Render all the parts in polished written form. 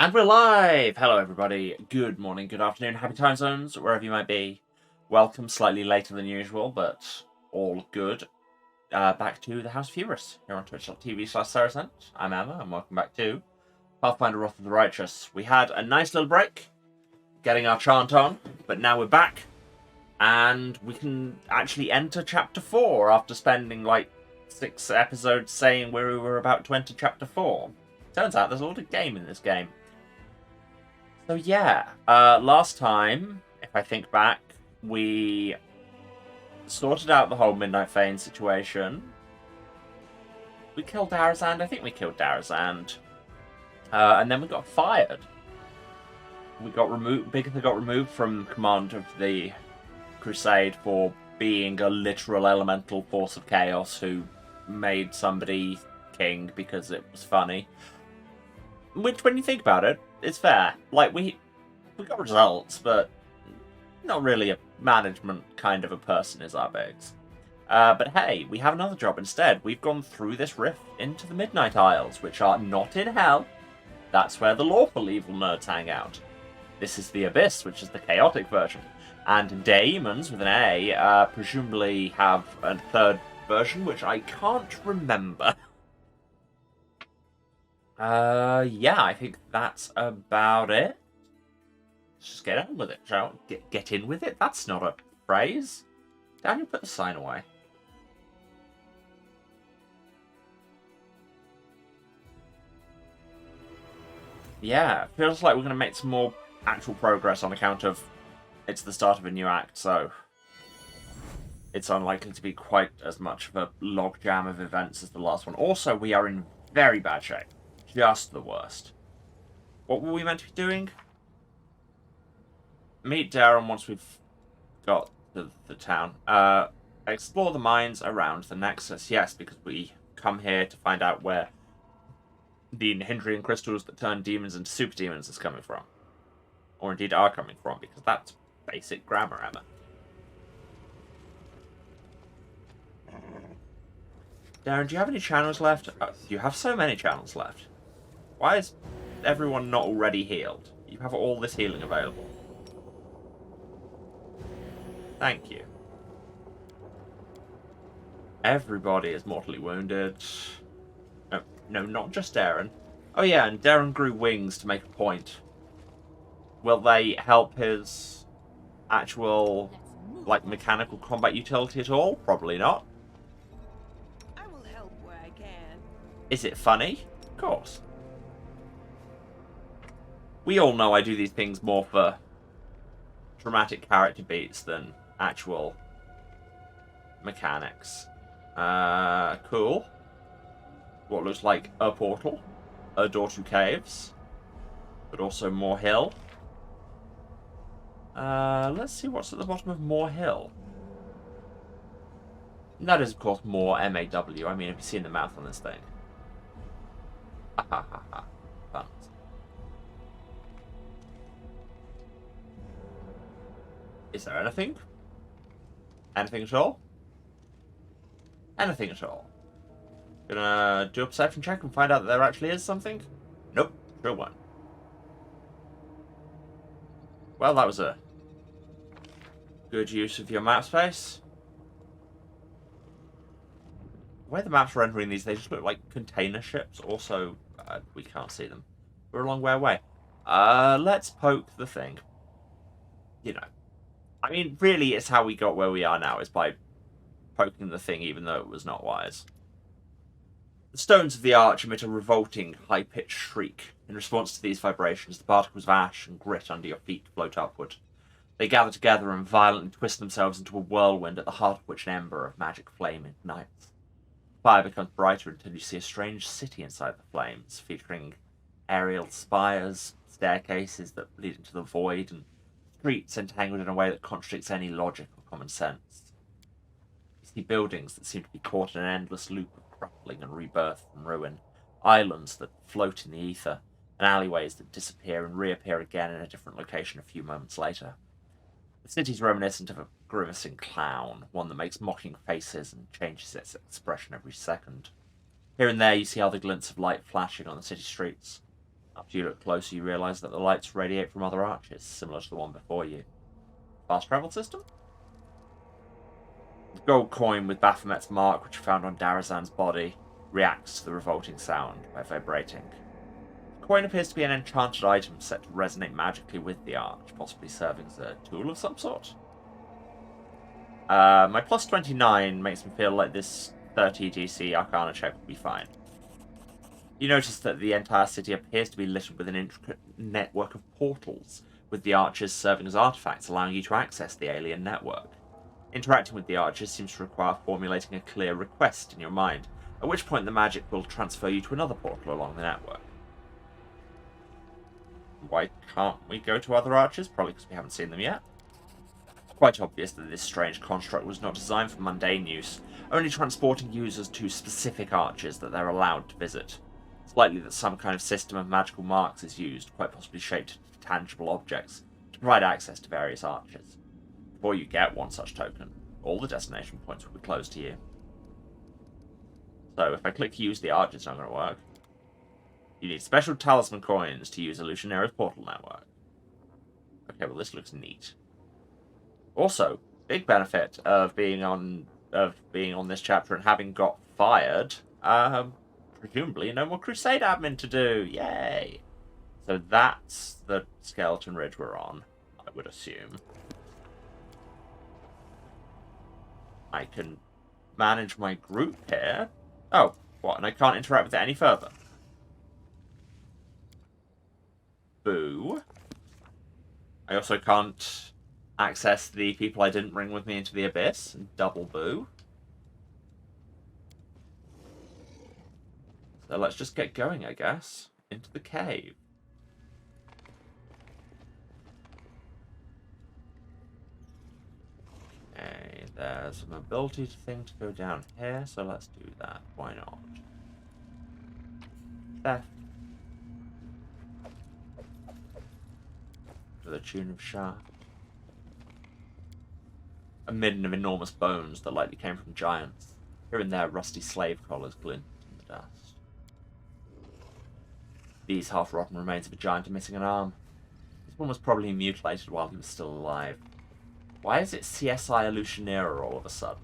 And we're live! Hello everybody, good morning, good afternoon, happy time zones, wherever you might be. Welcome, slightly later than usual, but all good. Back to the House of Hubris, here on twitch.tv/Saracent. I'm Emma, and welcome back to Pathfinder Wrath of the Righteous. We had a nice little break, getting our chant on, but now we're back, and we can actually enter Chapter 4 after spending like 6 episodes saying we were about to enter Chapter 4. Turns out there's a lot of game in this game. So yeah, last time, if I think back, we sorted out the whole Midnight Fane situation. We killed Darazand. I think we killed Darazand. And then we got fired. We got removed. Bigitha got removed from command of the Crusade for being a literal elemental force of chaos who made somebody king because it was funny. Which, when you think about it, it's fair. Like, we got results, but not really a management kind of a person is our Biggs. But hey, we have another job instead. We've gone through this rift into the Midnight Isles, which are not in hell. That's where the lawful evil nerds hang out. This is the Abyss, which is the chaotic version. And Daemons, with an A, presumably have a third version, which I can't remember. Yeah, I think that's about it. Let's just get on with it, shall we? Get in with it? That's not a phrase. Daniel, put the sign away. Yeah, feels like we're going to make some more actual progress on account of it's the start of a new act, so it's unlikely to be quite as much of a logjam of events as the last one. Also, we are in very bad shape. Just the worst. What were we meant to be doing? Meet Darren once we've got to the town. Explore the mines around the Nexus. Yes, because we come here to find out where the Hindrian crystals that turn demons into super demons is coming from. Or indeed are coming from, because that's basic grammar, Emma. Darren, do you have any channels left? You have so many channels left. Why is everyone not already healed? You have all this healing available. Thank you. Everybody is mortally wounded. No, not just Darren. Oh yeah, and Darren grew wings to make a point. Will they help his actual, like, mechanical combat utility at all? Probably not. I will help where I can. Is it funny? Of course. We all know I do these things more for dramatic character beats than actual mechanics. Cool. What looks like a portal, a door to caves, but also more hill. Let's see what's at the bottom of Moor Hill. That is, of course, more MAW. I mean, have you seen the mouth on this thing? Ha ha ha ha. Fun. Is there anything? Anything at all? Anything at all? Gonna do a perception check and find out that there actually is something? Nope, sure one. Well, that was a good use of your map space. The way the maps are rendering these, they just look like container ships. Also, we can't see them. We're a long way away. Let's poke the thing. You know. I mean, really, it's how we got where we are now, is by poking the thing even though it was not wise. The stones of the arch emit a revolting, high-pitched shriek. In response to these vibrations, the particles of ash and grit under your feet float upward. They gather together and violently twist themselves into a whirlwind at the heart of which an ember of magic flame ignites. The fire becomes brighter until you see a strange city inside the flames, featuring aerial spires, staircases that lead into the void, and streets entangled in a way that contradicts any logic or common sense. You see buildings that seem to be caught in an endless loop of crumbling and rebirth from ruin, islands that float in the ether, and alleyways that disappear and reappear again in a different location a few moments later. The city's reminiscent of a grimacing clown, one that makes mocking faces and changes its expression every second. Here and there you see other glints of light flashing on the city streets. After you look closer, you realise that the lights radiate from other arches, similar to the one before you. Fast travel system? The gold coin with Baphomet's mark, which you found on Darazan's body, reacts to the revolting sound by vibrating. The coin appears to be an enchanted item set to resonate magically with the arch, possibly serving as a tool of some sort. My plus 29 makes me feel like this 30 DC Arcana check will be fine. You notice that the entire city appears to be littered with an intricate network of portals, with the arches serving as artifacts allowing you to access the alien network. Interacting with the arches seems to require formulating a clear request in your mind, at which point the magic will transfer you to another portal along the network. Why can't we go to other arches? Probably because we haven't seen them yet. It's quite obvious that this strange construct was not designed for mundane use, only transporting users to specific arches that they're allowed to visit. It's likely that some kind of system of magical marks is used, quite possibly shaped into tangible objects, to provide access to various arches. Before you get one such token, all the destination points will be closed to you. So if I click use the arch, it's not going to work. You need special talisman coins to use Illusionera's portal network. Okay, well this looks neat. Also, big benefit of being on this chapter and having got fired. Presumably no more Crusade admin to do. Yay! So that's the Skeleton Ridge we're on, I would assume. I can manage my group here. Oh, what? And I can't interact with it any further. Boo. I also can't access the people I didn't bring with me into the Abyss. Double boo. So let's just get going, I guess. Into the cave. Okay, there's a mobility thing to go down here, so let's do that. Why not? Theft. To the tune of shaft. A midden of enormous bones that likely came from giants. Here and there, rusty slave collars glint in the dust. These half-rotten remains of a giant are missing an arm. This one was probably mutilated while he was still alive. Why is it CSI Illusionera all of a sudden?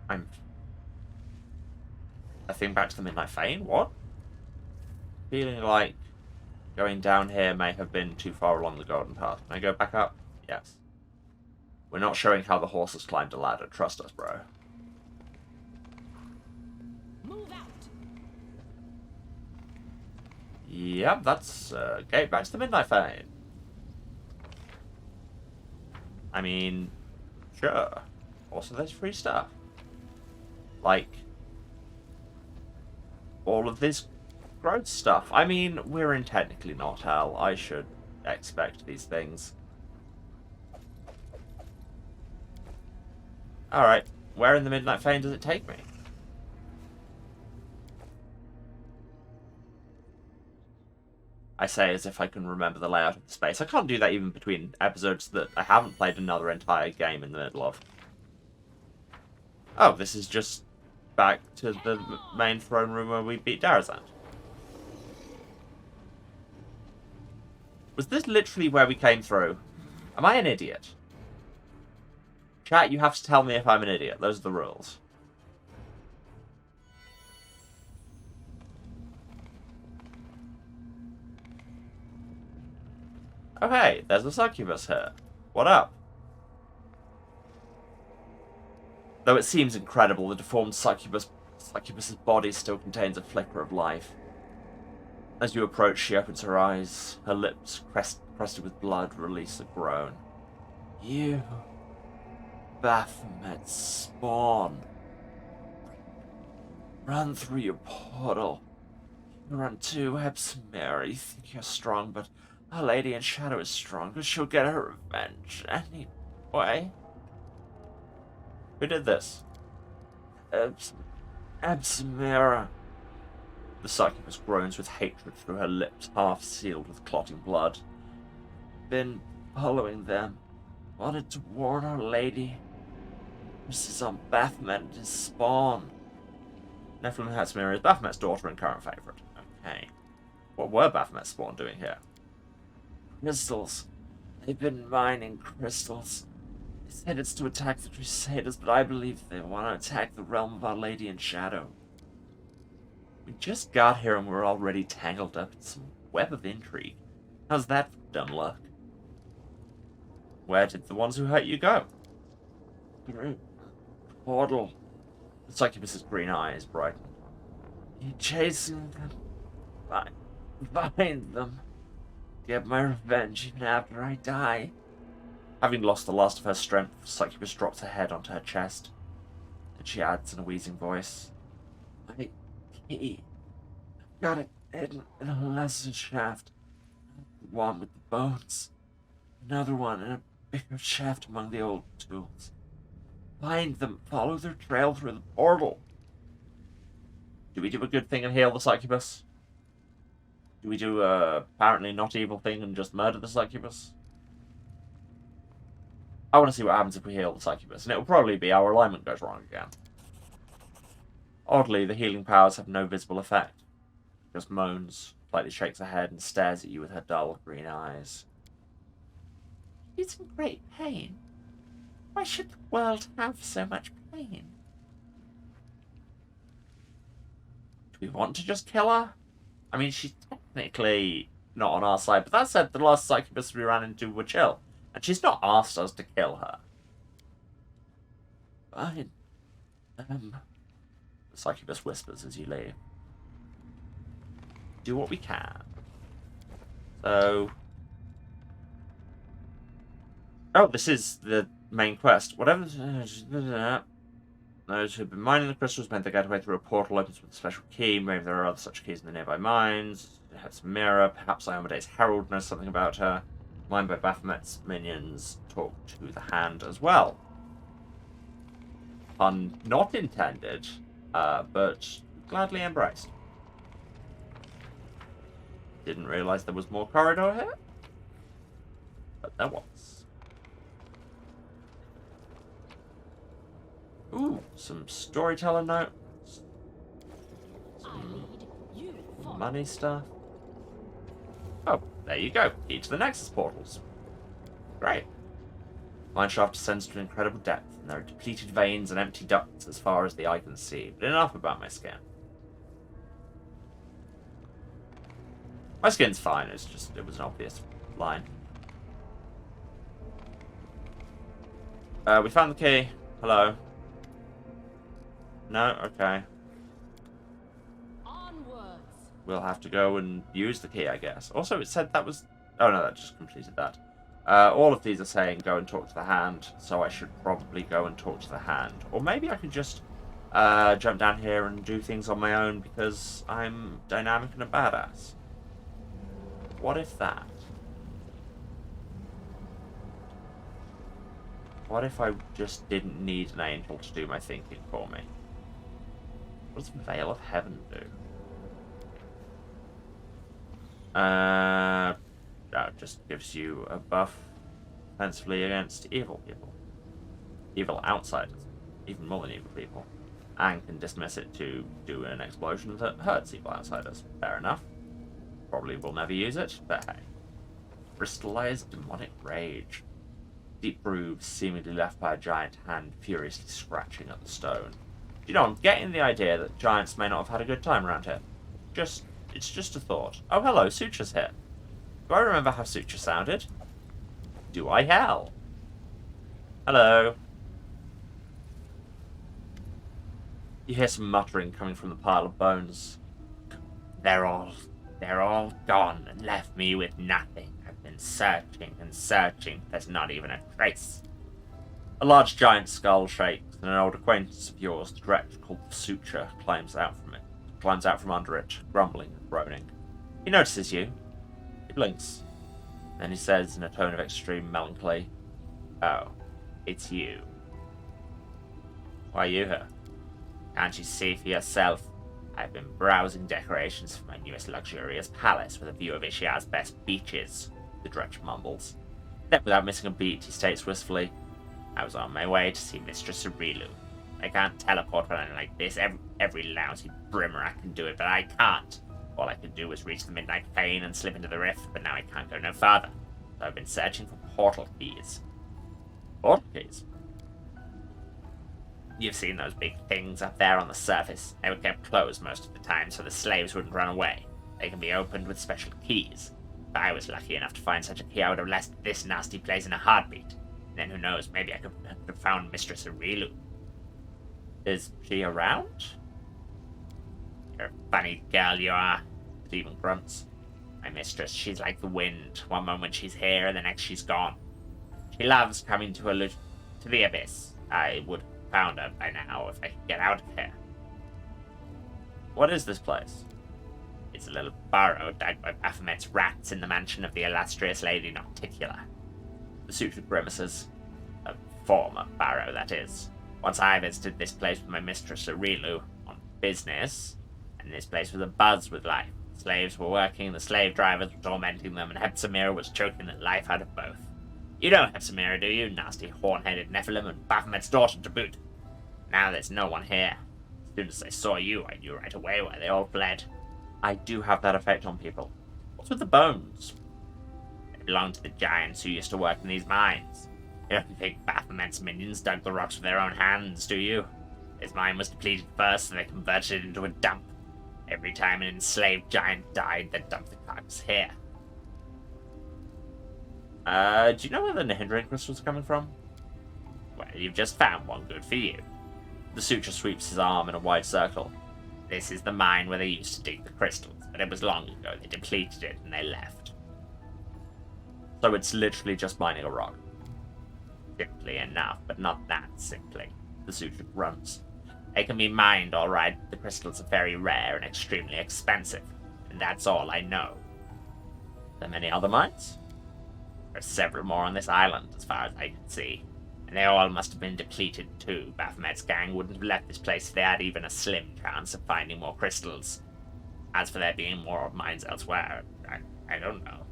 I think back to the Midnight Fane? What? Feeling like going down here may have been too far along the golden path. Can I go back up? Yes. We're not showing how the horses climbed a ladder. Trust us, bro. Move out. Yep, that's gate back to the Midnight Fane. I mean, sure. Also, there's free stuff. Like, all of this growth stuff. I mean, we're in technically not hell. I should expect these things. Alright, where in the Midnight Fane does it take me? I say as if I can remember the layout of the space. I can't do that even between episodes that I haven't played another entire game in the middle of. Oh, this is just back to the main throne room where we beat Darazan. Was this literally where we came through? Am I an idiot? Chat, you have to tell me if I'm an idiot. Those are the rules. Okay, there's a succubus here. What up? Though it seems incredible, the deformed succubus's body still contains a flicker of life. As you approach, she opens her eyes. Her lips, crusted with blood, release a groan. You... Baphomet spawn. Run through your portal. You run too, Hebsamera. You think you're strong, but Our Lady in Shadow is stronger. She'll get her revenge anyway. Who did this? Hebsamera. The succubus groans with hatred through her lips, half sealed with clotting blood. Been following them. Wanted to warn Our Lady. This is on Baphomet and his spawn. Nephilim Hatsmira is Baphomet's daughter and current favourite. Okay. What were Baphomet's spawn doing here? Crystals. They've been mining crystals. They said it's to attack the Crusaders, but I believe they want to attack the realm of Our Lady in Shadow. We just got here and we're already tangled up in some web of intrigue. How's that for dumb luck? Where did the ones who hurt you go? Through portal. The succubus's green eyes brightened. You chasing them? Find them. Get my revenge even after I die. Having lost the last of her strength, Succubus drops her head onto her chest. And she adds in a wheezing voice, My key. I've got it hidden in a lesser shaft. The one with the bones. Another one in a bigger shaft among the old tools. Find them. Follow their trail through the portal. Do we do a good thing and heal the succubus? Do we do a apparently not evil thing and just murder the succubus? I want to see what happens if we heal the succubus, and it will probably be our alignment goes wrong again. Oddly, the healing powers have no visible effect. Just moans, slightly shakes her head, and stares at you with her dull green eyes. She's in great pain. Why should the world have so much pain? Do we want to just kill her? I mean, she's technically not on our side, but that said, the last succubus we ran into were chill, and she's not asked us to kill her. Fine. The succubus whispers as you leave. Do what we can. So... Oh, this is the main quest. Whatever... Those who've been mining the crystals meant they get away through a portal opens with a special key. Maybe there are other such keys in the nearby mines. It has a mirror. Perhaps Iomede's Herald knows something about her. Mined by Baphomet's minions talk to the hand as well. Pun not intended, but gladly embraced. Didn't realise there was more corridor here, but there was. Ooh, some storyteller notes. Some money stuff. Oh, there you go. Key to the Nexus portals. Great. Mineshaft descends to an incredible depth, and there are depleted veins and empty ducts as far as the eye can see. But enough about my skin. My skin's fine, it was an obvious line. We found the key. Hello. No? Okay. Onwards. We'll have to go and use the key, I guess. Also, it said that was... Oh, no, that just completed that. All of these are saying go and talk to the hand, so I should probably go and talk to the hand. Or maybe I could just jump down here and do things on my own because I'm dynamic and a badass. What if that? What if I just didn't need an angel to do my thinking for me? What does Veil of Heaven do? That just gives you a buff defensively against evil people. Evil outsiders. Even more than evil people. And can dismiss it to do an explosion that hurts evil outsiders. Fair enough. Probably will never use it, but hey. Crystallized demonic rage. Deep grooves seemingly left by a giant hand furiously scratching at the stone. You know, I'm getting the idea that giants may not have had a good time around here. It's just a thought. Oh, hello, Suture's here. Do I remember how Suture sounded? Do I hell? Hello. You hear some muttering coming from the pile of bones. They're all gone and left me with nothing. I've been searching and searching. There's not even a trace. A large giant skull shakes, and an old acquaintance of yours, the director called Suture, climbs out from under it, grumbling and groaning. He notices you. He blinks. Then he says in a tone of extreme melancholy, "Oh, it's you. Why are you here? Can't you see for yourself? I've been browsing decorations for my newest luxurious palace with a view of Ishia's best beaches," the director mumbles. Then, without missing a beat, he states wistfully, "I was on my way to see Mistress Arilu. I can't teleport or anything like this. Every lousy brimmer can do it, but I can't. All I could do was reach the Midnight Plane and slip into the rift, but now I can't go no farther. So I've been searching for portal keys. Portal keys? You've seen those big things up there on the surface. They were kept closed most of the time so the slaves wouldn't run away. They can be opened with special keys. If I was lucky enough to find such a key, I would have left this nasty place in a heartbeat. And then who knows, maybe I could have found Mistress Aurilu. Is she around? You're a funny girl, you are. Stephen grunts. My mistress, she's like the wind. One moment she's here, and the next she's gone. She loves coming to the abyss. I would have found her by now if I could get out of here. What is this place? It's a little burrow dug by Baphomet's rats in the mansion of the illustrious Lady Nocticula. The suit of grimaces. A former burrow, that is. Once I visited this place with my mistress Aurilu on business, and this place was abuzz with life. The slaves were working, the slave drivers were tormenting them, and Hepzibah was choking the life out of both. You know Hepzibah, do you? Nasty horn-headed Nephilim and Baphomet's daughter to boot. Now there's no one here. As soon as I saw you, I knew right away why they all fled. I do have that effect on people. What's with the bones? They belong to the giants who used to work in these mines. You don't think Baphomet's minions dug the rocks with their own hands, do you? This mine was depleted first, and they converted it into a dump. Every time an enslaved giant died, they dumped the carcass here. Do you know where the Nihindran crystals are coming from? Well, you've just found one, good for you. The suture sweeps his arm in a wide circle. This is the mine where they used to dig the crystals, but it was long ago. They depleted it and they left. So it's literally just mining a rock. Simply enough, but not that simply. The suture grunts. They can be mined, all right. The crystals are very rare and extremely expensive, and that's all I know. Are there many other mines? There are several more on this island, as far as I can see, and they all must have been depleted too. Baphomet's gang wouldn't have left this place if they had even a slim chance of finding more crystals. As for there being more mines elsewhere, I don't know.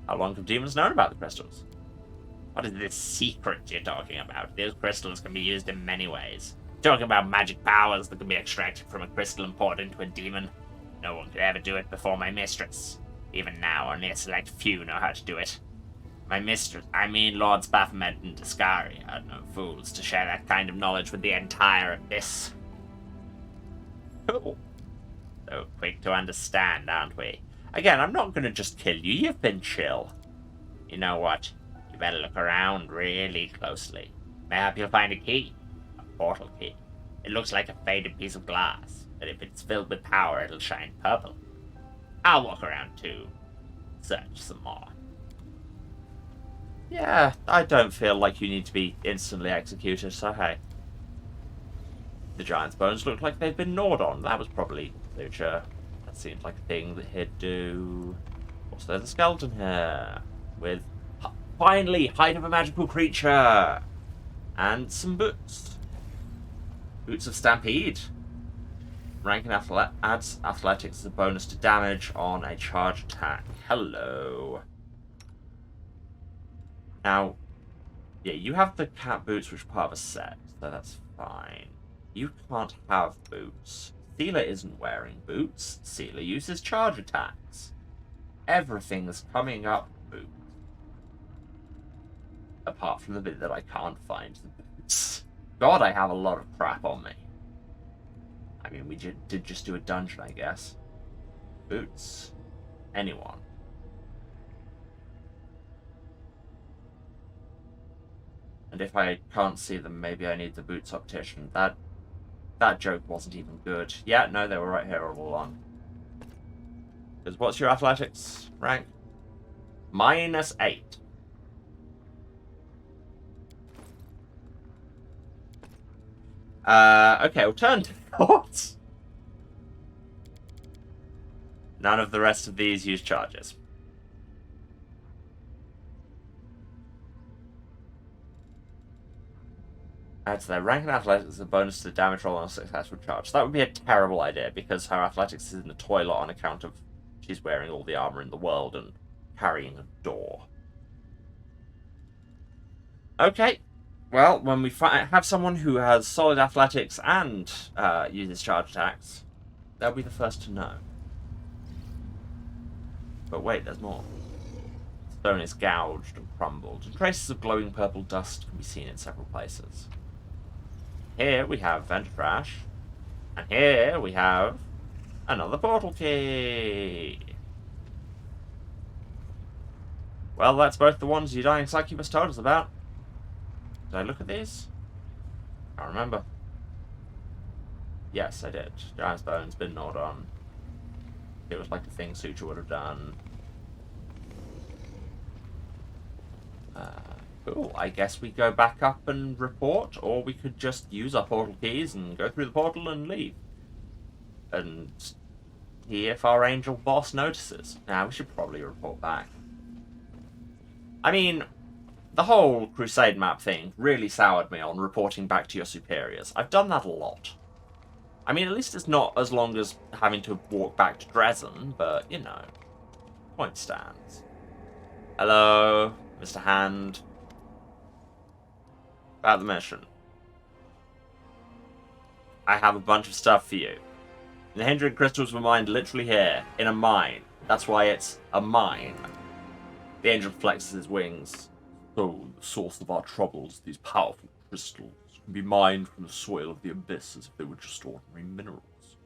How long have demons known about the crystals? What is this secret you're talking about? These crystals can be used in many ways. Talking about magic powers that can be extracted from a crystal and poured into a demon. No one could ever do it before my mistress. Even now, only a select few know how to do it. My mistress, I mean Lords Baphomet and Discari, are no fools to share that kind of knowledge with the entire abyss. Cool. So quick to understand, aren't we? Again, I'm not going to just kill you. You've been chill. You know what? You better look around really closely. Mayhap you'll find a key. Portal key. It looks like a faded piece of glass, but if it's filled with power, it'll shine purple. I'll walk around too. Search some more. Yeah, I don't feel like you need to be instantly executed, so hey. The giant's bones look like they've been gnawed on. That was probably Lucha. That seems like a thing that he'd do. Also, there's a skeleton here. With, finally, height of a magical creature. And some boots. Boots of Stampede. Ranking adds athletics as a bonus to damage on a charge attack. Hello. Now, yeah, you have the cat boots, which are part of a set, so that's fine. You can't have boots. Seela isn't wearing boots. Seela uses charge attacks. Everything's coming up boots. Apart from the bit that I can't find the boots. God, I have a lot of crap on me. I mean, we did just do a dungeon, I guess. Boots. Anyone. And if I can't see them, maybe I need the boots optician. That joke wasn't even good. Yeah, no, they were right here all along. Because what's your athletics rank? -8. Okay, we'll turn to what? None of the rest of these use charges. Adds their rank in athletics as a bonus to the damage roll on a successful charge. That would be a terrible idea because her athletics is in the toilet on account of she's wearing all the armor in the world and carrying a door. Okay, Well, when we have someone who has solid athletics and uses charge attacks, they'll be the first to know. But wait, there's more. Stone is gouged and crumbled, and traces of glowing purple dust can be seen in several places. Here we have vent trash, and here we have another portal key. Well, that's both the ones your dying succubus told us about. Did I look at these? I can't remember. Yes, I did. Giant's bones, been gnawed on. It was like the thing Suture would have done. Cool. I guess we go back up and report, or we could just use our portal keys and go through the portal and leave. And see if our angel boss notices. Nah, we should probably report back. I mean, the whole Crusade map thing really soured me on reporting back to your superiors. I've done that a lot. I mean, at least it's not as long as having to walk back to Dresden, but, you know, point stands. Hello, Mr. Hand. About the mission. I have a bunch of stuff for you. The hindering crystals were mined literally here, in a mine. That's why it's a mine. The angel flexes his wings. So, the source of our troubles, these powerful crystals, can be mined from the soil of the abyss as if they were just ordinary minerals.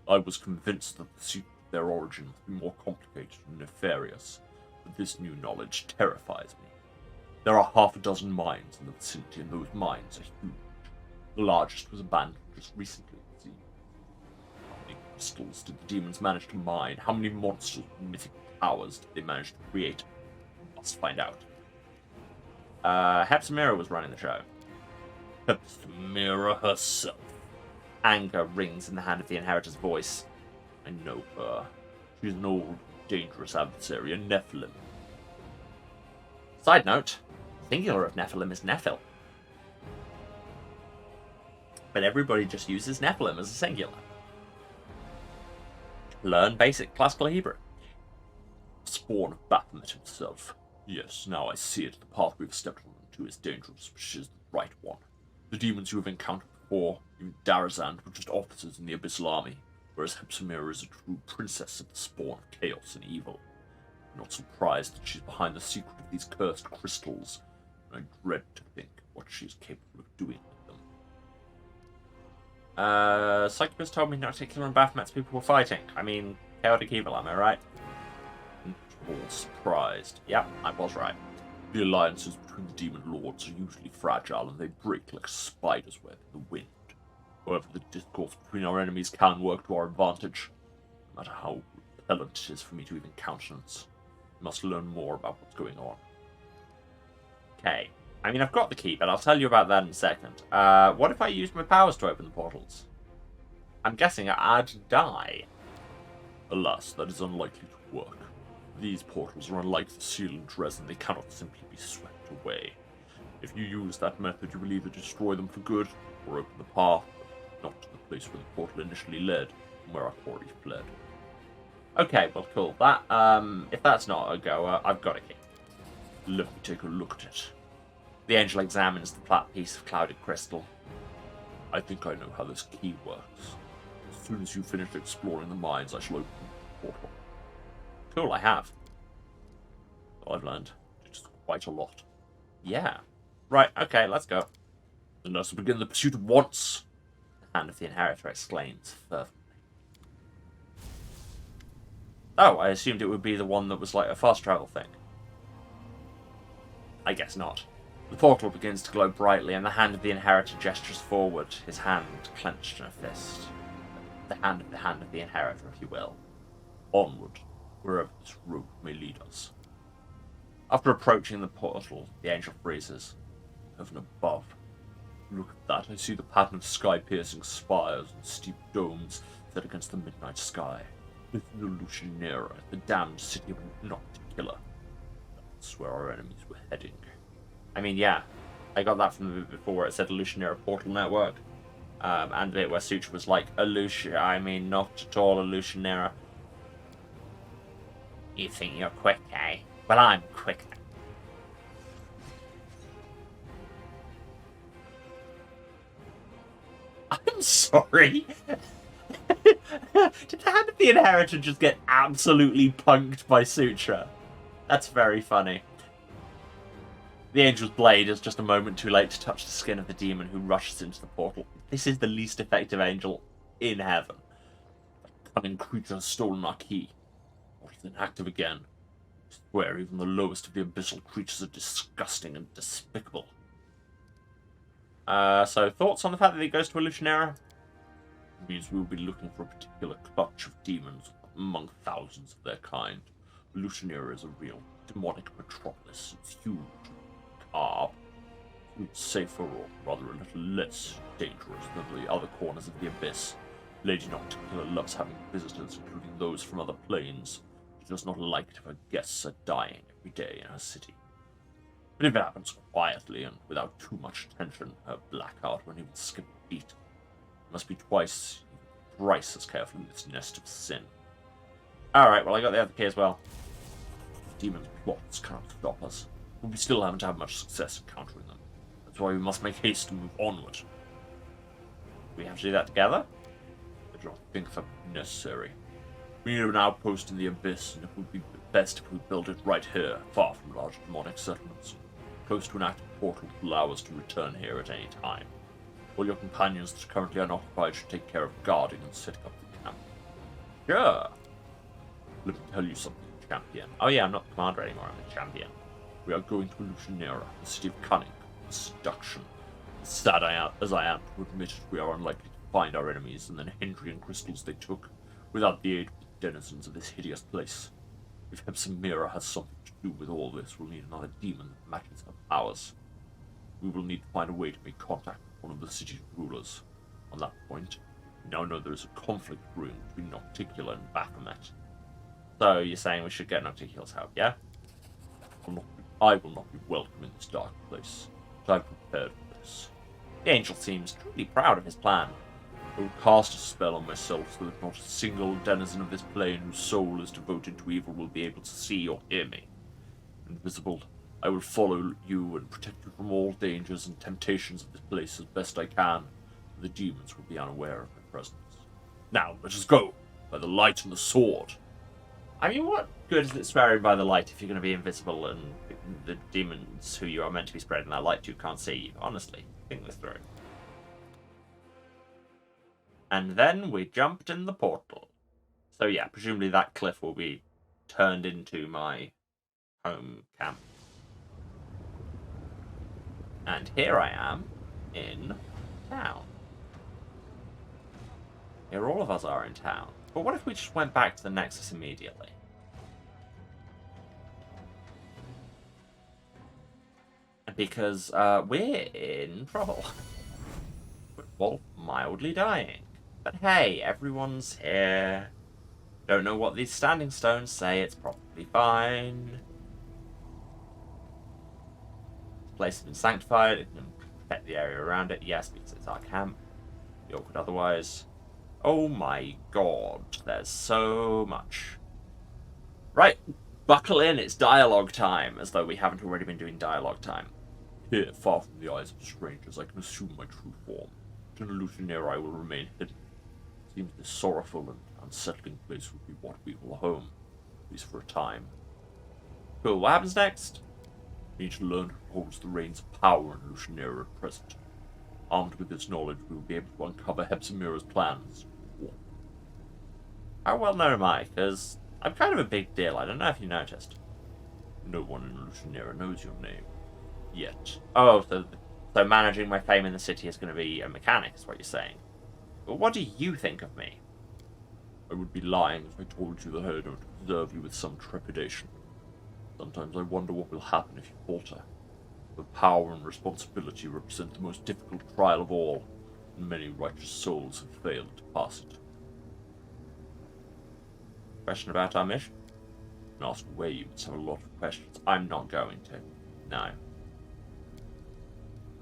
I was convinced that the secret of their origin must be more complicated and nefarious, but this new knowledge terrifies me. There are half a dozen mines in the vicinity, and those mines are huge. The largest was abandoned just recently, it seems. How many crystals did the demons manage to mine? How many monsters and mythical powers did they manage to create? Must find out. Hepzibah was running the show. Hepzibah herself. Anger rings in the hand of the inheritor's voice. I know her. She's an old, dangerous adversary, a Nephilim. Side note, singular of Nephilim is Nephil. But everybody just uses Nephilim as a singular. Learn basic classical Hebrew. Spawn of Baphomet himself. Yes, now I see it. The path we've stepped onto is dangerous, but she is the right one. The demons you have encountered before, even Darazan, were just officers in the Abyssal Army, whereas Hepzibah is a true princess of the spawn of chaos and evil. I'm not surprised that she's behind the secret of these cursed crystals, and I dread to think what she is capable of doing with them. Succubus told me not to kill Baphomet's people were fighting. I mean, chaotic evil, am I right? All surprised. Yep, I was right. The alliances between the demon lords are usually fragile, and they break like a spider's web in the wind. However, the discourse between our enemies can work to our advantage, no matter how repellent it is for me to even countenance. We must learn more about what's going on. Okay. I mean, I've got the key, but I'll tell you about that in a second. What if I used my powers to open the portals? I'm guessing I'd die. Alas, that is unlikely to work. These portals are unlike the seal in Dresden. They cannot simply be swept away. If you use that method, you will either destroy them for good, or open the path, but not to the place where the portal initially led, and where I've already fled. Okay, well, cool. That, if that's not a goer, I've got a key. Let me take a look at it. The angel examines the flat piece of clouded crystal. I think I know how this key works. As soon as you finish exploring the mines, I shall open the portal. Cool, I have. Well, I've learned. It's quite a lot. Yeah. Right, okay, let's go. And let us begin the pursuit at once, the hand of the inheritor exclaims fervently. Oh, I assumed it would be the one that was like a fast travel thing. I guess not. The portal begins to glow brightly, and the hand of the inheritor gestures forward, his hand clenched in a fist. The hand of the inheritor, if you will. Onward, wherever this route may lead us. After approaching the portal, the angel freezes. Heaven above. Look at that. I see the pattern of sky-piercing spires and steep domes set against the midnight sky. This is the Lucinera, the damned city of Noctic Killer. That's where our enemies were heading. I mean, yeah. I got that from the bit before where it said Lucinera Portal Network. And the bit where Suture was like, not at all a Lucinera. You think you're quick, eh? Well, I'm quicker. I'm sorry. Did the Hand of the Inheritor just get absolutely punked by Sutra? That's very funny. The Angel's Blade is just a moment too late to touch the skin of the demon who rushes into the portal. This is the least effective angel in heaven. That cunning creature has stolen our key. Or is inactive again? I swear even the lowest of the abyssal creatures are disgusting and despicable. So thoughts on the fact that he goes to Illusionera? It means we will be looking for a particular clutch of demons among thousands of their kind. Illusionera is a real demonic metropolis. It's huge, carved, safer or rather a little less dangerous than the other corners of the abyss. Lady Nocticular loves having visitors, including those from other planes. She does not like it if her guests are dying every day in her city. But if it happens quietly and without too much attention, her blackheart won't even skip a beat. It must be twice, even thrice as careful in this nest of sin. Alright, well I got the other key as well. Demons' plots can't stop us, but we still haven't had much success encountering them. That's why we must make haste to move onward. We have to do that together? I don't think that would be necessary. We need an outpost in the abyss, and it would be best if we build it right here, far from large demonic settlements. Close to an active portal to allow us to return here at any time. All your companions that are currently unoccupied should take care of guarding and setting up the camp. Sure. Let me tell you something, champion. Oh yeah, I'm not the commander anymore, I'm the champion. We are going to Illusionera, the city of cunning, seduction. Sad as I am to admit it, we are unlikely to find our enemies and the Hendrian crystals they took, without the aid of the denizens of this hideous place. If Hepsimira has something to do with all this, we'll need another demon that matches her powers. We will need to find a way to make contact with one of the city's rulers. On that point, we now know there is a conflict brewing between Nocticular and Baphomet. So you're saying we should get Nocticular's help, yeah? I will not be welcome in this dark place, but I'm prepared for this. The angel seems truly proud of his plan. I will cast a spell on myself so that not a single denizen of this plane whose soul is devoted to evil will be able to see or hear me. Invisible, I will follow you and protect you from all dangers and temptations of this place as best I can, and the demons will be unaware of my presence. Now, let us go, by the light and the sword. I mean, what good is it swearing by the light if you're going to be invisible and the demons who you are meant to be spreading that light to can't see you? Honestly, think this through. And then we jumped in the portal. So yeah, presumably that cliff will be turned into my home camp. And here I am in town. Here all of us are in town. But what if we just went back to the Nexus immediately? Because we're in trouble. Well, mildly dying. But hey, everyone's here. Don't know what these standing stones say, it's probably fine. This place has been sanctified, it can protect the area around it, yes, because it's our camp. Be awkward otherwise. Oh my god, there's so much. Right, buckle in, it's dialogue time, as though we haven't already been doing dialogue time. Here, far from the eyes of strangers, I can assume my true form. In Illusionera I will remain hidden. It seems this sorrowful and unsettling place will be what we call home, at least for a time. Cool, what happens next? We need to learn who holds the reins of power in Illusionera at present. Armed with this knowledge, we will be able to uncover Hepsimira's plans. How well known am I? Because I'm kind of a big deal. I don't know if you noticed. No one in Illusionera knows your name. Yet. Oh, so managing my fame in the city is going to be a mechanic, is what you're saying. But what do you think of me? I would be lying if I told you that I don't observe you with some trepidation. Sometimes I wonder what will happen if you falter. The power and responsibility represent the most difficult trial of all, and many righteous souls have failed to pass it. Question about our mission? You can ask away, you must have a lot of questions. I'm not going to. No.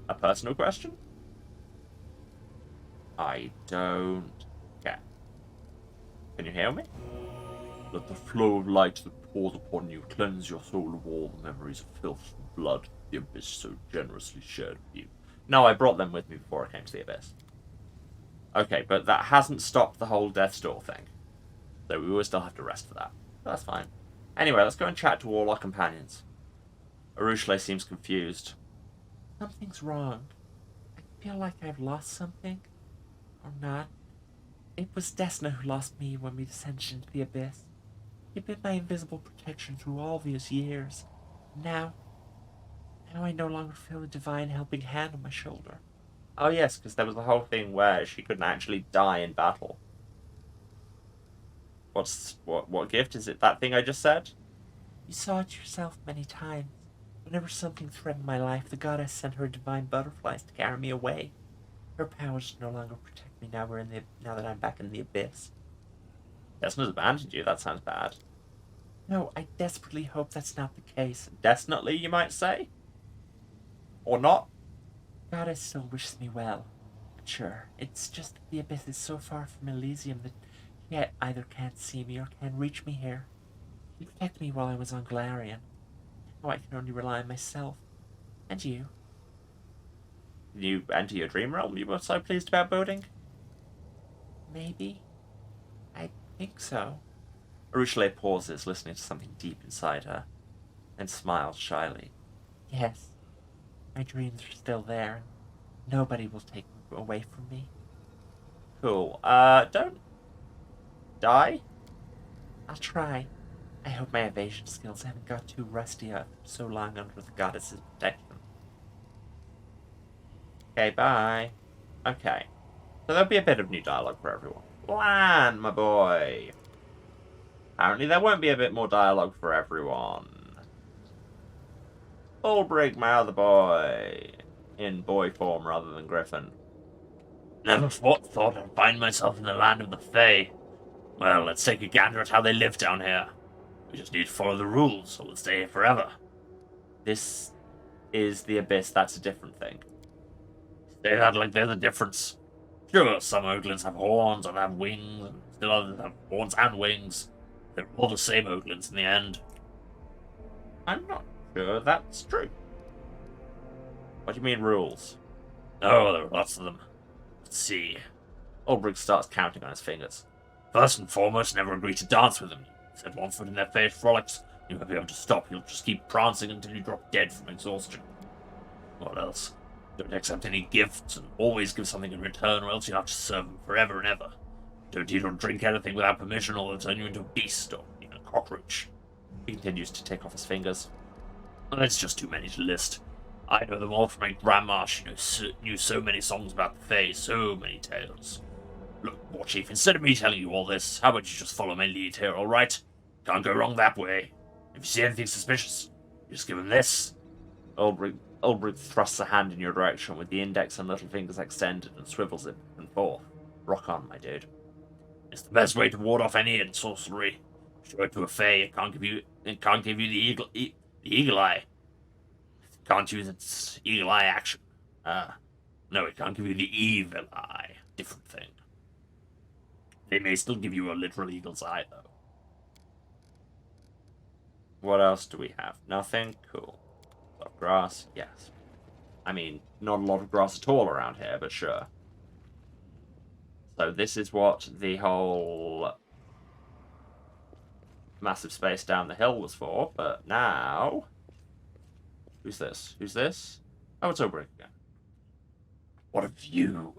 A personal question? I don't care. Can you hear me? Let the flow of light that pours upon you cleanse your soul of all the memories of filth and blood the abyss so generously shared with you. No, I brought them with me before I came to the abyss. Okay, but that hasn't stopped the whole Death's Door thing. So we will still have to rest for that. But that's fine. Anyway, let's go and chat to all our companions. Arushale seems confused. Something's wrong. I feel like I've lost something. Or not. It was Desna who lost me when we descended into the abyss. You've been my invisible protection through all these years. Now I no longer feel a divine helping hand on my shoulder. Oh yes, because there was the whole thing where she couldn't actually die in battle. What gift is it? That thing I just said? You saw it yourself many times. Whenever something threatened my life, the goddess sent her divine butterflies to carry me away. Her powers no longer protect me now that I'm back in the abyss. Desna's abandoned you. That sounds bad. No, I desperately hope that's not the case. Definitely, you might say? Or not? Goddess still wishes me well. But sure, it's just that the abyss is so far from Elysium that she either can't see me or can't reach me here. She protected me while I was on Galarian. Now I can only rely on myself. And you. Did you enter your dream realm you were so pleased about building? Maybe. I think so. Arushale pauses, listening to something deep inside her, and smiles shyly. Yes, my dreams are still there. Nobody will take them away from me. Cool. Don't die? I'll try. I hope my evasion skills haven't got too rusty after so long under the goddess's protection. Okay, bye. Okay. So there'll be a bit of new dialogue for everyone. Lan, my boy. Apparently there won't be a bit more dialogue for everyone. Ulbrig, my other boy. In boy form rather than Griffin. Never thought I'd find myself in the land of the Fae. Well, let's take a gander at how they live down here. We just need to follow the rules, or we'll stay here forever. This is the Abyss, that's a different thing. Say that like there's a difference. Sure, some Oglins have horns and have wings, and still others have horns and wings. They're all the same Oglins in the end. I'm not sure that's true. What do you mean, rules? Oh, there are lots of them. Let's see. Ulbrich starts counting on his fingers. First and foremost, never agree to dance with them. Set one foot in their face frolics, you won't be able to stop. You'll just keep prancing until you drop dead from exhaustion. What else? Don't accept any gifts, and always give something in return, or else you'll have to serve them forever and ever. Don't eat or drink anything without permission, or they'll turn you into a beast, or even a cockroach. He continues to take off his fingers. That's just too many to list. I know them all from my grandma. She knew so many songs about the Fae, so many tales. Look, War Chief, instead of me telling you all this, how about you just follow my lead here, alright? Can't go wrong that way. If you see anything suspicious, you just give him this. Ulbrich thrusts a hand in your direction with the index and little fingers extended and swivels it back and forth. Rock on, my dude. It's the best way to ward off any sorcery. Show it to a Fae, it can't give you the eagle eye. It can't use its eagle eye action. No, it can't give you the evil eye. Different thing. They may still give you a literal eagle's eye, though. What else do we have? Nothing? Cool. A lot of grass? Yes. I mean, not a lot of grass at all around here, but sure. So this is what the whole massive space down the hill was for, but now... Who's this? Who's this? Oh, it's Ulbrich again. What a view!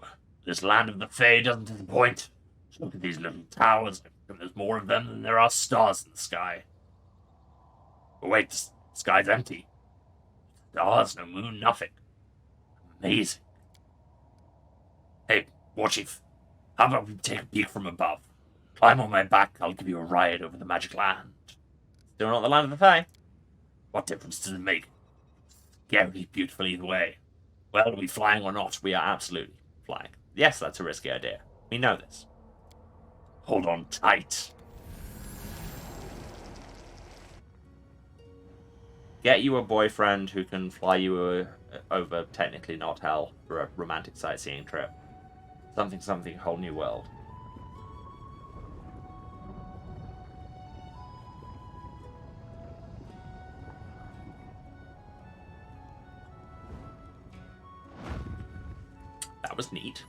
This land of the Fae doesn't disappoint. Just look at these little towers. There's more of them than there are stars in the sky. But wait, the sky's empty. Stars, no moon, nothing. Amazing. Hey, War Chief, how about we take a peek from above? Climb on my back, I'll give you a ride over the magic land. Still not the land of the Fae? What difference does it make? Scarily beautiful either way. Well, are we flying or not? We are absolutely flying. Yes, that's a risky idea. We know this. Hold on tight. Get you a boyfriend who can fly you over, technically not hell, for a romantic sightseeing trip. Something, whole new world. That was neat.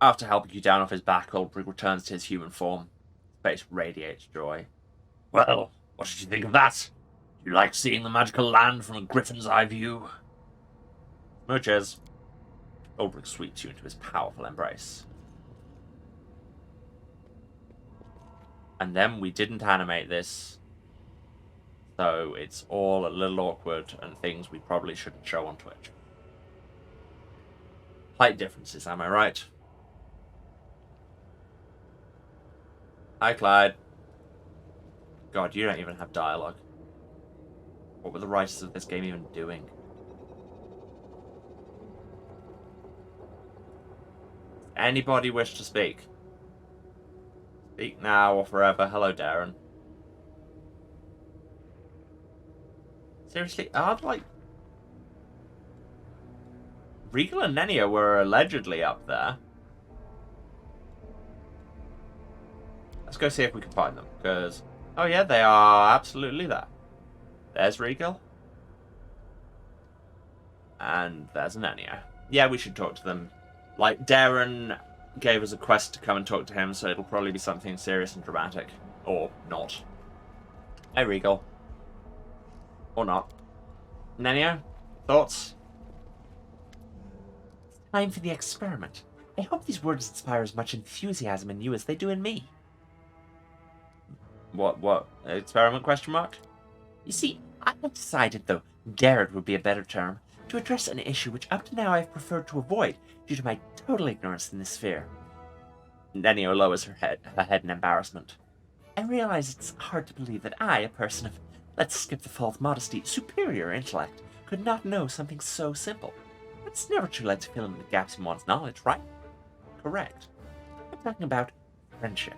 After helping you down off his back, Oldbrig returns to his human form. His face radiates joy. Well, what did you think of that? You like seeing the magical land from a griffin's eye view? Mooches. Oldbrig sweeps you into his powerful embrace. And then we didn't animate this, so it's all a little awkward and things we probably shouldn't show on Twitch. Height differences, am I right? Hi, Clyde. God, you don't even have dialogue. What were the writers of this game even doing? Anybody wish to speak? Speak now or forever. Hello, Darren. Seriously, like... Regal and Nenio were allegedly up there. Let's go see if we can find them, because... Oh yeah, they are absolutely there. There's Regal. And there's Nenio. Yeah, we should talk to them. Like, Darren gave us a quest to come and talk to him, so it'll probably be something serious and dramatic. Or not. Hey, Regal. Or not. Nenio, thoughts? It's time for the experiment. I hope these words inspire as much enthusiasm in you as they do in me. What? Experiment, question mark? You see, I have decided, though, dared would be a better term, to address an issue which up to now I have preferred to avoid due to my total ignorance in this sphere. Nenio lowers her head in embarrassment. I realize it's hard to believe that I, a person of, let's skip the false modesty, superior intellect, could not know something so simple. But it's never too late to fill in the gaps in one's knowledge, right? Correct. I'm talking about friendship.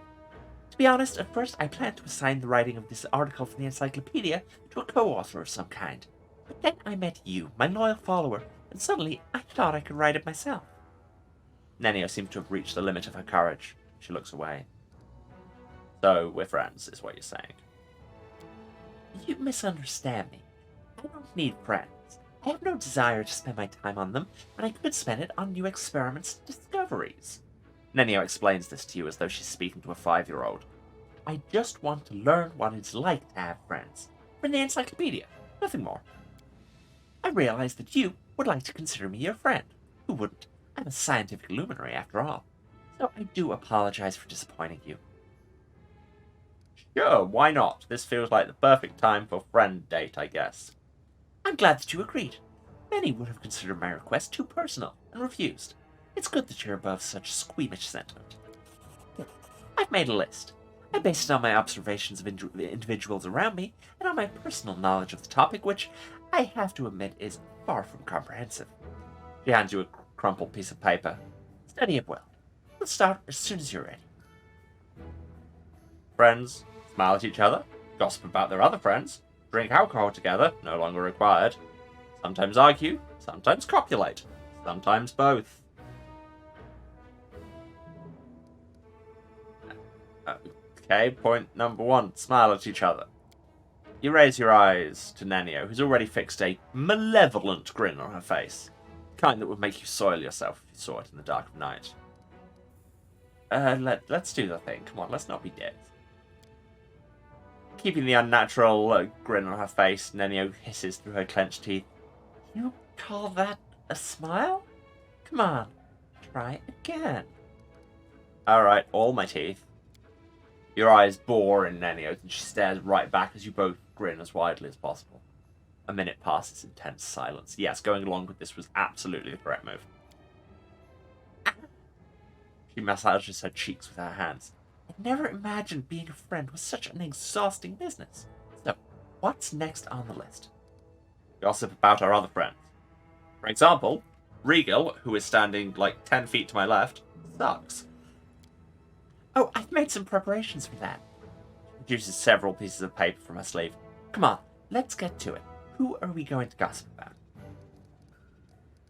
To be honest, at first I planned to assign the writing of this article for the encyclopedia to a co-author of some kind. But then I met you, my loyal follower, and suddenly I thought I could write it myself. Nenio seems to have reached the limit of her courage. She looks away. So, we're friends, is what you're saying. You misunderstand me. I don't need friends. I have no desire to spend my time on them when I could spend it on new experiments and discoveries. Nenio explains this to you as though she's speaking to a 5-year-old. I just want to learn what it's like to have friends. From the encyclopedia, nothing more. I realize that you would like to consider me your friend. Who wouldn't? I'm a scientific luminary after all. So I do apologize for disappointing you. Sure, why not? This feels like the perfect time for friend date, I guess. I'm glad that you agreed. Many would have considered my request too personal and refused. It's good that you're above such squeamish sentiment. I've made a list. I based it on my observations of individuals around me and on my personal knowledge of the topic, which I have to admit is far from comprehensive. She hands you a crumpled piece of paper. Study it well. We'll start as soon as you're ready. Friends smile at each other, gossip about their other friends, drink alcohol together, no longer required. Sometimes argue, sometimes copulate, sometimes both. Okay, point number 1, smile at each other. You raise your eyes to Nenio, who's already fixed a malevolent grin on her face. The kind that would make you soil yourself if you saw it in the dark of night. Let's do the thing. Come on, let's not be dead. Keeping the unnatural grin on her face, Nenio hisses through her clenched teeth. You call that a smile? Come on, try again. Alright, all my teeth. Your eyes bore in Nenio's and she stares right back as you both grin as widely as possible. A minute passes in tense silence. Yes, going along with this was absolutely the correct move. She massages her cheeks with her hands. I never imagined being a friend was such an exhausting business. So, what's next on the list? Gossip about our other friends. For example, Regal, who is standing like 10 feet to my left, sucks. Oh, I've made some preparations for that. She produces several pieces of paper from her sleeve. Come on, let's get to it. Who are we going to gossip about?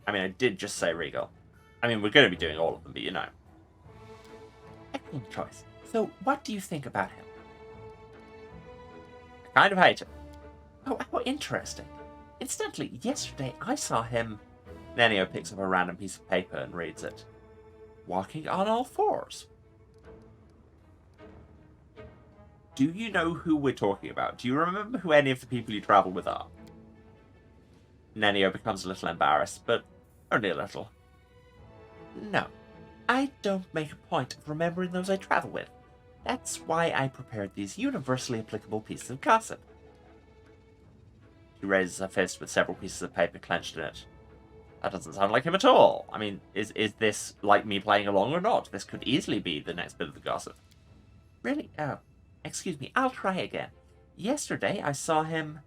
I mean, I did just say Regal. I mean, we're going to be doing all of them, but you know. Excellent choice. So, what do you think about him? I kind of hate him. Oh, how interesting. Incidentally, yesterday I saw him... Nenio picks up a random piece of paper and reads it. walking on all fours. Do you know who we're talking about? Do you remember who any of the people you travel with are? Nenio becomes a little embarrassed, but only a little. No, I don't make a point of remembering those I travel with. That's why I prepared these universally applicable pieces of gossip. She raises her fist with several pieces of paper clenched in it. That doesn't sound like him at all. I mean, is this like me playing along or not? This could easily be the next bit of the gossip. Really? Oh, excuse me, I'll try again. Yesterday I saw him...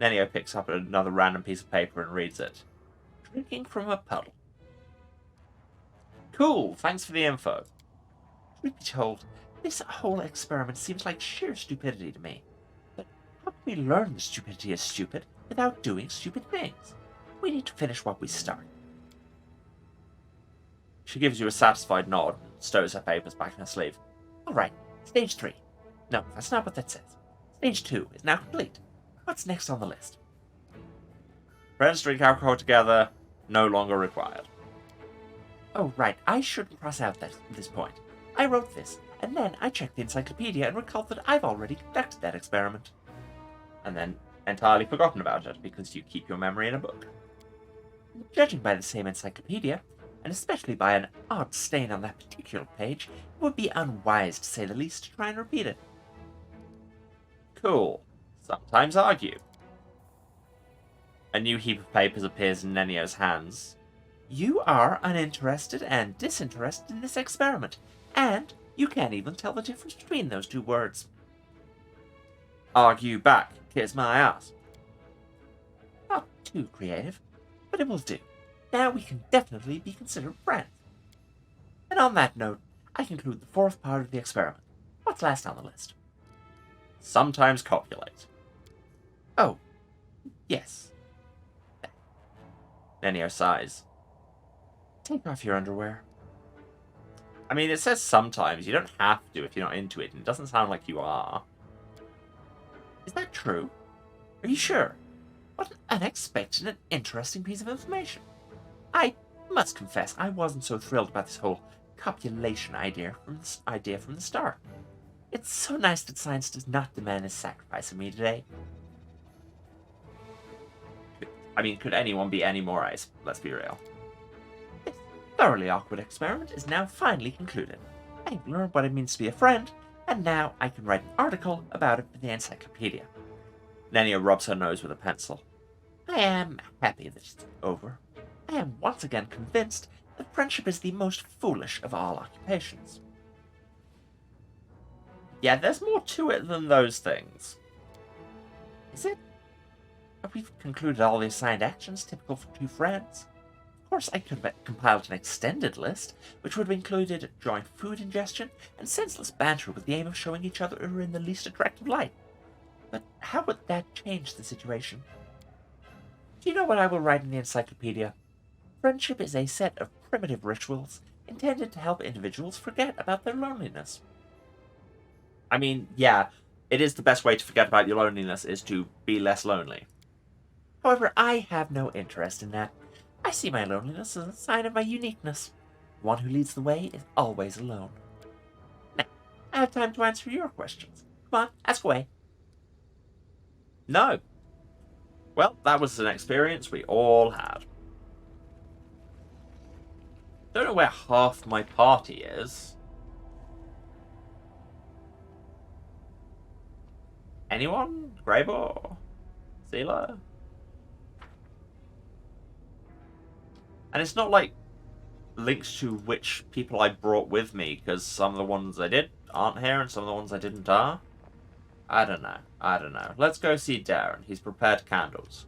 Nenio picks up another random piece of paper and reads it. Drinking from a puddle. Cool, thanks for the info. Truth be told, this whole experiment seems like sheer stupidity to me. But how can we learn that stupidity is stupid without doing stupid things? We need to finish what we start. She gives you a satisfied nod and stows her papers back in her sleeve. Alright, stage 3. No, that's not what that says. Stage 2 is now complete. What's next on the list? Friends drink alcohol together, no longer required. Oh, right, I shouldn't cross out this point. I wrote this, and then I checked the encyclopedia and recalled that I've already conducted that experiment. And then entirely forgotten about it, because you keep your memory in a book. Judging by the same encyclopedia, and especially by an odd stain on that particular page, it would be unwise, to say the least, to try and repeat it. Cool. Sometimes argue. A new heap of papers appears in Nenio's hands. You are uninterested and disinterested in this experiment, and you can't even tell the difference between those two words. Argue back, kiss my ass. Not too creative, but it will do. Now we can definitely be considered friends. And on that note, I conclude the fourth part of the experiment. What's last on the list? Sometimes copulate. Oh, yes. Nenio sighs. Take off your underwear. I mean, it says sometimes. You don't have to if you're not into it, and it doesn't sound like you are. Is that true? Are you sure? What an unexpected and interesting piece of information. I must confess, I wasn't so thrilled about this whole copulation idea from the start. It's so nice that science does not demand a sacrifice of me today. I mean, could anyone be any more ice? Let's be real. This thoroughly awkward experiment is now finally concluded. I have learned what it means to be a friend, and now I can write an article about it for the encyclopedia. Nenio rubs her nose with a pencil. I am happy that it's over. I am once again convinced that friendship is the most foolish of all occupations. Yeah, there's more to it than those things. Is it? We've concluded all the assigned actions typical for two friends. Of course, I could have compiled an extended list, which would have included joint food ingestion and senseless banter with the aim of showing each other in the least attractive light. But how would that change the situation? Do you know what I will write in the encyclopedia? Friendship is a set of primitive rituals intended to help individuals forget about their loneliness. I mean, yeah, it is the best way to forget about your loneliness is to be less lonely. However, I have no interest in that. I see my loneliness as a sign of my uniqueness. One who leads the way is always alone. Now, I have time to answer your questions. Come on, ask away. No. Well, that was an experience we all had. Don't know where half my party is. Anyone? Greybor? Seela? And it's not like links to which people I brought with me, because some of the ones I did aren't here and some of the ones I didn't are. I don't know. Let's go see Darren. He's prepared candles.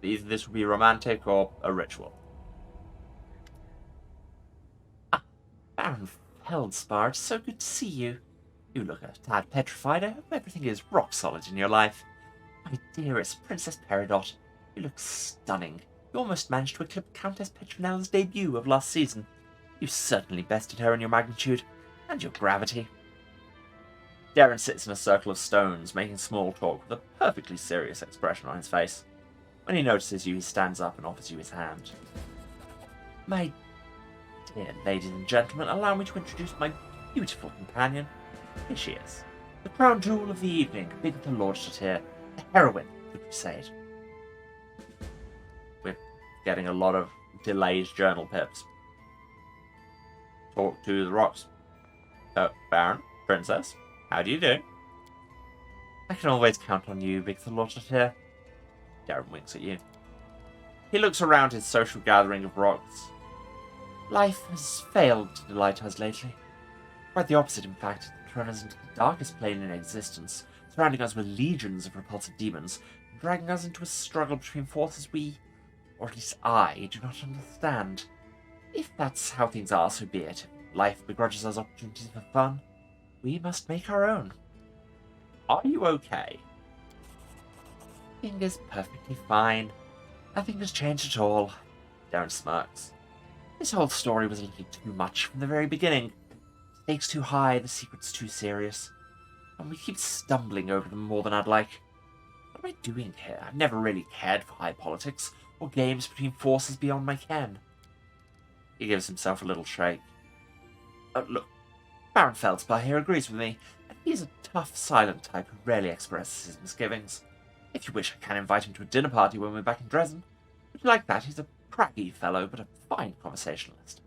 Either this will be romantic or a ritual. Ah, Baron Feldspar, it's so good to see you. You look a tad petrified. I hope everything is rock solid in your life. My dearest Princess Peridot, you look stunning. You almost managed to eclipse Countess Petronella's debut of last season. You certainly bested her in your magnitude and your gravity. Darren sits in a circle of stones, making small talk with a perfectly serious expression on his face. When he notices you, he stands up and offers you his hand. My Here, ladies and gentlemen, allow me to introduce my beautiful companion. Here she is. The crown jewel of the evening, Bigitha Lordshot here, the heroine of the crusade. We're getting a lot of delayed journal pips. Talk to the rocks. Baron, Princess, how do you do? I can always count on you, Bigitha Lordshot here. Darren winks at you. He looks around his social gathering of rocks. Life has failed to delight us lately. Quite the opposite, in fact. It thrown us into the darkest plane in existence, surrounding us with legions of repulsive demons, and dragging us into a struggle between forces we, or at least I, do not understand. If that's how things are, so be it. If life begrudges us opportunities for fun, we must make our own. Are you okay? Everything is perfectly fine. Nothing has changed at all. Darren smirks. This whole story was a little too much from the very beginning. Stakes too high, the secret's too serious. And we keep stumbling over them more than I'd like. What am I doing here? I've never really cared for high politics, or games between forces beyond my ken. He gives himself a little shake. Look, Baron Feldspar here agrees with me. He's a tough, silent type who rarely expresses his misgivings. If you wish, I can invite him to a dinner party when we're back in Dresden. Would you like that? He's a craggy fellow, but a fine conversationalist.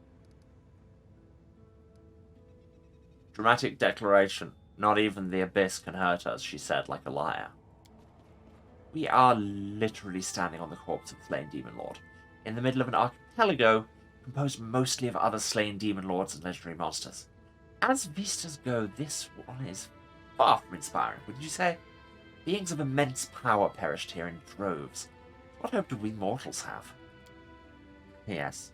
Dramatic declaration. Not even the abyss can hurt us, she said, like a liar. We are literally standing on the corpse of the slain demon lord, in the middle of an archipelago composed mostly of other slain demon lords and legendary monsters. As vistas go, this one is far from inspiring, wouldn't you say? Beings of immense power perished here in droves. What hope do we mortals have? Yes,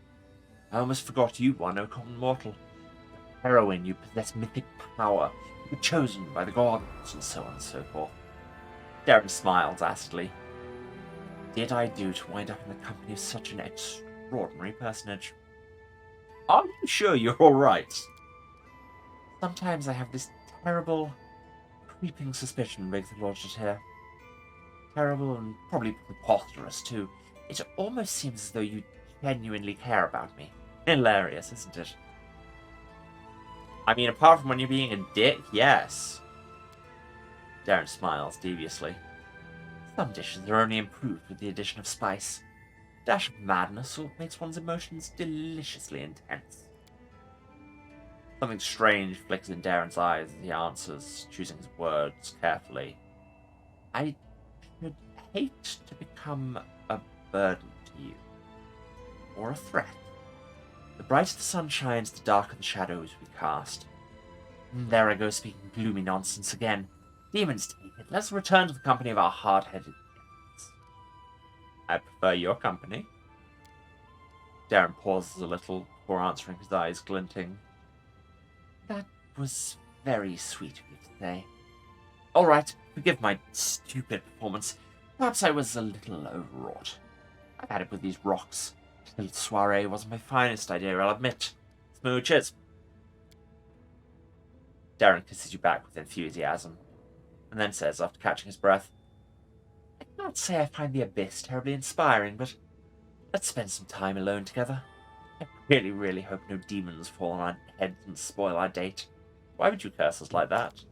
I almost forgot you are no common mortal. The heroine, you possess mythic power, you were chosen by the gods, and so on and so forth. Darren smiles acidly. What did I do to wind up in the company of such an extraordinary personage? Are you sure you're alright? Sometimes I have this terrible, creeping suspicion, Bigitha Lordshot here. Terrible and probably preposterous, too. It almost seems as though you genuinely care about me. Hilarious, isn't it? I mean, apart from when you're being a dick, yes. Darren smiles deviously. Some dishes are only improved with the addition of spice. A dash of madness makes one's emotions deliciously intense. Something strange flickers in Darren's eyes as he answers, choosing his words carefully. I should hate to become a burden to you. Or a threat. The brighter the sun shines, the darker the shadows we cast. There I go speaking gloomy nonsense again. Demons take it. Let's return to the company of our hard-headed friends. I prefer your company. Darren pauses a little before answering, his eyes glinting. That was very sweet of you to say. All right, forgive my stupid performance. Perhaps I was a little overwrought. I've had it with these rocks. The little soiree wasn't my finest idea, I'll admit. Smooches. Darren kisses you back with enthusiasm, and then says, after catching his breath, I cannot say I find the abyss terribly inspiring, but let's spend some time alone together. I really, really hope no demons fall on our heads and spoil our date. Why would you curse us like that?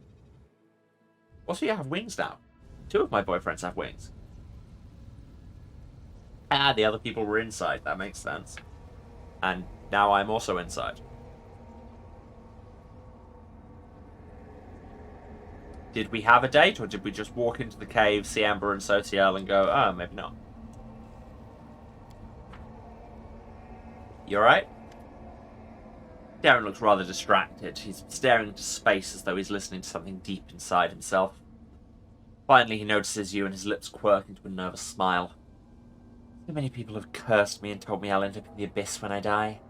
Also, you have wings now. 2 of my boyfriends have wings. Ah, the other people were inside. That makes sense. And now I'm also inside. Did we have a date, or did we just walk into the cave, see Amber and Sociel, and go, oh, maybe not? You alright? Darren looks rather distracted. He's staring into space as though he's listening to something deep inside himself. Finally, he notices you, and his lips quirk into a nervous smile. So many people have cursed me and told me I'll end up in the abyss when I die.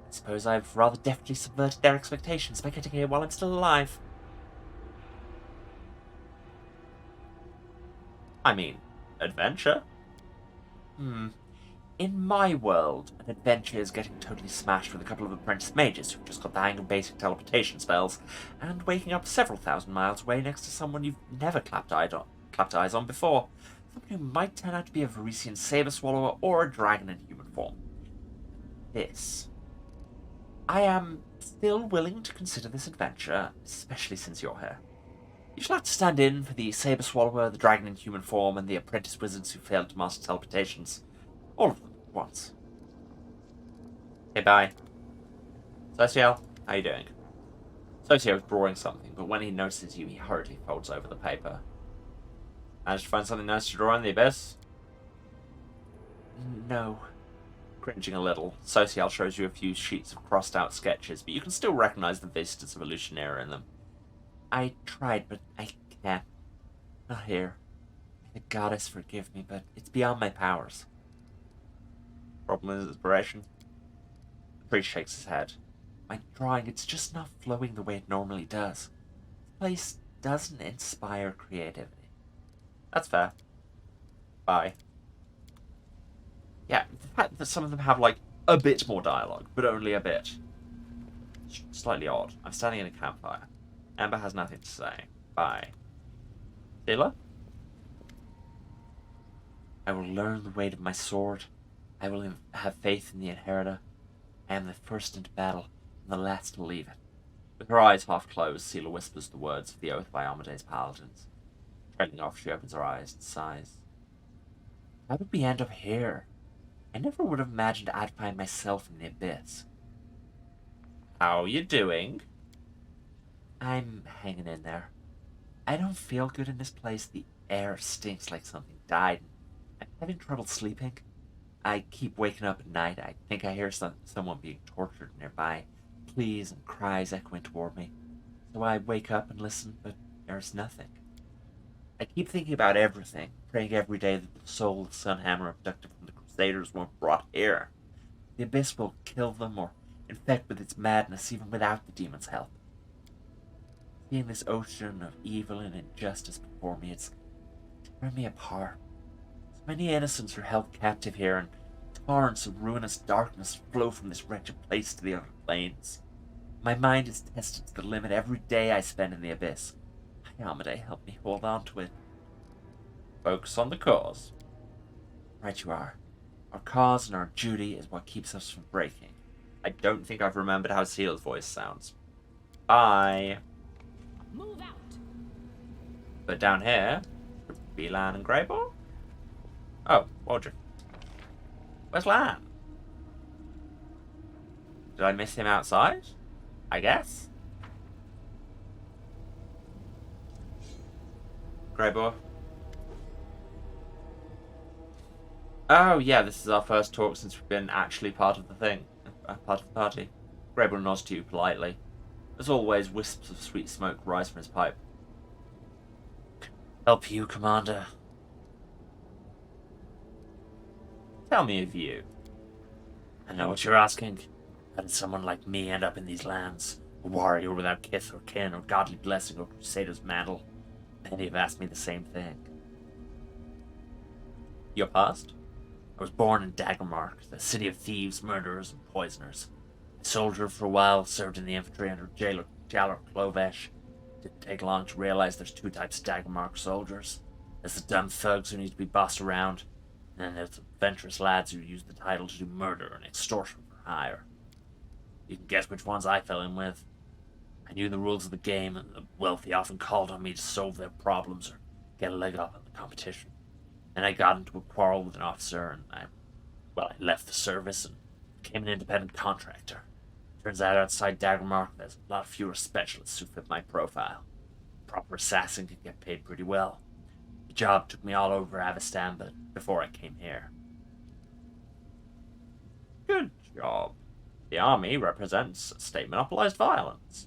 I suppose I've rather deftly subverted their expectations by getting here while I'm still alive. I mean, adventure? In my world, an adventure is getting totally smashed with a couple of apprentice mages who've just got the hang of basic teleportation spells, and waking up several thousand miles away next to someone you've never clapped eyes on before. Someone who might turn out to be a Varisian saber swallower or a dragon in human form. This I am still willing to consider this adventure, especially since you're here. You shall have to stand in for the saber swallower, the dragon in human form, and the apprentice wizards who failed to master teleportations. All of them at once. Okay, bye. Social, how you doing? Socio is drawing something, but when he notices you, he hurriedly folds over the paper. Managed to find something nice to draw in the abyss? No. Cringing a little, Social shows you a few sheets of crossed-out sketches, but you can still recognize the vistas of Illusionera in them. I tried, but I can't. Not here. May the goddess forgive me, but it's beyond my powers. Problem is inspiration. The priest shakes his head. My drawing, it's just not flowing the way it normally does. This place doesn't inspire creativity. That's fair. Bye. Yeah, the fact that some of them have, like, a bit more dialogue, but only a bit. Slightly odd. I'm standing in a campfire. Amber has nothing to say. Bye. Sila? I will learn the weight of my sword. I will have faith in the inheritor. I am the first into battle, and the last to leave it. With her eyes half closed, Sela whispers the words of the oath by Amade's paladins. Trailing off, she opens her eyes and sighs. How did we end up here? I never would have imagined I'd find myself in the abyss. How are you doing? I'm hanging in there. I don't feel good in this place. The air stinks like something died. I'm having trouble sleeping. I keep waking up at night. I think I hear someone being tortured nearby. Pleas and cries echoing toward me. So I wake up and listen, but there's nothing. I keep thinking about everything, praying every day that the soul of Sunhammer abducted from the Crusaders weren't brought here. The abyss will kill them or infect with its madness even without the demon's help. Seeing this ocean of evil and injustice before me, it's tearing me apart. So many innocents are held captive here, and torrents of ruinous darkness flow from this wretched place to the other planes. My mind is tested to the limit every day I spend in the abyss. Amade, help me hold on to it. Focus on the cause. Right you are. Our cause and our duty is what keeps us from breaking. I don't think I've remembered how Seal's voice sounds. Bye. Move out. But down here, be Lan and Greyball? Oh, Waldron. Where's Lan? Did I miss him outside? I guess. Greyball. Oh yeah, this is our first talk since we've been actually part of the thing. Part of the party. Greyball nods to you politely. As always, wisps of sweet smoke rise from his pipe. Help you, Commander. Tell me of you. I know what you're asking. How did someone like me end up in these lands? A warrior without kith or kin or godly blessing or crusader's mantle? Many have asked me the same thing. Your past? I was born in Daggermark, the city of thieves, murderers, and poisoners. I soldiered for a while, served in the infantry under Jailer Klovesh. Didn't take long to realize there's two types of Daggermark soldiers. There's the dumb thugs who need to be bossed around, and then there's the adventurous lads who use the title to do murder and extortion for hire. You can guess which ones I fell in with. I knew the rules of the game, and the wealthy often called on me to solve their problems or get a leg up in the competition. Then I got into a quarrel with an officer, and I left the service and became an independent contractor. Turns out outside Daggermark, there's a lot fewer specialists who fit my profile. A proper assassin can get paid pretty well. The job took me all over Avestan, but before I came here. Good job. The army represents state monopolized violence.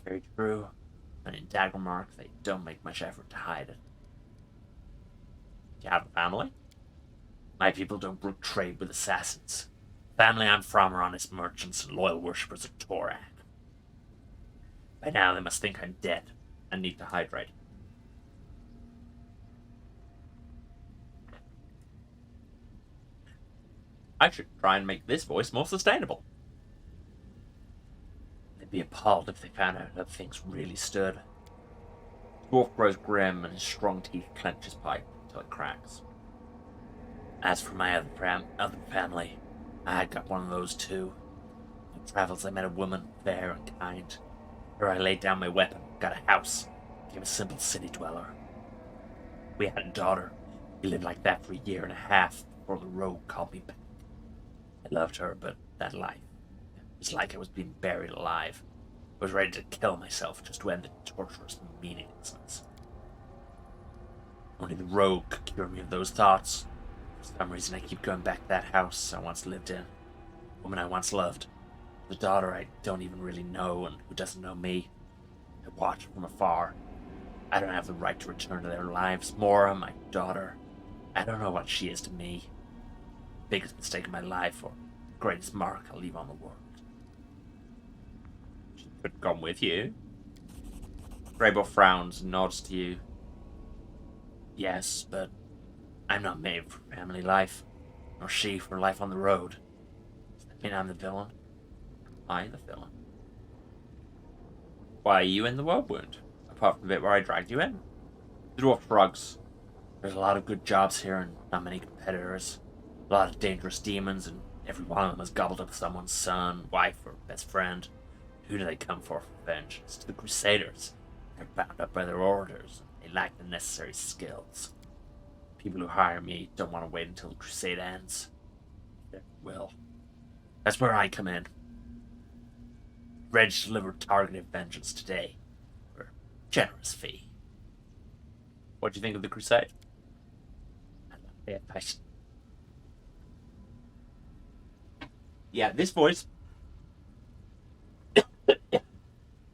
Very true. And in Daggermark, they don't make much effort to hide it. Do you have a family? My people don't brook trade with assassins. The family I'm from are honest merchants and loyal worshippers of Torak. By now they must think I'm dead and need to hydrate. I should try and make this voice more sustainable. They'd be appalled if they found out how things really stood. Dwarf grows grim and his strong teeth clench his pipe until it cracks. As for my other family, I got one of those too. my travels I met a woman, fair and kind. Here I laid down my weapon, got a house, became a simple city dweller. We had a daughter. We lived like that for a year and a half before the rogue called me back. I loved her, but that life, it was like I was being buried alive. I was ready to kill myself just to end the torturous meaninglessness. Only the rogue could cure me of those thoughts. For some reason I keep going back to that house I once lived in. The woman I once loved. The daughter I don't even really know and who doesn't know me. I watch from afar. I don't have the right to return to their lives. Mora, my daughter, I don't know what she is to me. Biggest mistake of my life, or greatest mark I'll leave on the world. She could have gone with you. Greyboar frowns and nods to you. Yes, but I'm not made for family life, nor she for life on the road. Does that mean I'm the villain? I, the villain. Why are you in the world wound? Apart from the bit where I dragged you in? The dwarf shrugs. There's a lot of good jobs here and not many competitors. A lot of dangerous demons, and every one of them has gobbled up someone's son, wife, or best friend. Who do they come for vengeance? To the Crusaders. They're bound up by their orders, and they lack the necessary skills. People who hire me don't want to wait until the crusade ends. They will. That's where I come in. Reg delivered targeted vengeance today. For a generous fee. What do you think of the crusade? Yeah, this voice.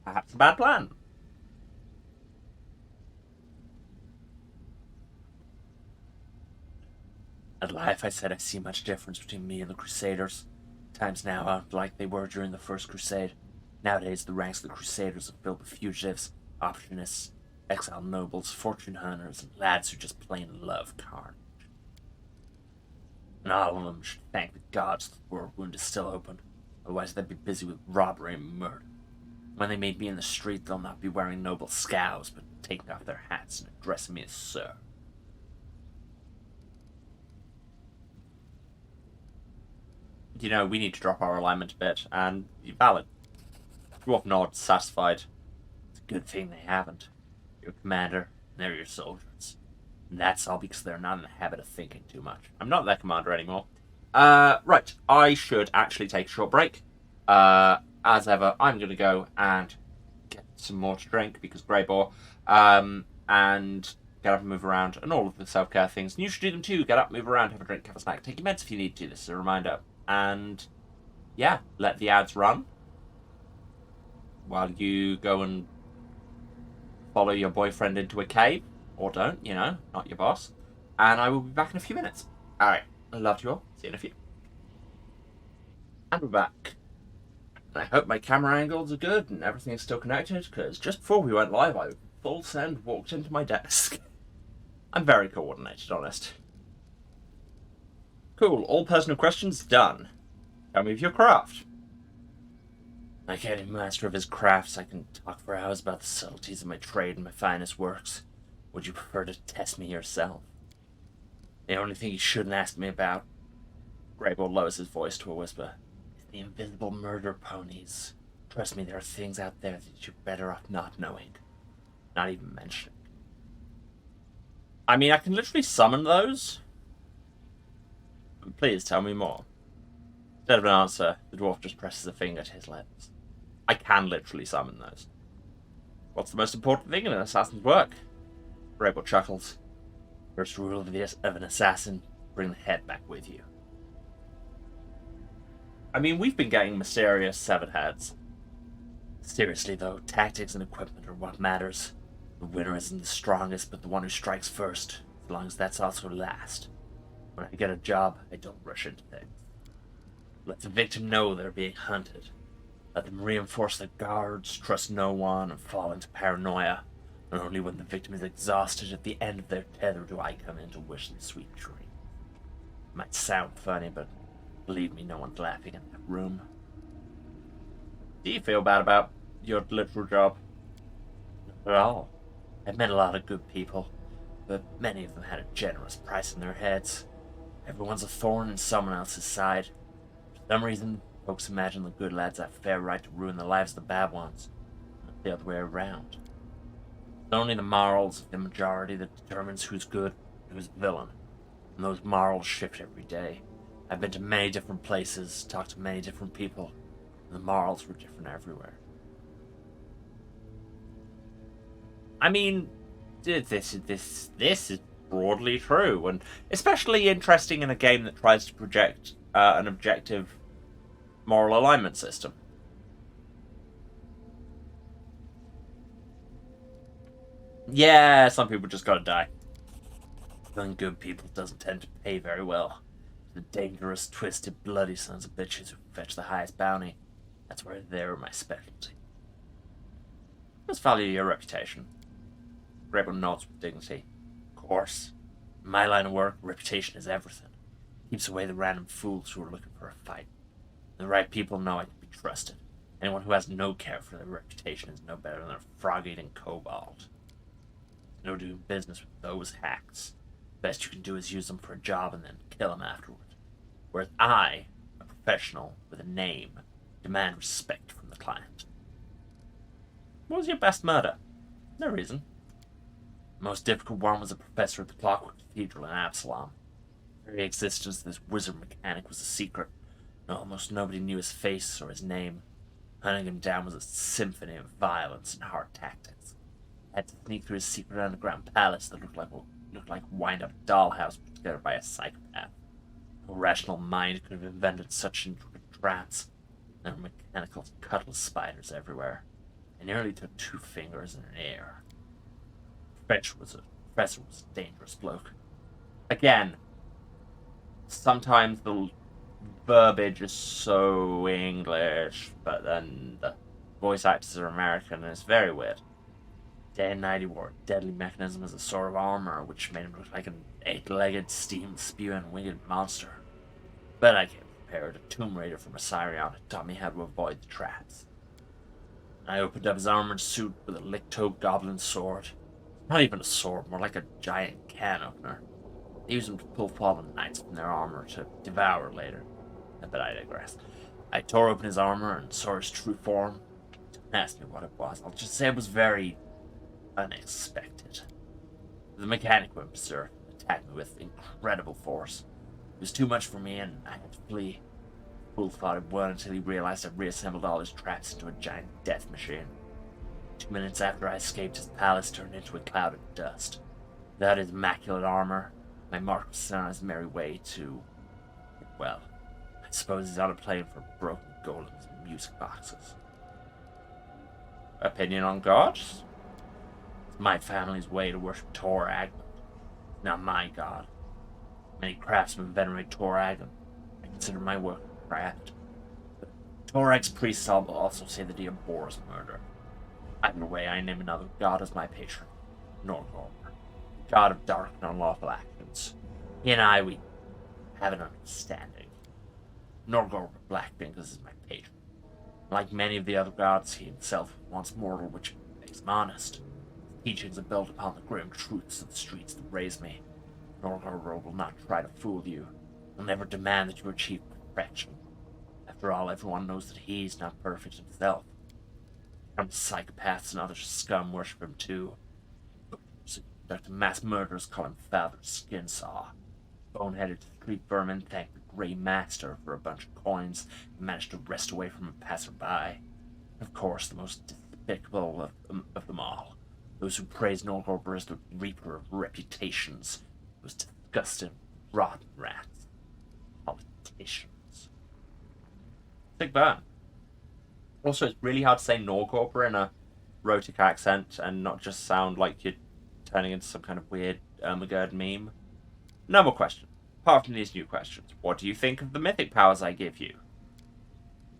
Perhaps a bad plan. At life, I said I see much difference between me and the Crusaders. Times now aren't like they were during the First Crusade. Nowadays, the ranks of the Crusaders are filled with fugitives, opportunists, exiled nobles, fortune hunters, and lads who just plain love carnage. And all of them should thank the gods the world wound is still open. Otherwise, they'd be busy with robbery and murder. When they meet me in the street, they'll not be wearing noble scows, but taking off their hats and addressing me as sir. You know, we need to drop our alignment a bit, and valid. Dwarf nods, satisfied. It's a good thing they haven't. You're a commander, and they're your soldiers. And that's all because they're not in the habit of thinking too much. I'm not their commander anymore. Right, I should actually take a short break. As ever, I'm going to go and get some more to drink, because Greyboar, and get up and move around, and all of the self-care things. And you should do them too. Get up, move around, have a drink, have a snack, take your meds if you need to. This is a reminder. And, yeah, let the ads run while you go and follow your boyfriend into a cave. Or don't, you know, not your boss. And I will be back in a few minutes. Alright, I love you all. See you in a few. And we're back. And I hope my camera angles are good and everything is still connected, because just before we went live, I full send walked into my desk. I'm very coordinated, honest. Cool, all personal questions done. Tell me of your craft. Like any master of his crafts, I can talk for hours about the subtleties of my trade and my finest works. Would you prefer to test me yourself? The only thing you shouldn't ask me about, Greyboar lowers his voice to a whisper, is the invisible murder ponies. Trust me, there are things out there that you're better off not knowing. Not even mentioning. I mean, I can literally summon those. Please tell me more. Instead of an answer, the dwarf just presses a finger to his lips. I can literally summon those. What's the most important thing in an assassin's work? Greyboar chuckles. First rule of an assassin, bring the head back with you. I mean, we've been getting mysterious severed heads. Seriously though, tactics and equipment are what matters. The winner isn't the strongest, but the one who strikes first, as long as that's also last. When I get a job, I don't rush into things. Let the victim know they're being hunted. Let them reinforce their guards, trust no one, and fall into paranoia. And only when the victim is exhausted at the end of their tether do I come in to wish them sweet dreams. It might sound funny, but believe me, no one's laughing in that room. Do you feel bad about your literal job? Not at all. I've met a lot of good people, but many of them had a generous price in their heads. Everyone's a thorn in someone else's side. For some reason, Folks imagine the good lads have fair right to ruin the lives of the bad ones, not the other way around. It's only the morals of the majority that determines who's good and who's villain, and those morals shift every day. I've been to many different places, talked to many different people, and the morals were different everywhere. I mean, this is broadly true, and especially interesting in a game that tries to project an objective moral alignment system. Yeah, some people just gotta die. Killing good people doesn't tend to pay very well. The dangerous, twisted, bloody sons of bitches who fetch the highest bounty. That's where they're my specialty. Just value your reputation. Grable nods with dignity. Of course. In my line of work, reputation is everything. Keeps away the random fools who are looking for a fight. The right people know I can be trusted. Anyone who has no care for their reputation is no better than a frog-eating kobold. No doing business with those hacks. Best you can do is use them for a job and then kill them afterward. Whereas I, a professional with a name, demand respect from the client. What was your best murder? No reason. The most difficult one was a professor at the Clockwork Cathedral in Absalom. The very existence of this wizard mechanic was a secret, and almost nobody knew his face or his name. Hunting him down was a symphony of violence and hard tactics. I had to sneak through his secret underground palace that looked like a wind-up dollhouse put together by a psychopath. No rational mind could have invented such intricate traps. There were mechanical cutlass spiders everywhere. I nearly took 2 fingers in an air. Professor was a dangerous bloke. Again, sometimes the verbiage is so English, but then the voice actors are American, and it's very weird. Day and night he wore a deadly mechanism as a sort of armor, which made him look like an 8-legged, steam-spewing winged monster. But I came prepared. A Tomb Raider from Osirion had taught me how to avoid the traps. I opened up his armored suit with a lick-toed goblin sword. Not even a sword, more like a giant can opener. They used them to pull fallen knights from their armor to devour later. But I digress. I tore open his armor and saw his true form. Don't ask me what it was. I'll just say it was very unexpected. The mechanic went berserk and attacked me with incredible force. It was too much for me and I had to flee. The fool thought it won until he realized I'd reassembled all his traps into a giant death machine. 2 minutes after I escaped, his palace turned into a cloud of dust. Without his immaculate armor, my mark was sent on his merry way to... well, I suppose he's on a plane for broken golems and music boxes. Opinion on gods? It's my family's way to worship Tor Agmund. Not my god. Many craftsmen venerate Tor Agmund. I consider my work a craft. But Torag's priests also say that he abhors murder. Either way, I name another god as my patron, Norgor, god of dark and unlawful actions. He and I, we have an understanding. Norgor Blackfingers is my patron. Like many of the other gods, he himself was once mortal, which makes him honest. His teachings are built upon the grim truths of the streets that raised me. Norgor will not try to fool you. He'll never demand that you achieve perfection. After all, everyone knows that he's not perfect himself. Some psychopaths and other scum worship him too. Conduct mass murderers call him Father Skinsaw. Boneheaded street vermin thank the Grey Master for a bunch of coins and managed to wrest away from a passerby. And of course, the most despicable of them all, those who praise Norgor as the reaper of reputations, those disgusting, rotten rats, politicians. Big burn. Also, it's really hard to say Norgor in a Rotic accent and not just sound like you're turning into some kind of weird Ermagerd meme. No more questions. Apart from these new questions, what do you think of the mythic powers I give you?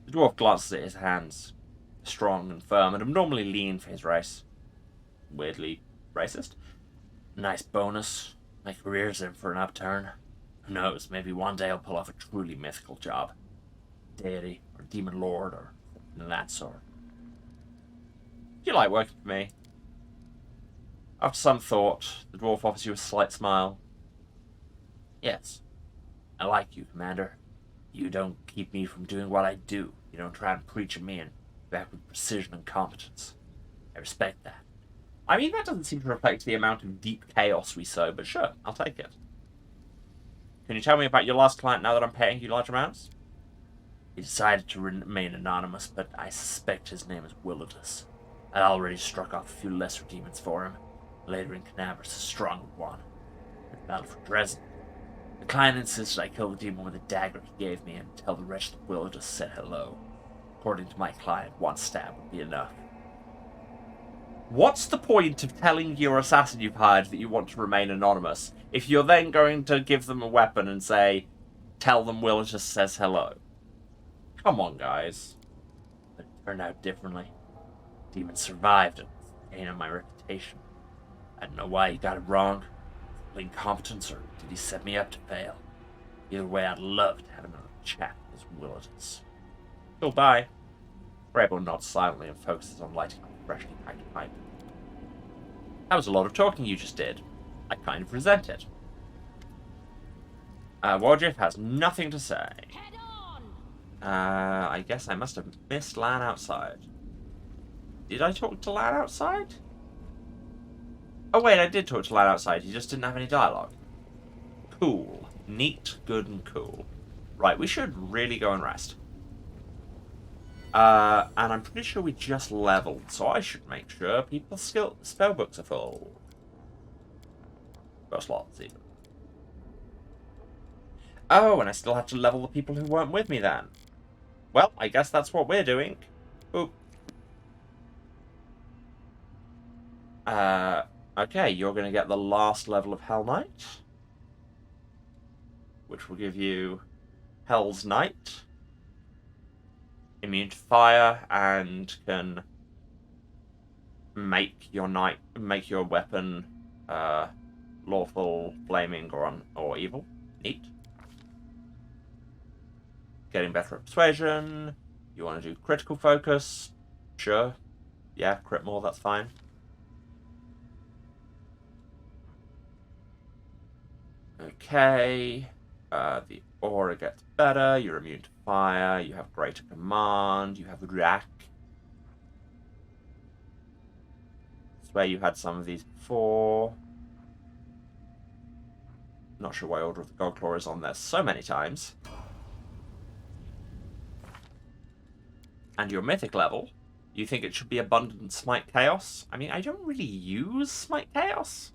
The dwarf glances at his hands. Strong and firm and abnormally lean for his race. Weirdly racist. Nice bonus. My career's in for an upturn. Who knows, maybe one day I'll pull off a truly mythical job. Deity, or demon lord, or something of that sort. Do you like working for me? After some thought, the dwarf offers you a slight smile. Yes. I like you, Commander. You don't keep me from doing what I do. You don't try and preach at me and back with precision and competence. I respect that. I mean, that doesn't seem to reflect the amount of deep chaos we sow, but sure, I'll take it. Can you tell me about your last client now that I'm paying you large amounts? He decided to remain anonymous, but I suspect his name is Willidus. I already struck off a few lesser demons for him. Later in Canaver's a stronger one. In battle for Dresden. The client insisted I kill the demon with a dagger he gave me and tell the wretch that Willidus said hello. According to my client, one stab would be enough. What's the point of telling your assassin you've hired that you want to remain anonymous if you're then going to give them a weapon and say, tell them Will just says hello? Come on, guys. But it turned out differently. The demon survived and was the gain of my reputation. I don't know why he got it wrong. Incompetence, or did he set me up to fail? Either way, I'd love to have another chat with Willidus. Goodbye. Grabo nods silently and focuses on lighting up a freshly packed pipe. That was a lot of talking you just did. I kind of resent it. Wardriff has nothing to say. Head on! I guess I must have missed Lan outside. Did I talk to Lan outside? Oh wait, I did talk to Lan outside, he just didn't have any dialogue. Cool. Neat, good, and cool. Right, we should really go and rest. And I'm pretty sure we just leveled, so I should make sure people's spell books are full. Or slots, even. Oh, and I still have to level the people who weren't with me then. Well, I guess that's what we're doing. Oop. Okay, you're going to get the last level of Hell Knight, which will give you Hell's Knight, immune to fire, and can make your weapon lawful, flaming, or evil. Neat. Getting better at persuasion. You want to do critical focus? Sure. Yeah, crit more, that's fine. Okay. The aura gets better. You're immune to fire. You have greater command. You have rack. I swear you had some of these before. Not sure why Order of the Godclaw is on there so many times. And your mythic level, you think it should be Abundant Smite Chaos? I mean, I don't really use Smite Chaos.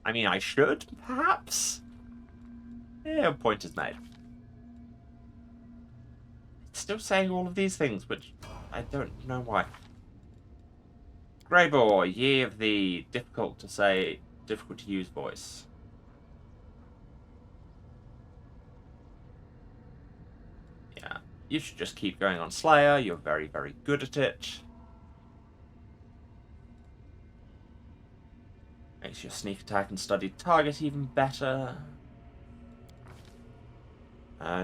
I mean, I should, perhaps? Yeah, point is made. It's still saying all of these things, which I don't know why. Greybor, ye of the difficult to use voice. Yeah, you should just keep going on Slayer. You're very, very good at it. Makes your sneak attack and studied target even better.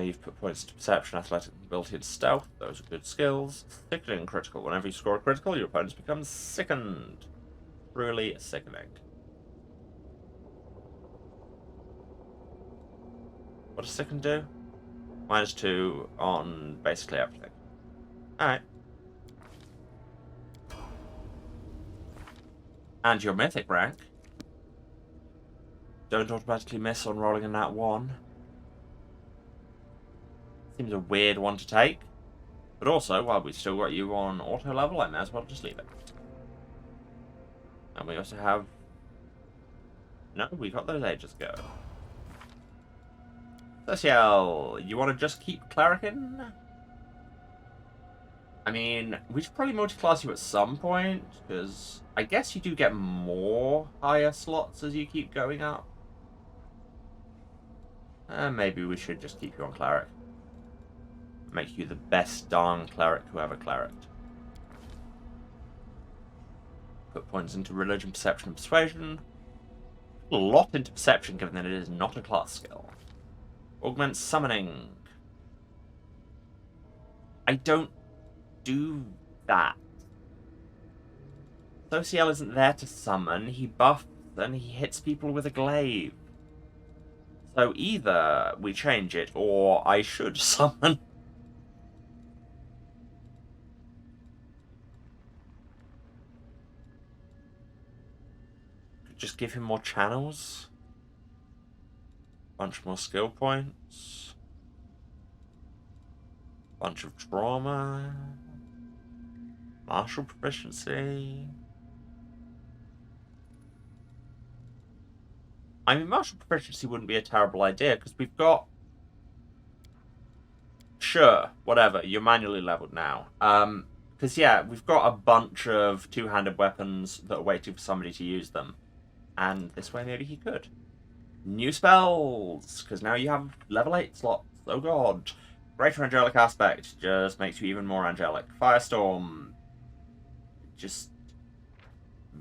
You've put points to perception, athletic, ability, and stealth. Those are good skills. Sickening critical. Whenever you score a critical, your opponents become sickened. Truly sickening. What does sicken do? -2 on basically everything. Alright. And your mythic rank. Don't automatically miss on rolling a nat 1. Seems a weird one to take. But also, while we've still got you on auto level, I may as well just leave it. And we also have... No, we got those ages ago. Ceciel, you want to just keep clericing? I mean, we should probably multi-class you at some point, because I guess you do get more higher slots as you keep going up. Maybe we should just keep you on cleric. Make you the best darn cleric who ever clericked. Put points into religion, perception, and persuasion. A lot into perception, given that it is not a class skill. Augment summoning. I don't do that. Sociel isn't there to summon. He buffs and he hits people with a glaive. So either we change it, or I should summon. Just give him more channels. Bunch more skill points. Bunch of trauma. Martial proficiency. I mean, martial proficiency wouldn't be a terrible idea, because we've got... Sure, whatever, you're manually leveled now. Because, yeah, we've got a bunch of two-handed weapons that are waiting for somebody to use them. And this way, maybe he could. New spells! Because now you have level 8 slots. Oh god. Greater Angelic Aspect just makes you even more angelic. Firestorm. Just...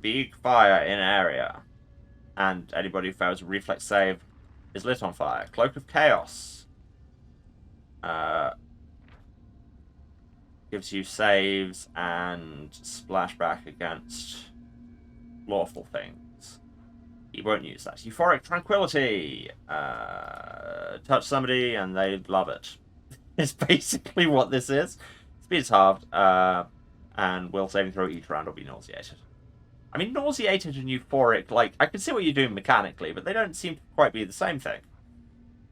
big fire in area. And anybody who fails a reflex save is lit on fire. Cloak of Chaos. Gives you saves and splashback against lawful things. You won't use that. Euphoric Tranquility. Touch somebody and they love it. It's basically what this is. Speed is halved. And will saving throw each round will be nauseated. I mean, nauseated and euphoric, like, I can see what you're doing mechanically, but they don't seem to quite be the same thing.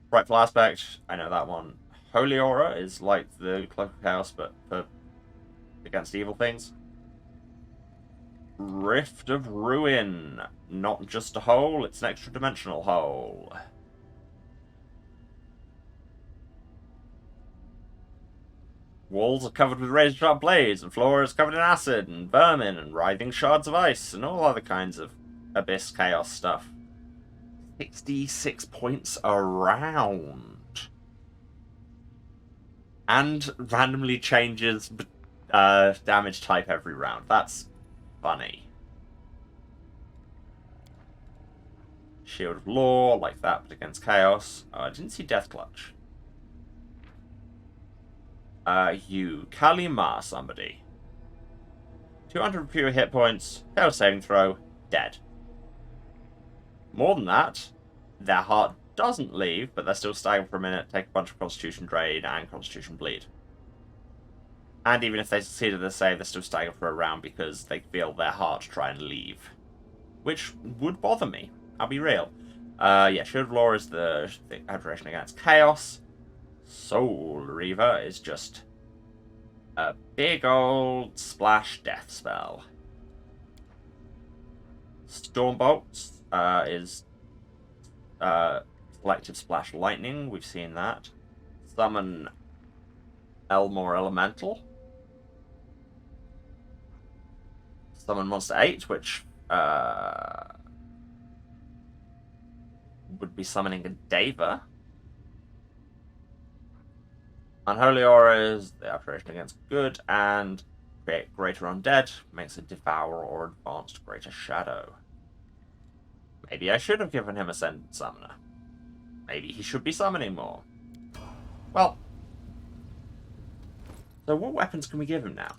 Frightful Aspect, I know that one. Holy Aura is like the Cloak of Chaos, but for against evil things. Rift of Ruin. Not just a hole, it's an extra-dimensional hole. Walls are covered with razor-sharp blades, and floor is covered in acid, and vermin, and writhing shards of ice, and all other kinds of abyss chaos stuff. 66 points a round. And randomly changes damage type every round. That's funny. Shield of Law, like that, but against chaos. Oh, I didn't see Death Clutch. You Kalima somebody. 200 fewer hit points, failed saving throw, dead. More than that, their heart doesn't leave, but they're still staggered for a minute, take a bunch of Constitution Drain and Constitution Bleed. And even if they succeeded the save, they're still staggered for a round because they feel their heart try and leave. Which would bother me, I'll be real. Yeah, Shield of Law is the abjuration against chaos. Soul Reaver is just a big old splash death spell. Stormbolt is selective splash lightning. We've seen that. Summon Elmore Elemental. Summon Monster 8, which would be summoning a Deva. Unholy Aura is the abjuration against good, and create Greater Undead makes a Devour or Advanced Greater Shadow. Maybe I should have given him Ascendant Summoner. Maybe he should be summoning more. Well, so what weapons can we give him now?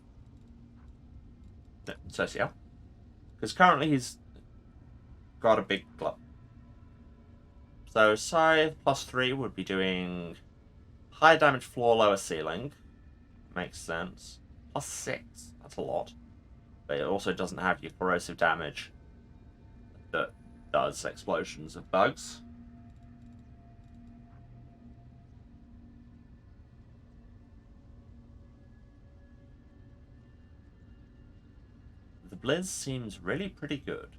Socio. Because currently he's got a big club. So Scythe plus 3 would be doing high damage floor, lower ceiling. Makes sense. Plus 6. That's a lot. But it also doesn't have your corrosive damage that does explosions of bugs. The Blizz seems really pretty good.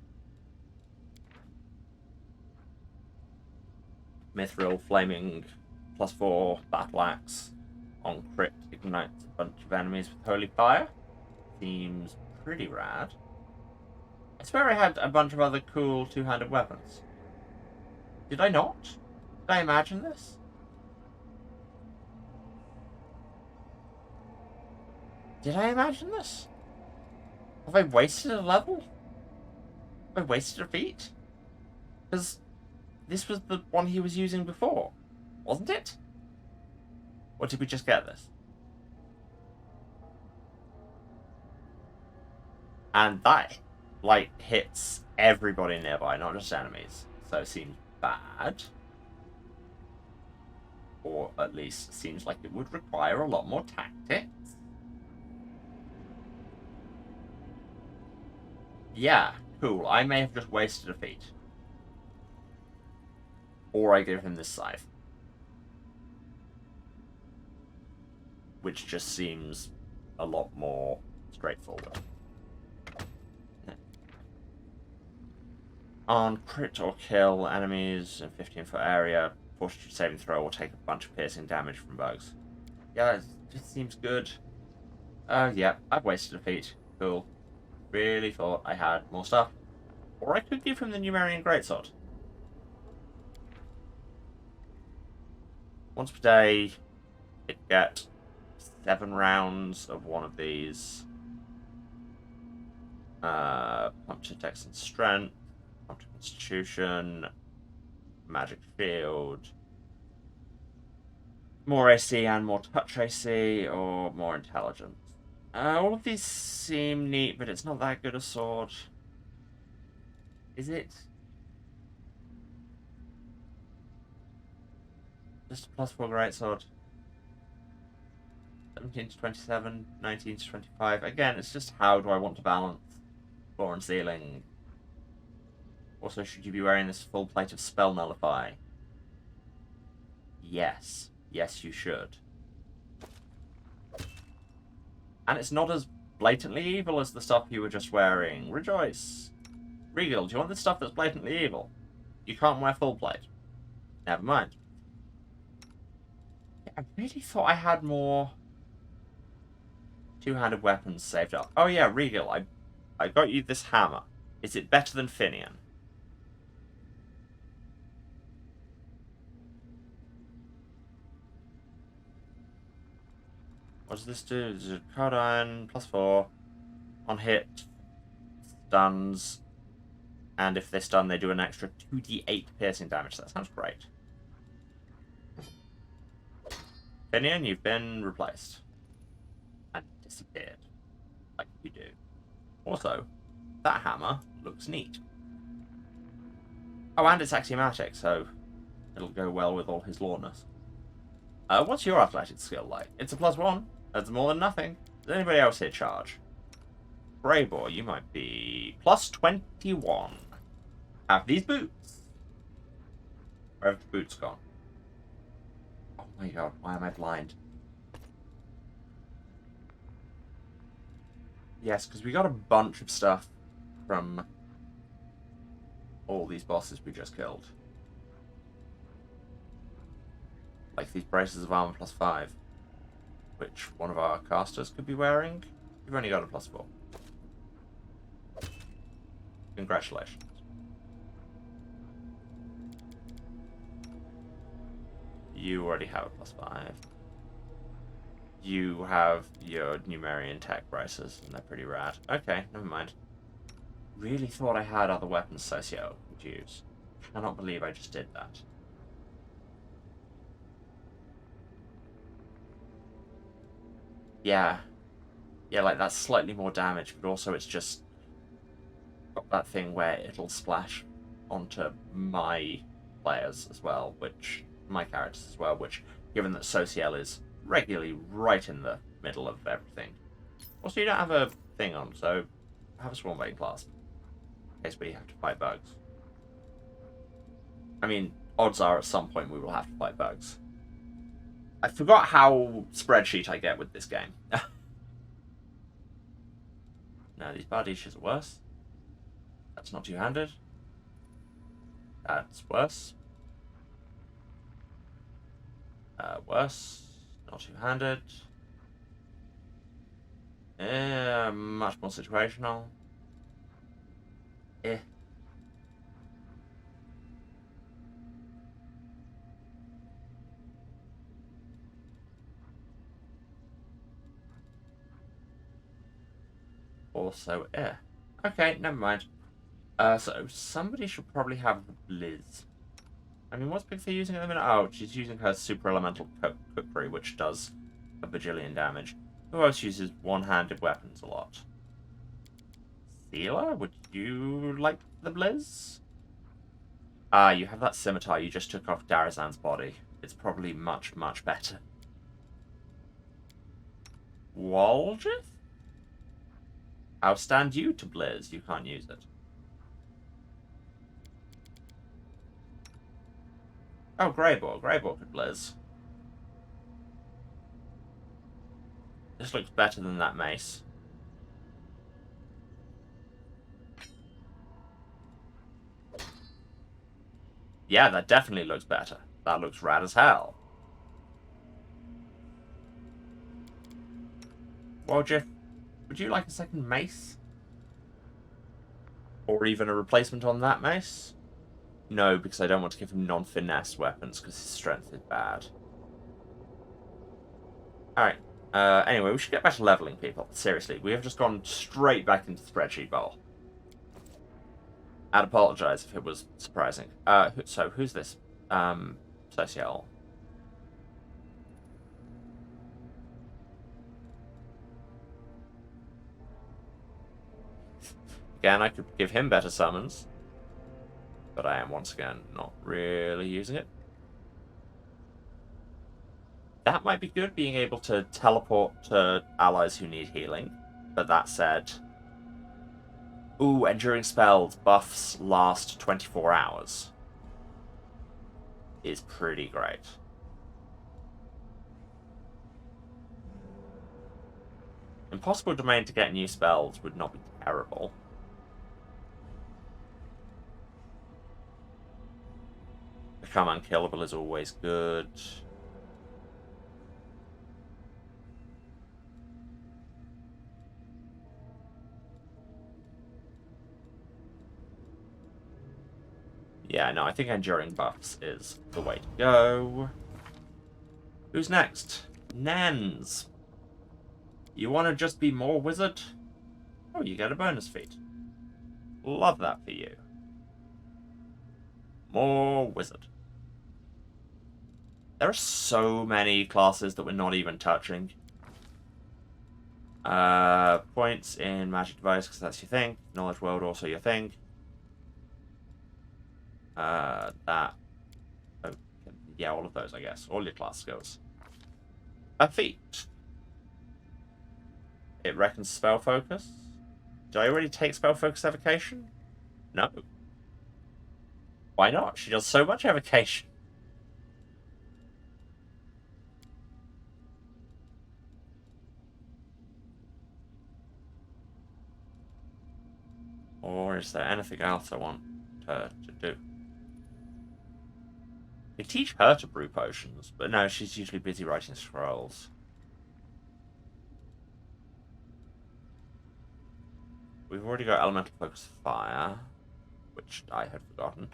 Mithril Flaming plus 4 Battle Axe on crit ignites a bunch of enemies with Holy Fire. Seems pretty rad. I swear I had a bunch of other cool two-handed weapons. Did I not? Did I imagine this? Did I imagine this? Have I wasted a level? Have I wasted a feat? Because this was the one he was using before, wasn't it? Or did we just get this? And that, like, hits everybody nearby, not just enemies. So it seems bad. Or at least seems like it would require a lot more tactics. Yeah, cool. I may have just wasted a feat. Or I give him this scythe. Which just seems a lot more straightforward. On crit or kill enemies in 15-foot area, fortitude saving throw will take a bunch of piercing damage from bugs. Yeah, it just seems good. Yeah, I've wasted a feat. Cool. Really thought I had more stuff. Or I could give him the Numerian Greatsword. Once per day, it get 7 rounds of one of these. Puncture, Dex, and Strength. Puncture, Constitution. Magic Field. More AC and more touch AC, or more intelligence. All of these seem neat, but it's not that good a sword. Is it? Just a +4 greatsword. 17 to 27, 19 to 25. Again, it's just how do I want to balance floor and ceiling. Also, should you be wearing this full plate of Spell Nullify? Yes. Yes, you should. And it's not as blatantly evil as the stuff you were just wearing. Rejoice! Regal, do you want the stuff that's blatantly evil? You can't wear full plate. Never mind. I really thought I had more two-handed weapons saved up. Oh yeah, Regal, I got you this hammer. Is it better than Finian? What does this do? This is Card Iron, +4. On hit, stuns. And if they stun, they do an extra 2d8 piercing damage. That sounds great. Finian, you've been replaced. And disappeared. Like you do. Also, that hammer looks neat. Oh, and it's axiomatic, so it'll go well with all his lawness. What's your athletic skill like? It's a +1. That's more than nothing. Does anybody else here charge? Greybor, you might be +21. Have these boots. Where have the boots gone? Oh my god, why am I blind? Yes, because we got a bunch of stuff from all these bosses we just killed. Like these braces of armor +5. Which one of our casters could be wearing. You've only got a +4. Congratulations. You already have a +5. You have your Numerian tech braces, and they're pretty rad. Okay, never mind. Really thought I had other weapons Socio could use. Cannot believe I just did that. Yeah. Yeah, like that's slightly more damage, but also it's just got that thing where it'll splash onto my players as well, which my characters as well, which given that Social is regularly right in the middle of everything. Also, you don't have a thing on, so have a Swarmbane class. In case we have to fight bugs. I mean, odds are at some point we will have to fight bugs. I forgot how spreadsheet I get with this game. No, these Bardishas are worse. That's not two-handed. That's worse. Worse. Not two-handed. Much more situational. Eh. Also, okay, never mind. So somebody should probably have the Blizz. I mean, what's Bigitha using at the minute? Oh, she's using her super elemental cookery, which does a bajillion damage. Who else uses one-handed weapons a lot? Seela, would you like the Blizz? Ah, you have that scimitar you just took off Darazan's body. it's probably much, much better. Waljith? I'll stand you to Blizz. You can't use it. Oh, Greyball. Greyball could Blizz. This looks better than that mace. Yeah, that definitely looks better. That looks rad as hell. Well, Jeff, would you like a second mace? Or even a replacement on that mace? No, because I don't want to give him non-finesse weapons, because his strength is bad. Alright. Anyway, we should get back to leveling, people. Seriously, we have just gone straight back into the spreadsheet bowl. I'd apologize if it was surprising. So, who's this? Social. Again, I could give him better summons. But I am, once again, not really using it. That might be good, being able to teleport to allies who need healing. But that said... Ooh, enduring spells buffs last 24 hours. Is pretty great. Impossible Domain to get new spells would not be terrible. Become unkillable is always good. Yeah, no, I think enduring buffs is the way to go. Who's next? Nans. You want to just be more wizard? Oh, you get a bonus feat. Love that for you. More wizard. There are so many classes that we're not even touching. Points in magic device, because that's your thing. Knowledge world, also your thing. That. Oh, yeah, all of those, I guess. All your class skills. A feat. It reckons spell focus. Did I already take spell focus evocation? No. Why not? She does so much evocation. Or is there anything else I want her to do? They teach her to brew potions, but no, she's usually busy writing scrolls. We've already got elemental focus fire, which I had forgotten.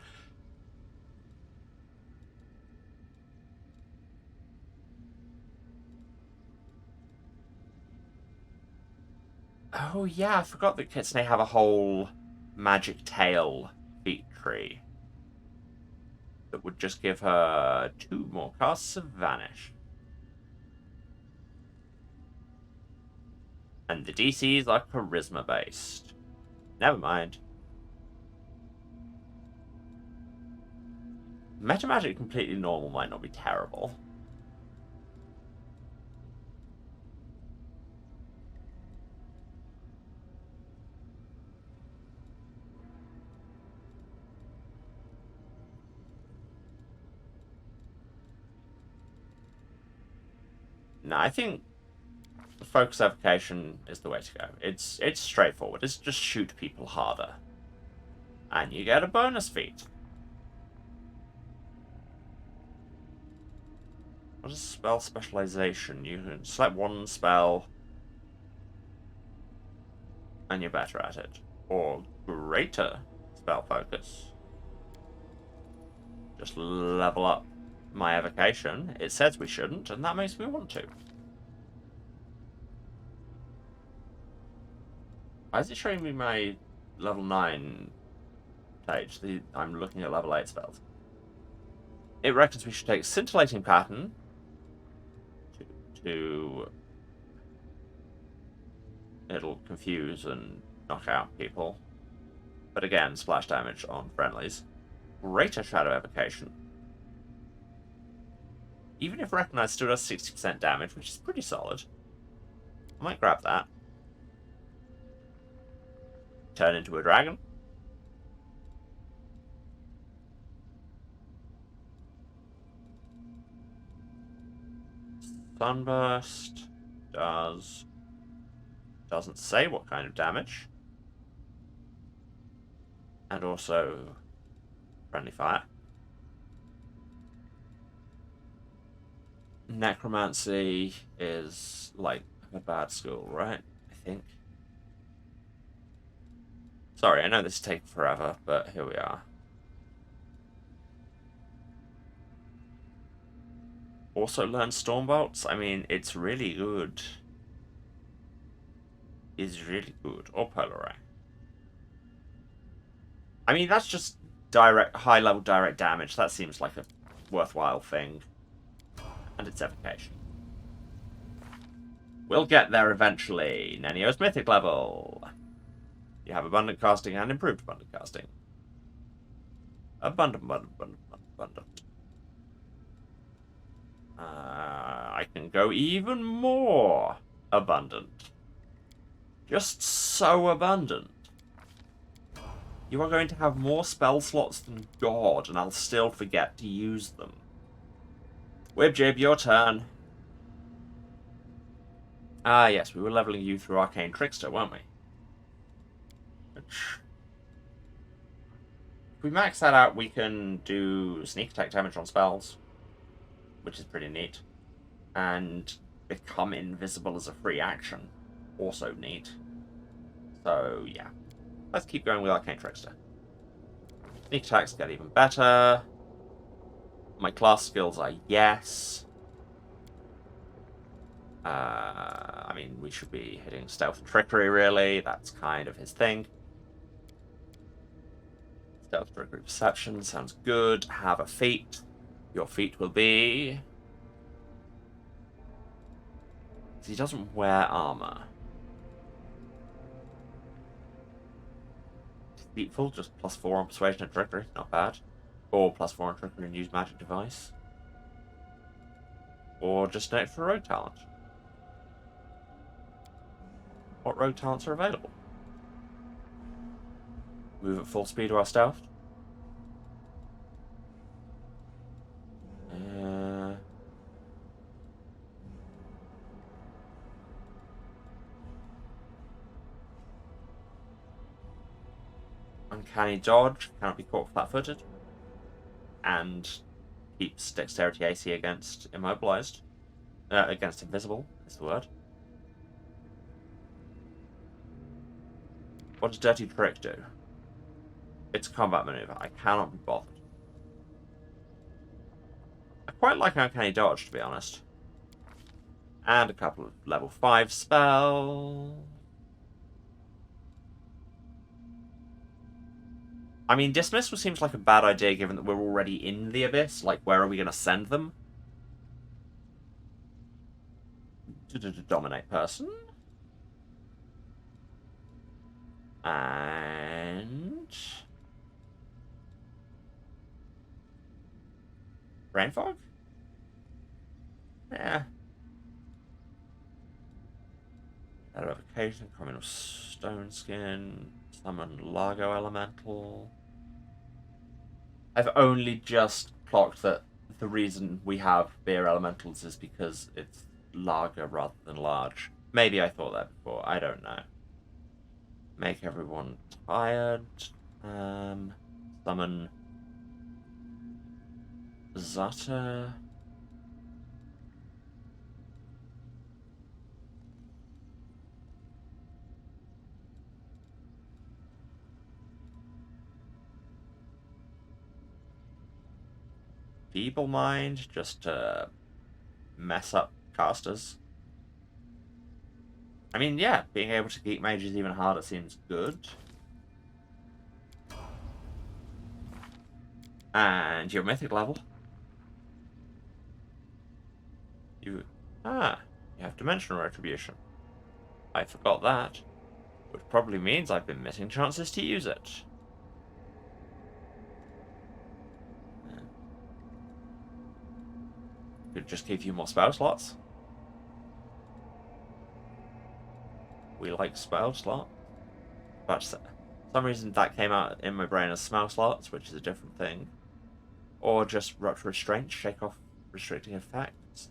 Oh yeah, I forgot that Kitsune have a whole magic tail feat tree that would just give her 2 more casts of Vanish. And the DCs are charisma based. Never mind. Metamagic completely normal might not be terrible. No, I think the focus evocation is the way to go. It's straightforward. It's just shoot people harder. And you get a bonus feat. What is spell specialization? You can select one spell and you're better at it. Or greater spell focus. Just level up my evocation. It says we shouldn't, and that makes me want to. Why is it showing me my level 9 page? I'm looking at level 8 spells. It reckons we should take Scintillating Pattern to it'll confuse and knock out people. But again, splash damage on friendlies. Greater Shadow Evocation. Even if recognized, still does 60% damage, which is pretty solid. I might grab that. Turn into a dragon. Sunburst doesn't say what kind of damage. And also friendly fire. Necromancy is like a bad school, right? I think. Sorry, I know this is taking forever, but here we are. Also learn Stormbolts. I mean, it's really good. It's really good. Or Polar Ray. I mean, that's just direct, high-level direct damage. That seems like a worthwhile thing. And it's efficacious. We'll get there eventually. Nenio's Mythic level. You have abundant casting and improved abundant casting. Abundant. I can go even more abundant. Just so abundant. You are going to have more spell slots than God, and I'll still forget to use them. Wibjib, your turn. Ah, yes, we were leveling you through Arcane Trickster, weren't we? If we max that out, we can do sneak attack damage on spells, which is pretty neat. And become invisible as a free action. Also neat. So, yeah. Let's keep going with Arcane Trickster. Sneak attacks get even better. My class skills are yes. I mean, we should be hitting Stealth and Trickery, really. That's kind of his thing. Stealth, Trickery, Perception sounds good. Have a feat. Your feat will be... He doesn't wear armor. Deceitful, just +4 on Persuasion and Trickery. Not bad. Or +4 on Trickery and use Magic Device. Or just an extra rogue talent. What rogue talents are available? Move at full speed while stealth. Uncanny Dodge, cannot be caught flat-footed. And keeps Dexterity AC against Immobilized. Against Invisible, is the word. What does Dirty Trick do? It's a combat maneuver. I cannot be bothered. I quite like Uncanny Dodge, to be honest. And a couple of level 5 spells. I mean, Dismissal seems like a bad idea given that we're already in the Abyss. Like, where are we going to send them? Dominate person. And... Brain Fog? Yeah. Out of Evocation, Communal Stone Skin, Summon Largo Elemental. I've only just clocked that the reason we have Beer Elementals is because it's Largo rather than large. Maybe I thought that before, I don't know. Make everyone tired. Summon Zata. Feeble Mind, just to mess up casters. I mean, yeah, being able to keep mages even harder seems good. And your mythic level. You have Dimensional Retribution. I forgot that. Which probably means I've been missing chances to use it. Could just give you more spell slots. We like spell slot. But for some reason that came out in my brain as spell slots, which is a different thing. Or just Rupture Restraint, shake off restricting effects.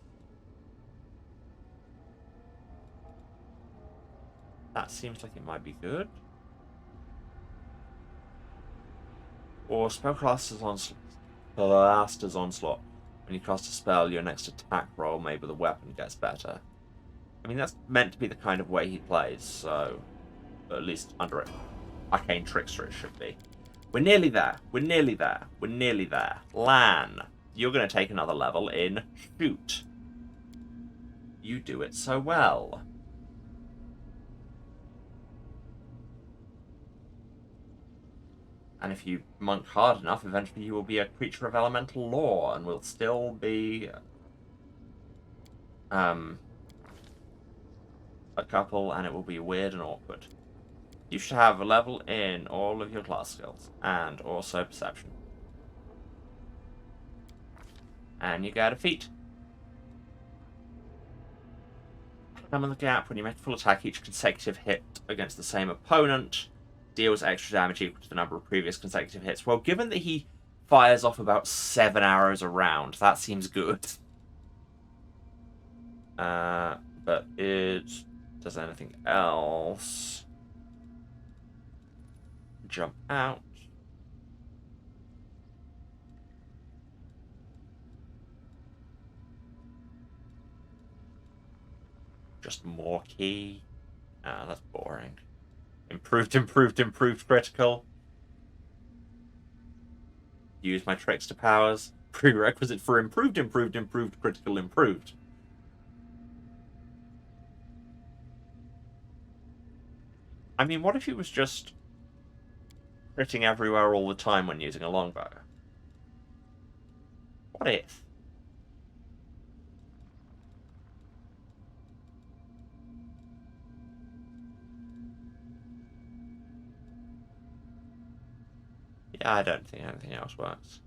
That seems like it might be good. Or Spellcaster's Onslaught. When you cast a spell, your next attack roll made with a weapon gets better. I mean, that's meant to be the kind of way he plays, so at least under it. Arcane Trickster it should be. We're nearly there. We're nearly there. We're nearly there. Lan, you're going to take another level in Shoot. You do it so well. And if you monk hard enough, eventually you will be a creature of elemental law and will still be a couple, and it will be weird and awkward. You should have a level in all of your class skills and also perception. And you get a feat. Come on the gap. When you make a full attack, each consecutive hit against the same opponent deals extra damage equal to the number of previous consecutive hits. Well, given that he fires off about 7 arrows a round, that seems good. But it does anything else? Jump out. Just more key. Ah, that's boring. Improved critical. Use my trickster powers. Prerequisite for improved critical improved. I mean, what if he was just critting everywhere all the time when using a longbow? What if? Yeah, I don't think anything else works.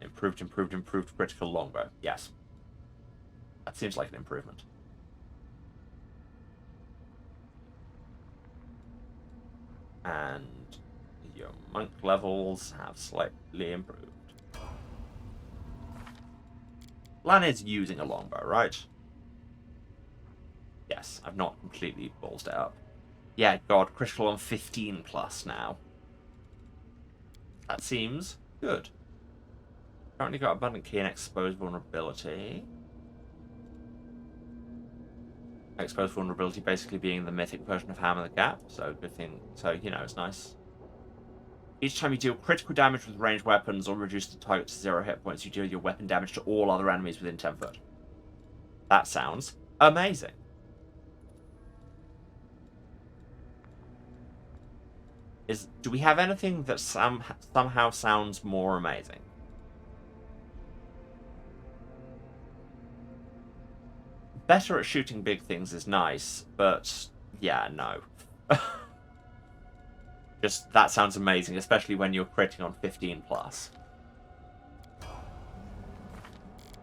Improved critical longbow. Yes. That seems like an improvement. And your monk levels have slightly improved. Lan is using a longbow, right? Yes, I've not completely ballsed it up. Yeah, God, critical on 15 plus now. That seems good. Currently got abundant key and exposed vulnerability. Exposed vulnerability basically being the mythic version of Hammer the Gap, so good thing. So, you know, it's nice. Each time you deal critical damage with ranged weapons or reduce the target to 0 hit points, you deal your weapon damage to all other enemies within 10 foot. That sounds amazing. Do we have anything that somehow sounds more amazing? Better at shooting big things is nice, but yeah, no. Just, that sounds amazing, especially when you're critting on 15 plus.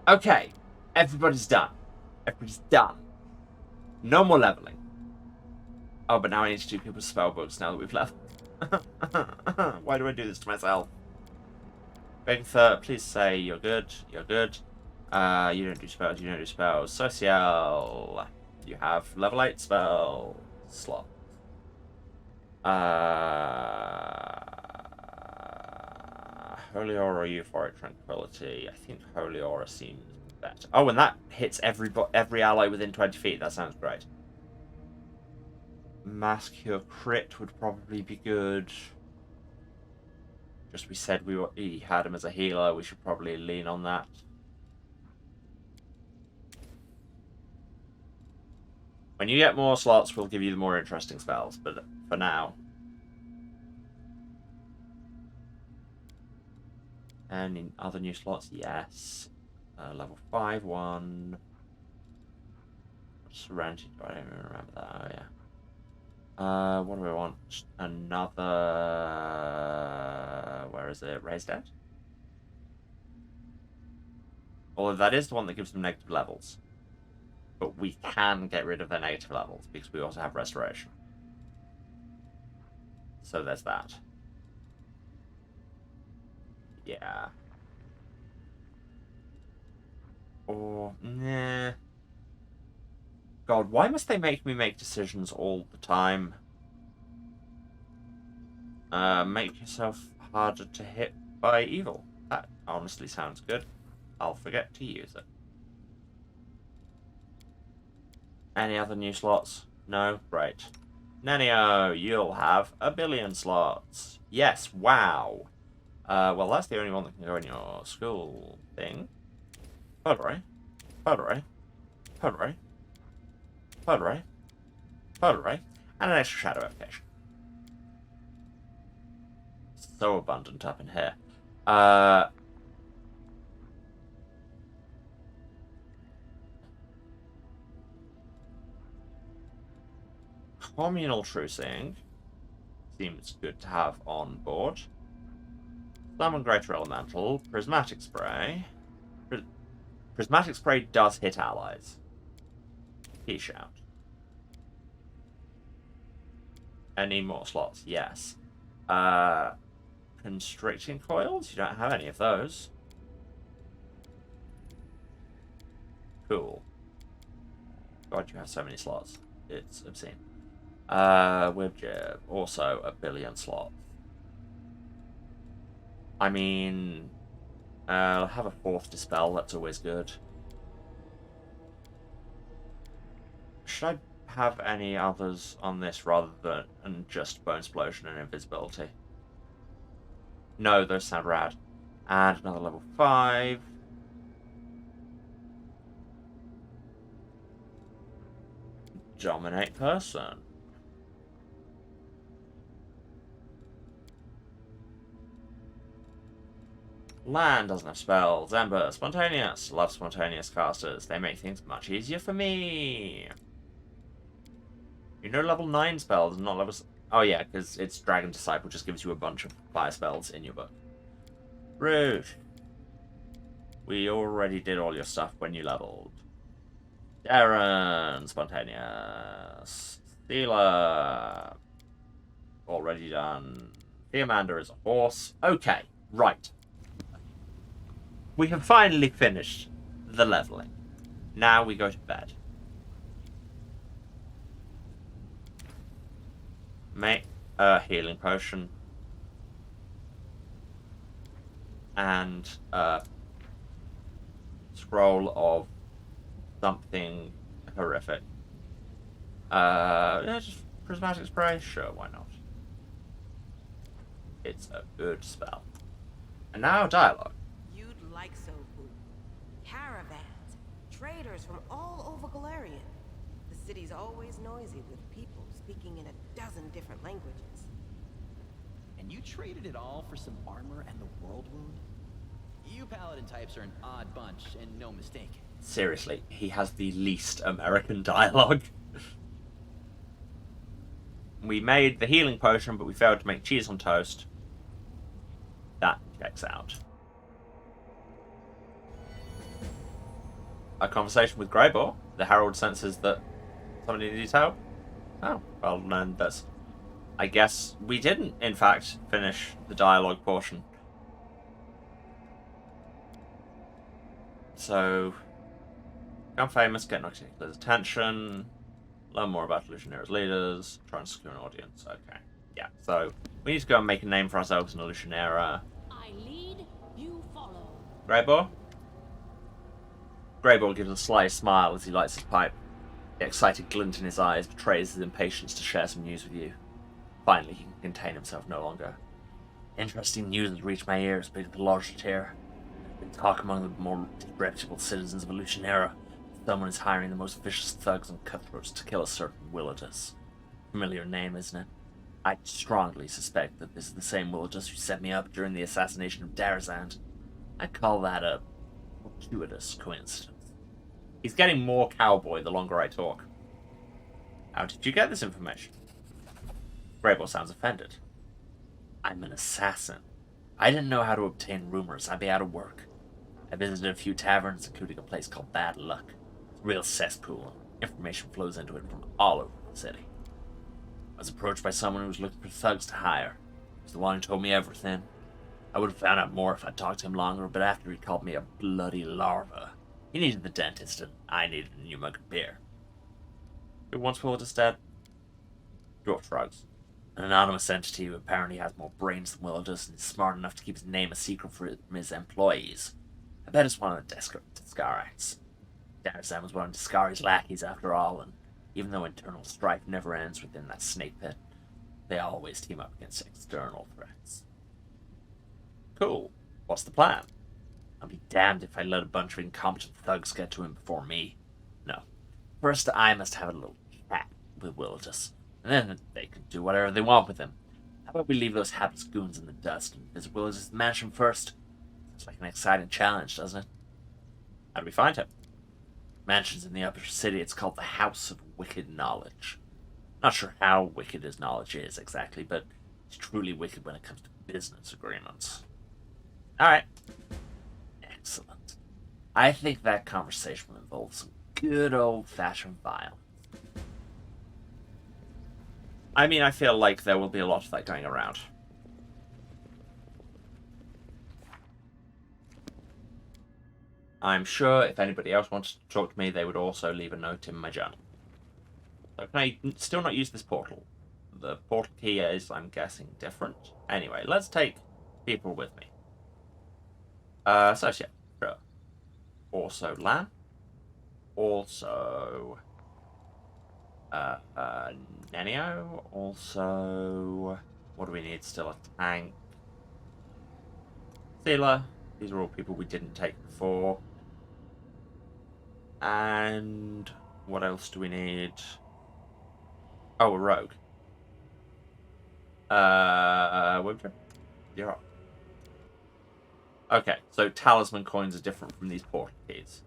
Okay, everybody's done. Everybody's done. No more leveling. Oh, but now I need to do people's spell books now that we've leveled. Why do I do this to myself? Bigitha, please say you're good. You're good. You don't do spells. You don't do spells. Social. You have level 8 spell slot. Holy Aura, Euphoric Tranquility. I think Holy Aura seems better. Oh, and that hits every ally within 20 feet. That sounds great. Mass Cure Crit would probably be good. Just we said we had him as a healer. We should probably lean on that. When you get more slots, we'll give you the more interesting spells. But for now. And in other new slots, yes. Level 5, 1. Serenity, I don't even remember that. Oh, yeah. What do we want? Another... Where is it? Raised Dead? Although that is the one that gives them negative levels. But we can get rid of their negative levels because we also have Restoration. So there's that. Yeah. Or, nah. God, why must they make me make decisions all the time? Make yourself harder to hit by evil. That honestly sounds good. I'll forget to use it. Any other new slots? No? Right. Nanio, you'll have 1 billion slots. Yes, wow. Well, that's the only one that can go in your school thing. Pottery. Pottery. Pottery. Pottery. Pottery. And an extra shadow application. So abundant up in here. Communal trucing seems good to have on board. Summon Greater Elemental. Prismatic Spray. Prismatic Spray does hit allies. Key Shout. Any more slots? Yes. Constricting Coils? You don't have any of those. Cool. God, you have so many slots. It's obscene. Whip Jib. Also 1 billion slots. I mean... I'll have a 4th Dispel. That's always good. Should I have any others on this rather than just Bone Explosion and Invisibility? No, those sound rad. And another level 5. Dominate Person. Land doesn't have spells. Ember, Spontaneous. Love Spontaneous casters. They make things much easier for me. You know level 9 spells, not level... Oh yeah, because it's Dragon Disciple just gives you a bunch of fire spells in your book. Rude. We already did all your stuff when you leveled. Darren, Spontaneous. Stealer. Already done. Theomander is a horse. Okay, right. We have finally finished the leveling. Now we go to bed. Make a healing potion. And a scroll of something horrific. Yeah, just Prismatic Spray? Sure, why not? It's a good spell. And now dialogue. You'd like so, Boo. Caravans, traders from all over Galarian. The city's always noisy with people speaking in a dozen different languages. And you traded it all for some armor and the world wound? You paladin types are an odd bunch, and no mistake. Seriously, he has the least American dialogue. We made the healing potion, but we failed to make cheese on toast. That checks out. A conversation with Greybore. The Herald senses that somebody needs help. Oh, well, then that's... I guess we didn't, in fact, finish the dialogue portion. So, become famous, get Nocticular's attention, learn more about Illusionera's leaders, try and secure an audience. Okay, yeah, so we need to go and make a name for ourselves in Illusionera. I lead, you follow. Greybore? Greybore gives a sly smile as he lights his pipe. The excited glint in his eyes betrays his impatience to share some news with you. Finally, he can contain himself no longer. Interesting news has reached my ears, but the lodged here. There's been talk among the more reputable citizens of Illusionera. Someone is hiring the most vicious thugs and cutthroats to kill a certain Willidus. Familiar name, isn't it? I strongly suspect that this is the same Willidus who set me up during the assassination of Darazand. I call that a fortuitous coincidence. He's getting more cowboy the longer I talk. How did you get this information? Greyboy sounds offended. I'm an assassin. I didn't know how to obtain rumors. I'd be out of work. I visited a few taverns, including a place called Bad Luck. It's a real cesspool. Information flows into it from all over the city. I was approached by someone who was looking for thugs to hire. He was the one who told me everything. I would have found out more if I'd talked to him longer, but after he called me a bloody larva. He needed the dentist, and I needed a new mug of beer. Who wants Willardus dead? Dwarf shrugs. An anonymous entity who apparently has more brains than Willardus and is smart enough to keep his name a secret from his employees. I bet it's one of the Discarites. Darazan was one of Discari's lackeys after all, and even though internal strife never ends within that snake pit, they always team up against external threats. Cool. What's the plan? I'll be damned if I let a bunch of incompetent thugs get to him before me. No. First, I must have a little chat with Willardus, and then they can do whatever they want with him. How about we leave those hapless goons in the dust and visit Willardus' mansion first? Sounds like an exciting challenge, doesn't it? How do we find him? Mansion's in the upper city. It's called the House of Wicked Knowledge. Not sure how wicked his knowledge is exactly, but he's truly wicked when it comes to business agreements. Alright. Excellent. I think that conversation will involve some good old-fashioned violence. I mean, I feel like there will be a lot of that going around. I'm sure if anybody else wanted to talk to me, they would also leave a note in my journal. So can I still not use this portal? The portal key is, I'm guessing, different. Anyway, let's take people with me. Associate, sure. Also Lan. Also Nenio. Also, what do we need still? A tank. Sealer. These are all people we didn't take before. And what else do we need? Oh, a rogue. Webster? You're up. Okay, so talisman coins are different from these portal keys.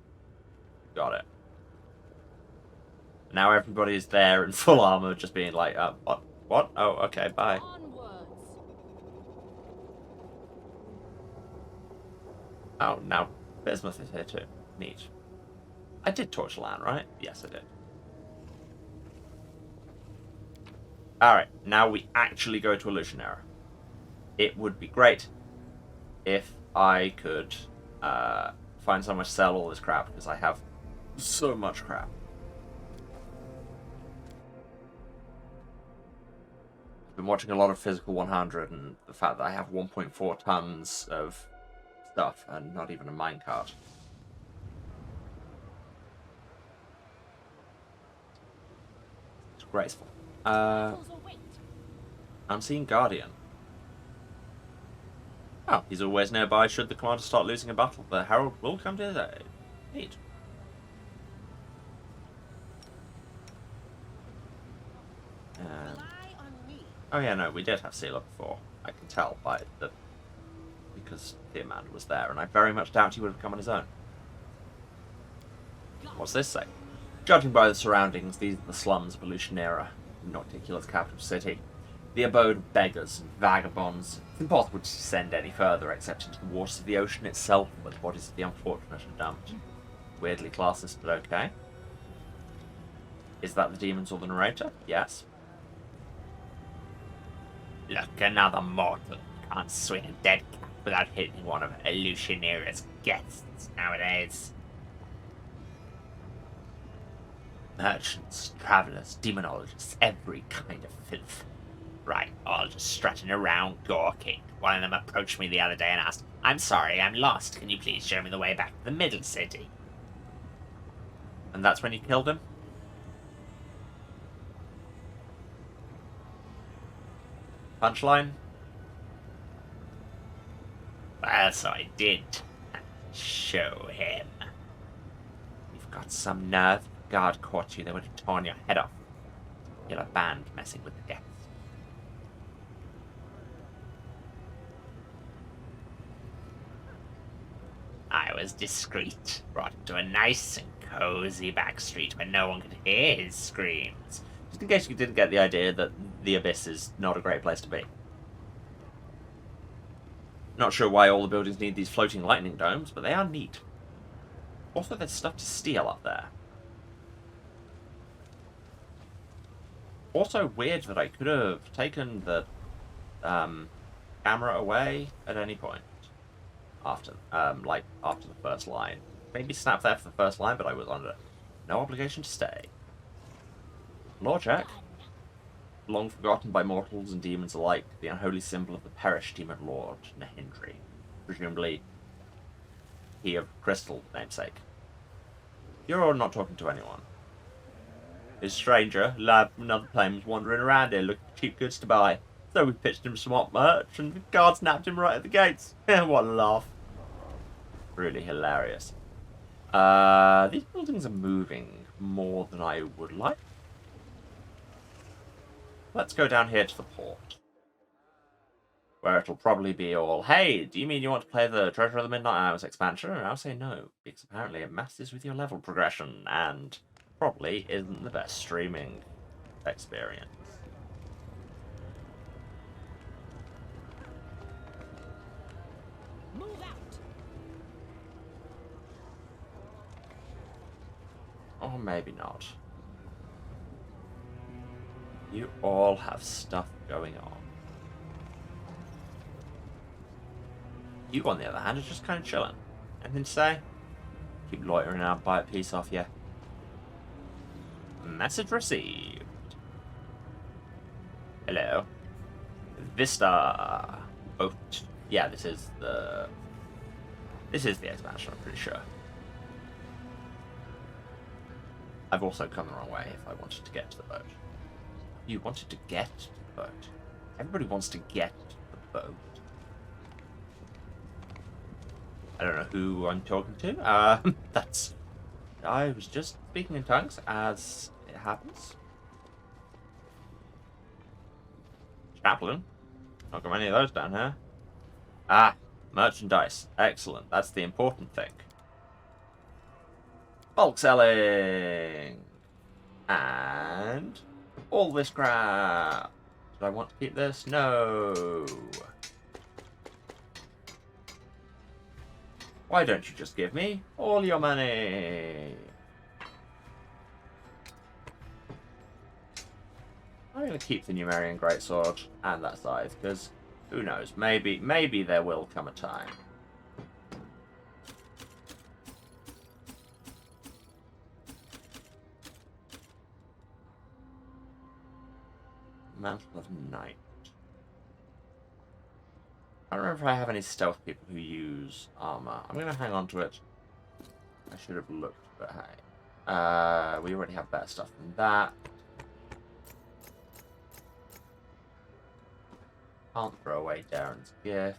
Got it. Now everybody is there in full armor, just being like, what? What? Oh, okay, bye. Onwards. Oh, now Bismuth is here too. Neat. I did torch land, right? Yes, I did. Alright, now we actually go to Illusionera. It would be great if I could find somewhere to sell all this crap, because I have so much crap. I've been watching a lot of Physical 100, and the fact that I have 1.4 tons of stuff and not even a minecart. It's graceful. Battles await. I'm seeing Guardian. Oh, he's always nearby should the commander start losing a battle. The Herald will come to his aid. Neat. Rely on me. Oh yeah, no, we did have Sealer before. I can tell by the... because the Amanda was there, and I very much doubt he would have come on his own. What's this say? Judging by the surroundings, these are the slums of Illusionera, Nocticula's capital city. The abode of beggars and vagabonds. It's impossible to descend any further except into the waters of the ocean itself, where the bodies of the unfortunate are dumped. Weirdly classist, but okay. Is that the demons or the narrator? Yes. Look, another mortal can't swing a dead cat without hitting one of Illusionera's guests nowadays. Merchants, travellers, demonologists, every kind of filth. Right, all just strutting around gawking. One of them approached me the other day and asked, "I'm sorry, I'm lost. Can you please show me the way back to the middle city?" And that's when you killed him? Punchline? Well, so I did. Show him. You've got some nerve. If the guard caught you, they would have torn your head off. You're a band messing with the deaths. I was discreet. Brought him to a nice and cozy back street where no one could hear his screams. Just in case you didn't get the idea that the Abyss is not a great place to be. Not sure why all the buildings need these floating lightning domes, but they are neat. Also, there's stuff to steal up there. Also weird that I could have taken the camera away at any point after, after the first line. Maybe snap there for the first line, but I was under no obligation to stay. Lore check. Long forgotten by mortals and demons alike, the unholy symbol of the perished demon lord, Nahindri. Presumably, he of Crystal namesake. You're not talking to anyone. This stranger, lad from another plane, was wandering around here looking for cheap goods to buy. So we pitched him some hot merch, and the guards nabbed him right at the gates. What a laugh. Really hilarious. These buildings are moving more than I would like. Let's go down here to the port. Where it'll probably be all, hey, do you mean you want to play the Treasure of the Midnight Hours expansion? And I'll say no, because apparently it messes with your level progression, and probably isn't the best streaming experience. Move out. Or maybe not. You all have stuff going on. You, on the other hand, are just kind of chilling. Anything to say? Keep loitering out, bite a piece off you. Message received. Hello. Vista boat. Yeah, this is the expansion, I'm pretty sure. I've also come the wrong way if I wanted to get to the boat. You wanted to get to the boat. Everybody wants to get to the boat. I don't know who I'm talking to. I was just speaking in tongues, as it happens. Chaplain. Not got many of those down here. Ah, merchandise. Excellent. That's the important thing. Bulk selling. And all this crap. Do I want to keep this? No. Why don't you just give me all your money? I'm going to keep the Numerian Greatsword and that scythe, because who knows, maybe there will come a time. Mantle of Night. I don't remember if I have any stealth people who use armor. I'm going to hang on to it. I should have looked, but hey. We already have better stuff than that. Can't throw away Darren's gift.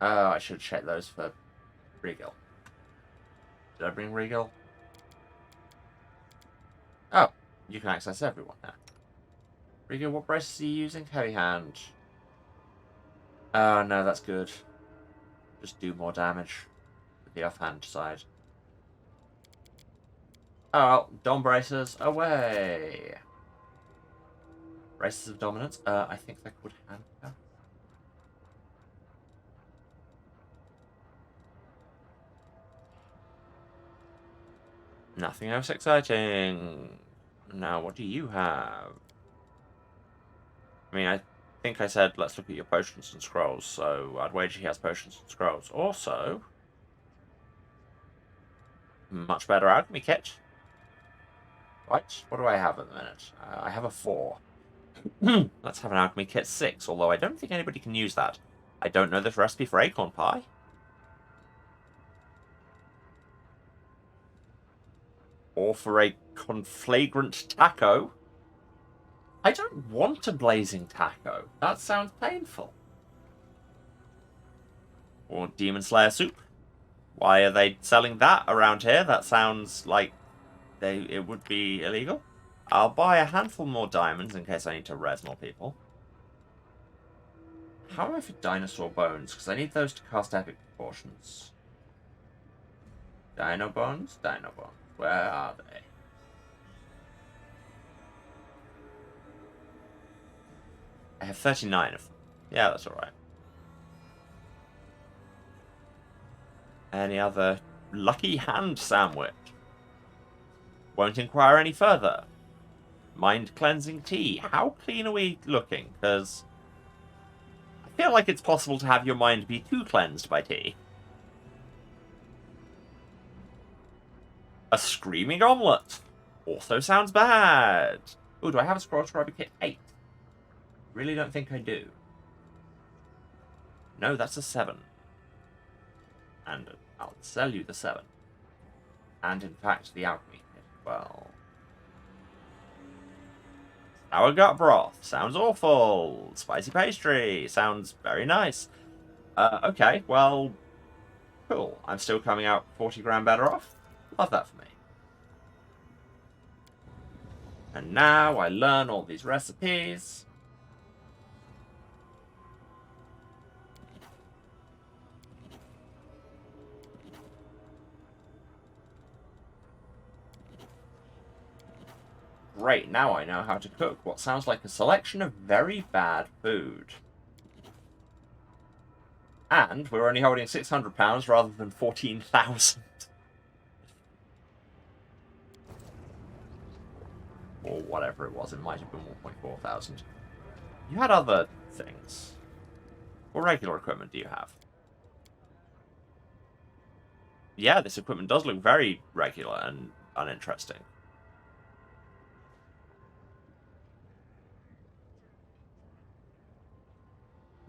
Oh, I should check those for Regal. Did I bring Regal? Oh, you can access everyone now. Regal, what braces are you using? Heavy hand. Oh, no, that's good. Just do more damage with the offhand side. Oh, well, Dom braces away. Braces of dominance. I think they're called handcuffs. Nothing else exciting. Now, what do you have? I mean, I think I said let's look at your potions and scrolls, so I'd wager he has potions and scrolls. Also, much better alchemy kit. Right, what do I have at the minute? I have a 4. Let's have an alchemy kit 6, although I don't think anybody can use that. I don't know this recipe for acorn pie. Or for a conflagrant taco. I don't want a blazing taco. That sounds painful. Or Demon Slayer soup. Why are they selling that around here? That sounds like it would be illegal. I'll buy a handful more diamonds in case I need to res more people. How am I for dinosaur bones? Because I need those to cast epic proportions. Dino bones? Dino bones. Where are they? I have 39 of them. Yeah, that's alright. Any other lucky hand sandwich? Won't inquire any further. Mind cleansing tea. How clean are we looking? Because I feel like it's possible to have your mind be too cleansed by tea. A screaming omelette. Also sounds bad. Oh, do I have a scroll scribe kit 8? Really don't think I do. No, that's a 7. And I'll sell you the 7. And in fact, the alchemy kit as well. Sour gut broth. Sounds awful. Spicy pastry. Sounds very nice. Okay, well, cool. I'm still coming out 40 grand better off. Love that for me. And now I learn all these recipes. Great, now I know how to cook what sounds like a selection of very bad food. And we're only holding £600 rather than 14,000. Or whatever it was, it might have been 1.4 thousand. You had other things. What regular equipment do you have? Yeah, this equipment does look very regular and uninteresting.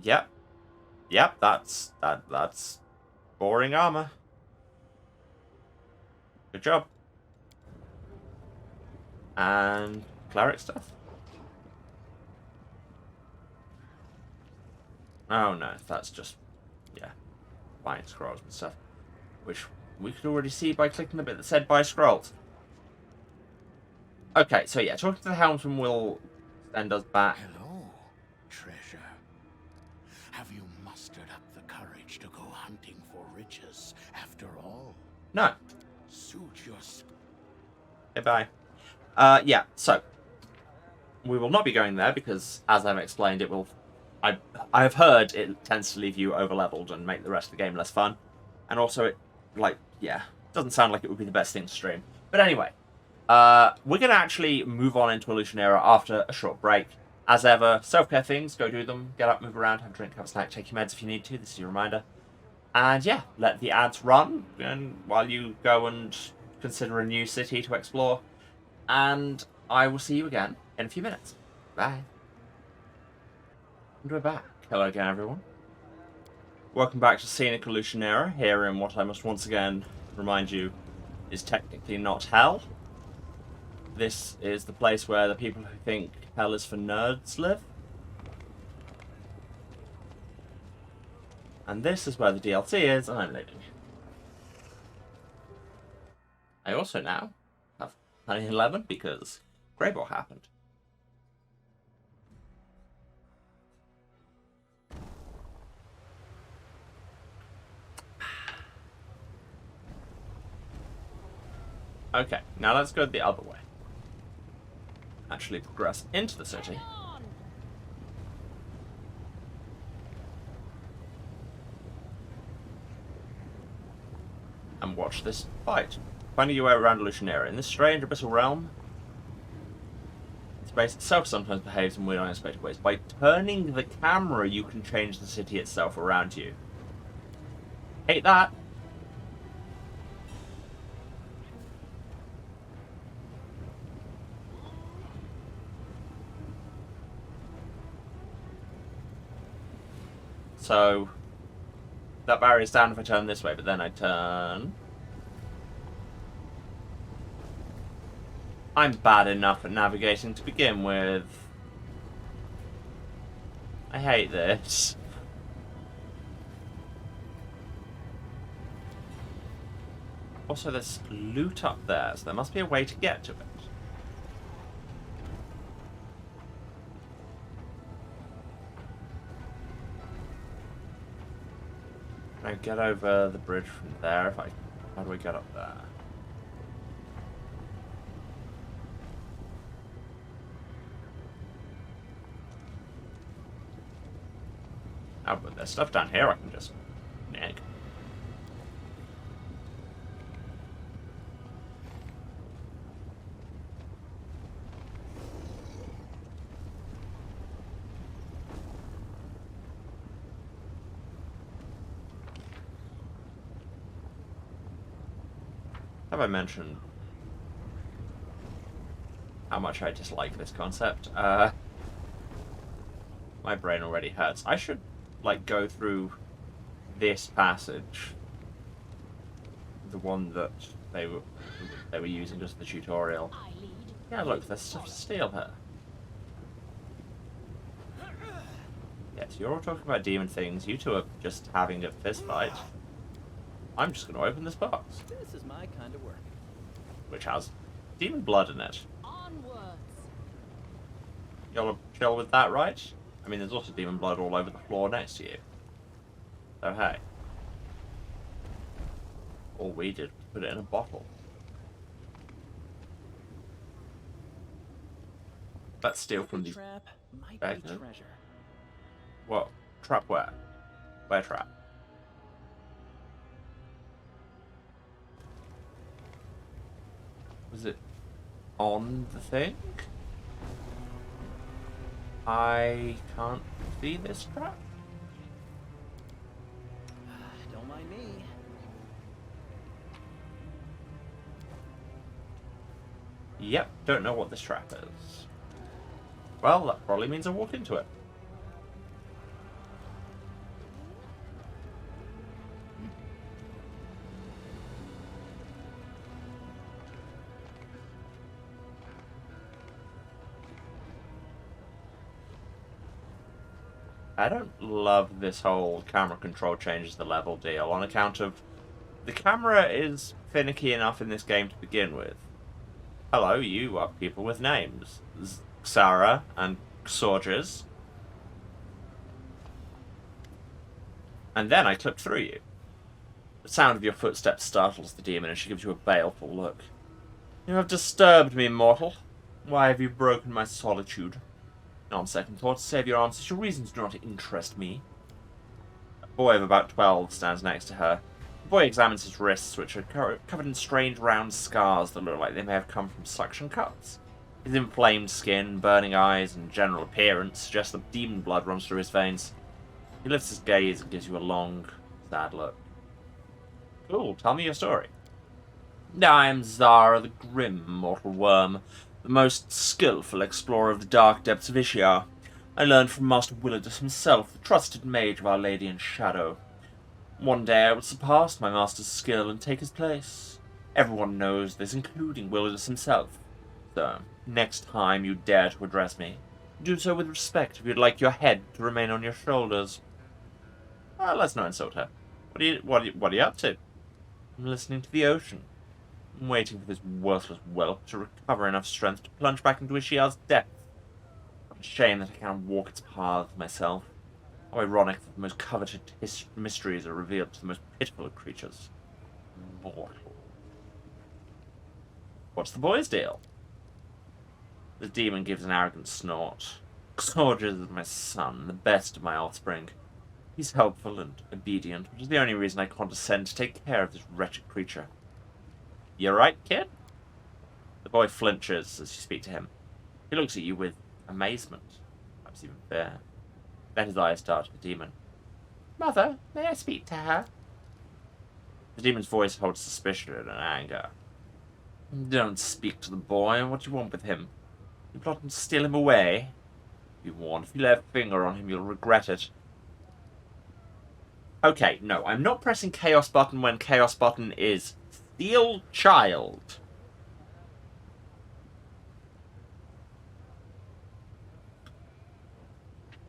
Yep. Yep, that's boring armor. Good job. And cleric stuff. Oh no, that's just, yeah, buying scrolls and stuff. Which we could already see by clicking the bit that said buy scrolls. Okay, so yeah, talking to the helmsman will send us back. Hello, treasure. Have you mustered up the courage to go hunting for riches after all? No. Suit your... Goodbye. Yeah, so we will not be going there because, as I've explained, it will. I've heard it tends to leave you overleveled and make the rest of the game less fun, and also it, like, yeah, doesn't sound like it would be the best thing to stream. But anyway, we're gonna actually move on into Illusionera after a short break. As ever, self-care things, go do them. Get up, move around, have a drink, have a snack, take your meds if you need to. This is your reminder. And yeah, let the ads run, and while you go and consider a new city to explore. And I will see you again in a few minutes. Bye. And we're back. Hello again, everyone. Welcome back to Scenic Illusionera, here in what I must once again remind you is technically not hell. This is the place where the people who think hell is for nerds live. And this is where the DLC is, and I'm leaving. I also now have Honey 11 because Greyball happened. Okay, now let's go the other way. Actually progress into the city. And watch this fight. Finding your way around Illusionera. In this strange abyssal realm, the space itself sometimes behaves in weird unexpected ways. By turning the camera, you can change the city itself around you. Hate that. So, that barrier's down if I turn this way, but then I turn... I'm bad enough at navigating to begin with. I hate this. Also, there's loot up there, so there must be a way to get to it. Can I get over the bridge from there? If I, how do we get up there? There's stuff down here I can just nick. Have I mentioned how much I dislike this concept? My brain already hurts. I should, like, go through this passage, the one that they were using just the tutorial. I lead. Yeah, look, there's stuff to steal here. Yes, you're all talking about demon things. You two are just having a fist fight. I'm just going to open this box, This is my kind of work. which has demon blood in it. Onwards. Y'all are chill with that, right? I mean, there's also demon blood all over the floor next to you. So hey. All we did was put it in a bottle. Let's steal from the... Trap might bag, be no? treasure. What? Trap where? Where trap? Was it on the thing? I can't see this trap. Don't mind me. Yep, don't know what this trap is. Well, that probably means I walk into it. I don't love this whole camera control changes the level deal on account of the camera is finicky enough in this game to begin with. Hello, you are people with names. Sarah and Sorges. And then I clip through you. The sound of your footsteps startles the demon and she gives you a baleful look. You have disturbed me, mortal. Why have you broken my solitude? On second thought, save your answers. Your reasons do not interest me. A boy of about 12 stands next to her. The boy examines his wrists, which are covered in strange round scars that look like they may have come from suction cuts. His inflamed skin, burning eyes, and general appearance suggest that demon blood runs through his veins. He lifts his gaze and gives you a long, sad look. Cool, tell me your story. I am Zara the Grim Mortal Worm, the most skillful explorer of the dark depths of Ishia. I learned from Master Willidus himself, the trusted mage of Our Lady in Shadow. One day I would surpass my master's skill and take his place. Everyone knows this, including Willidus himself. So, next time you dare to address me, do so with respect if you'd like your head to remain on your shoulders. Let's not insult her. What are you up to? I'm listening to the ocean. I'm waiting for this worthless whelp to recover enough strength to plunge back into Ishia's depth. What a shame that I can't walk its paths myself. How ironic that the most coveted mysteries are revealed to the most pitiful of creatures. Mortal. What's the boy's deal? The demon gives an arrogant snort. Sorges is my son, the best of my offspring. He's helpful and obedient, which is the only reason I condescend to take care of this wretched creature. You right, kid? The boy flinches as you speak to him. He looks at you with amazement, perhaps even fear. Then his eyes dart to the demon. Mother, may I speak to her? The demon's voice holds suspicion and anger. Don't speak to the boy. What do you want with him? You plotting to steal him away? Be warned, if you lay a finger on him, you'll regret it. Okay, no, I'm not pressing Chaos button when Chaos button is Steal Child.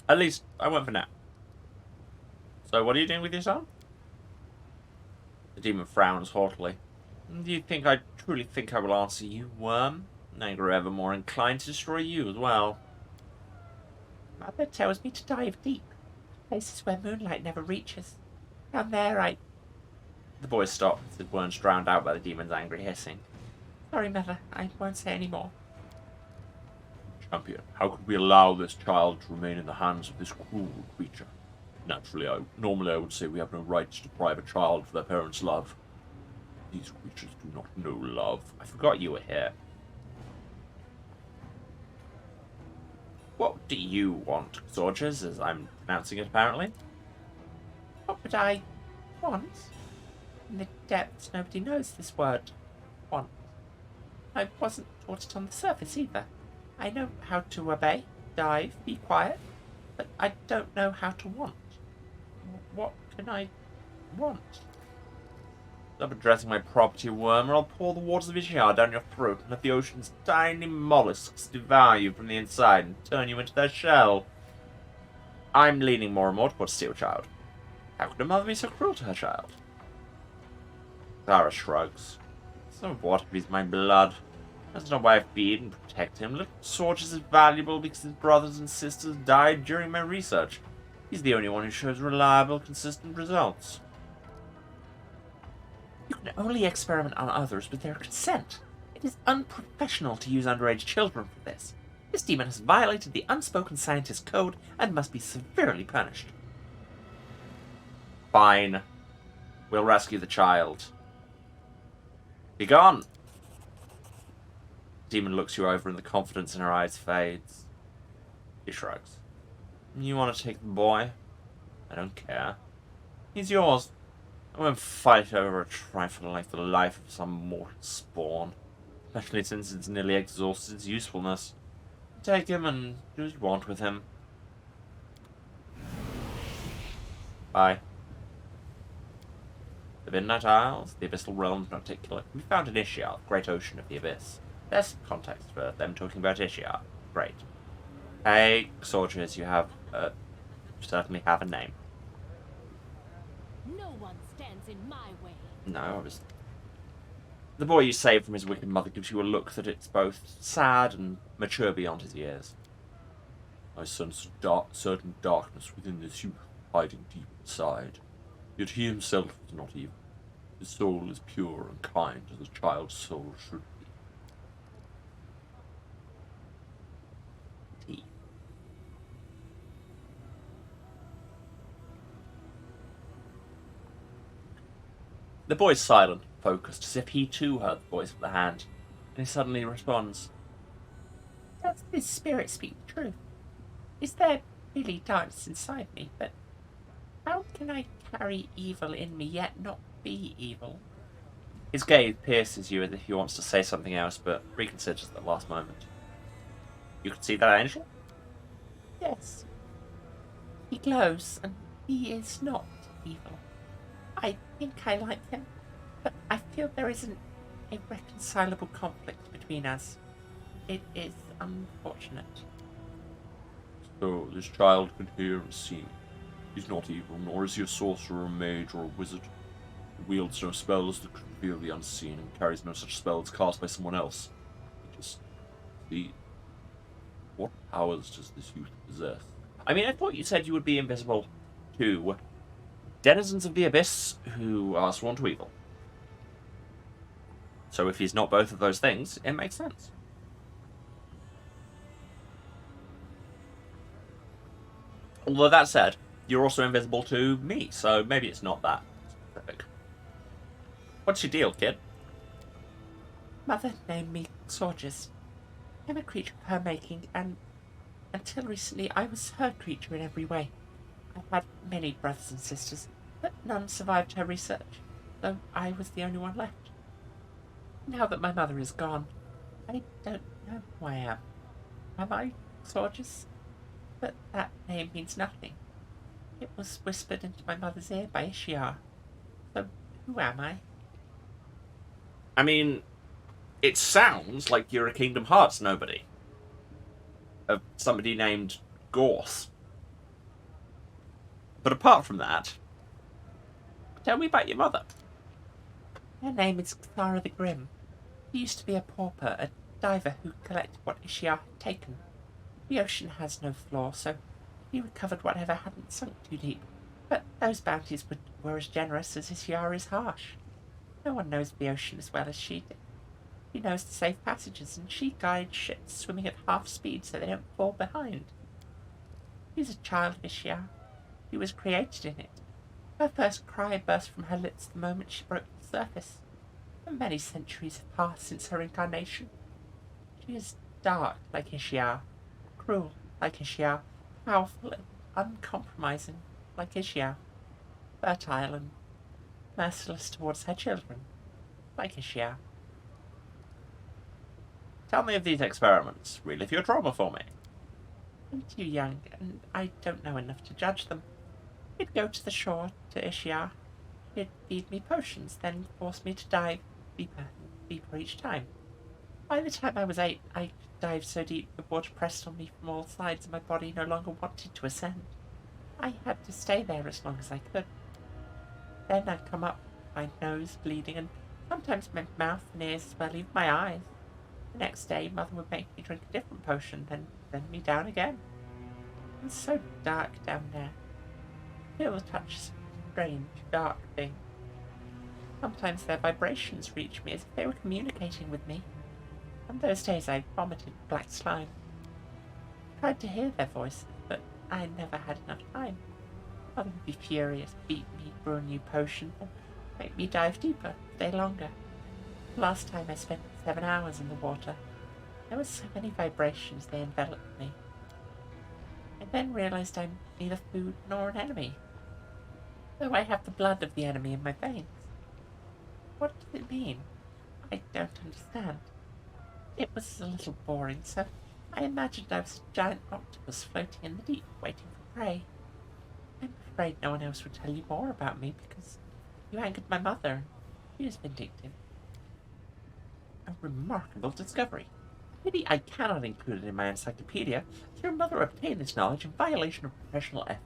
At least, I went for now. So, what are you doing with your son? The demon frowns haughtily. Do you think I truly think I will answer you, worm? I grow ever more inclined to destroy you as well. Mother tells me to dive deep. Places where moonlight never reaches. Down there The boy stopped, his words drowned out by the demon's angry hissing. Sorry, Mother, I won't say any more. Champion, how could we allow this child to remain in the hands of this cruel creature? Naturally, normally I would say we have no right to deprive a child of their parents' love. These creatures do not know love. I forgot you were here. What do you want, Sorges, as I'm pronouncing it apparently? What would I want? In the depths, nobody knows this word. Want. I wasn't taught it on the surface either. I know how to obey, dive, be quiet, but I don't know how to want. What can I want? Stop addressing my property, worm, or I'll pour the waters of Ishar down your throat and let the ocean's tiny mollusks devour you from the inside and turn you into their shell. I'm leaning more and more towards Steel Child. How could a mother be so cruel to her child? Clara shrugs. So what if he's my blood? That's not why I feed and protect him. Little Sorges is valuable because his brothers and sisters died during my research. He's the only one who shows reliable, consistent results. You can only experiment on others with their consent. It is unprofessional to use underage children for this. This demon has violated the unspoken scientist code and must be severely punished. Fine. We'll rescue the child. Be gone! The demon looks you over and the confidence in her eyes fades. He shrugs. You want to take the boy? I don't care. He's yours. I won't fight over a trifle like the life of some mortal spawn, especially since it's nearly exhausted its usefulness. Take him and do what you want with him. Bye. The Midnight Isles, the Abyssal Realms in particular, can be found in Ishar, the Great Ocean of the Abyss. There's some context for them talking about Ishar. Great. Hey, soldiers, you certainly have a name. No one stands in my way. No, I was... The boy you saved from his wicked mother gives you a look that it's both sad and mature beyond his years. I sense certain darkness within this youth, hiding deep inside. Yet he himself is not evil. His soul is pure and kind, as a child's soul should be. The boy's silent, focused, as if he too heard the voice of the hand, and he suddenly responds. Does this spirit speak the truth? Is there really darkness inside me? But how can I carry evil in me yet not be evil? His gaze pierces you as if he wants to say something else, but reconsiders at the last moment. You can see that angel? Yes. He glows, and he is not evil. I think I like him, but I feel there isn't a reconcilable conflict between us. It is unfortunate. So, this child can hear and see. He's not evil, nor is he a sorcerer, a mage, or a wizard. He wields no spells that could reveal the unseen, and carries no such spells cast by someone else. He just sees. What powers does this youth possess? I mean, I thought you said you would be invisible to denizens of the Abyss who are sworn to evil. So if he's not both of those things, it makes sense. Although that said, you're also invisible to me, so maybe it's not that specific. What's your deal, kid? Mother named me Sorges. I'm a creature of her making, and until recently I was her creature in every way. I've had many brothers and sisters, but none survived her research, though I was the only one left. Now that my mother is gone, I don't know who I am. Am I Sorges? But that name means nothing. It was whispered into my mother's ear by Ishar. So, who am I? I mean, it sounds like you're a Kingdom Hearts nobody. Of somebody named Gorse. But apart from that, tell me about your mother. Her name is Clara the Grim. She used to be a pauper, a diver who collected what Ishar had taken. The ocean has no floor, so he recovered whatever hadn't sunk too deep. But those bounties were as generous as Ishar is harsh. No one knows the ocean as well as she did. She knows the safe passages, and she guides ships swimming at half speed so they don't fall behind. She's a child of Ishar. She was created in it. Her first cry burst from her lips the moment she broke the surface. And many centuries have passed since her incarnation. She is dark like Ishiar, cruel like Ishiar, powerful and uncompromising like Ishiar, fertile and merciless towards her children like Ishiar. Tell me of these experiments. Relive your trauma for me. I'm too young, and I don't know enough to judge them. He'd go to the shore, to Ishiar. He'd feed me potions, then force me to dive deeper and deeper each time. By the time I was 8, I dived so deep the water pressed on me from all sides and my body no longer wanted to ascend. I had to stay there as long as I could. Then I'd come up, my nose bleeding, and sometimes my mouth and ears swelling, even my eyes. The next day, Mother would make me drink a different potion, then send me down again. It's so dark down there. I feel the touch of strange, dark thing. Sometimes their vibrations reach me as if they were communicating with me. On those days I vomited black slime. I tried to hear their voices, but I never had enough time. Mother would be furious, beat me, brew a new potion, and make me dive deeper, stay longer. The last time I spent 7 hours in the water. There were so many vibrations they enveloped me. I then realized I'm neither food nor an enemy, though I have the blood of the enemy in my veins. What does it mean? I don't understand. It was a little boring, so I imagined I was a giant octopus floating in the deep, waiting for prey. I'm afraid no one else would tell you more about me because you angered my mother, and she was vindictive. A remarkable discovery. Pity I cannot include it in my encyclopedia, as your mother obtained this knowledge in violation of professional ethics.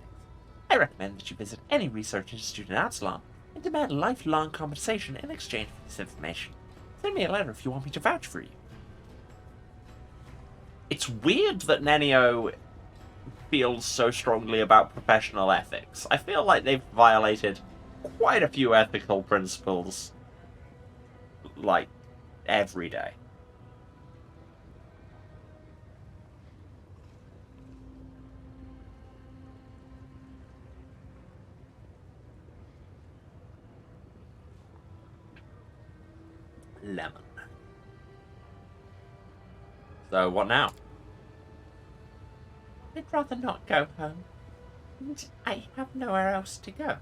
I recommend that you visit any research institute in Absalom and demand lifelong compensation in exchange for this information. Send me a letter if you want me to vouch for you. It's weird that Nenio feels so strongly about professional ethics. I feel like they've violated quite a few ethical principles, like, every day. Lemon. So, what now? I'd rather not go home, and I have nowhere else to go.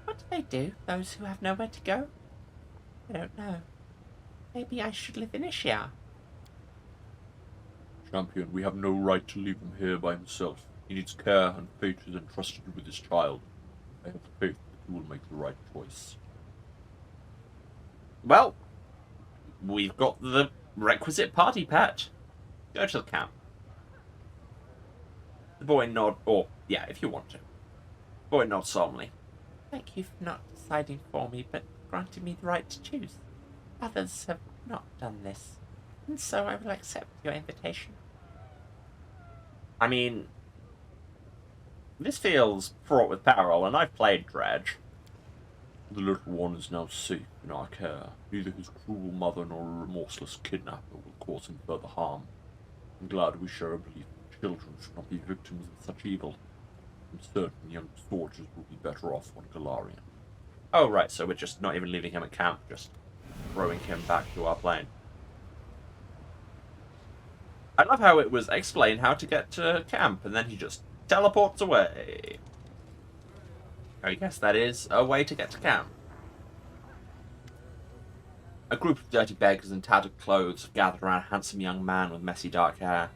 What do they do, those who have nowhere to go? I don't know. Maybe I should live in Ishiar. Champion, we have no right to leave him here by himself. He needs care, and fate is entrusted with his child. I have faith that he will make the right choice. Well, we've got the requisite party pet. Go to the camp. The boy nod, or, yeah, if you want to. The boy nods solemnly. Thank you for not deciding for me, but granting me the right to choose. Others have not done this, and so I will accept your invitation. I mean, this feels fraught with peril, and I've played Dredge. The little one is now safe in our care. Neither his cruel mother nor a remorseless kidnapper will cause him further harm. I'm glad we share a belief that children should not be victims of such evil. I'm certain young soldiers will be better off on Galarian. Oh, right, so we're just not even leaving him at camp, just throwing him back to our plane. I love how it was explain how to get to camp, and then he just teleports away. I guess that is a way to get to camp. A group of dirty beggars in tattered clothes have gathered around a handsome young man with messy dark hair.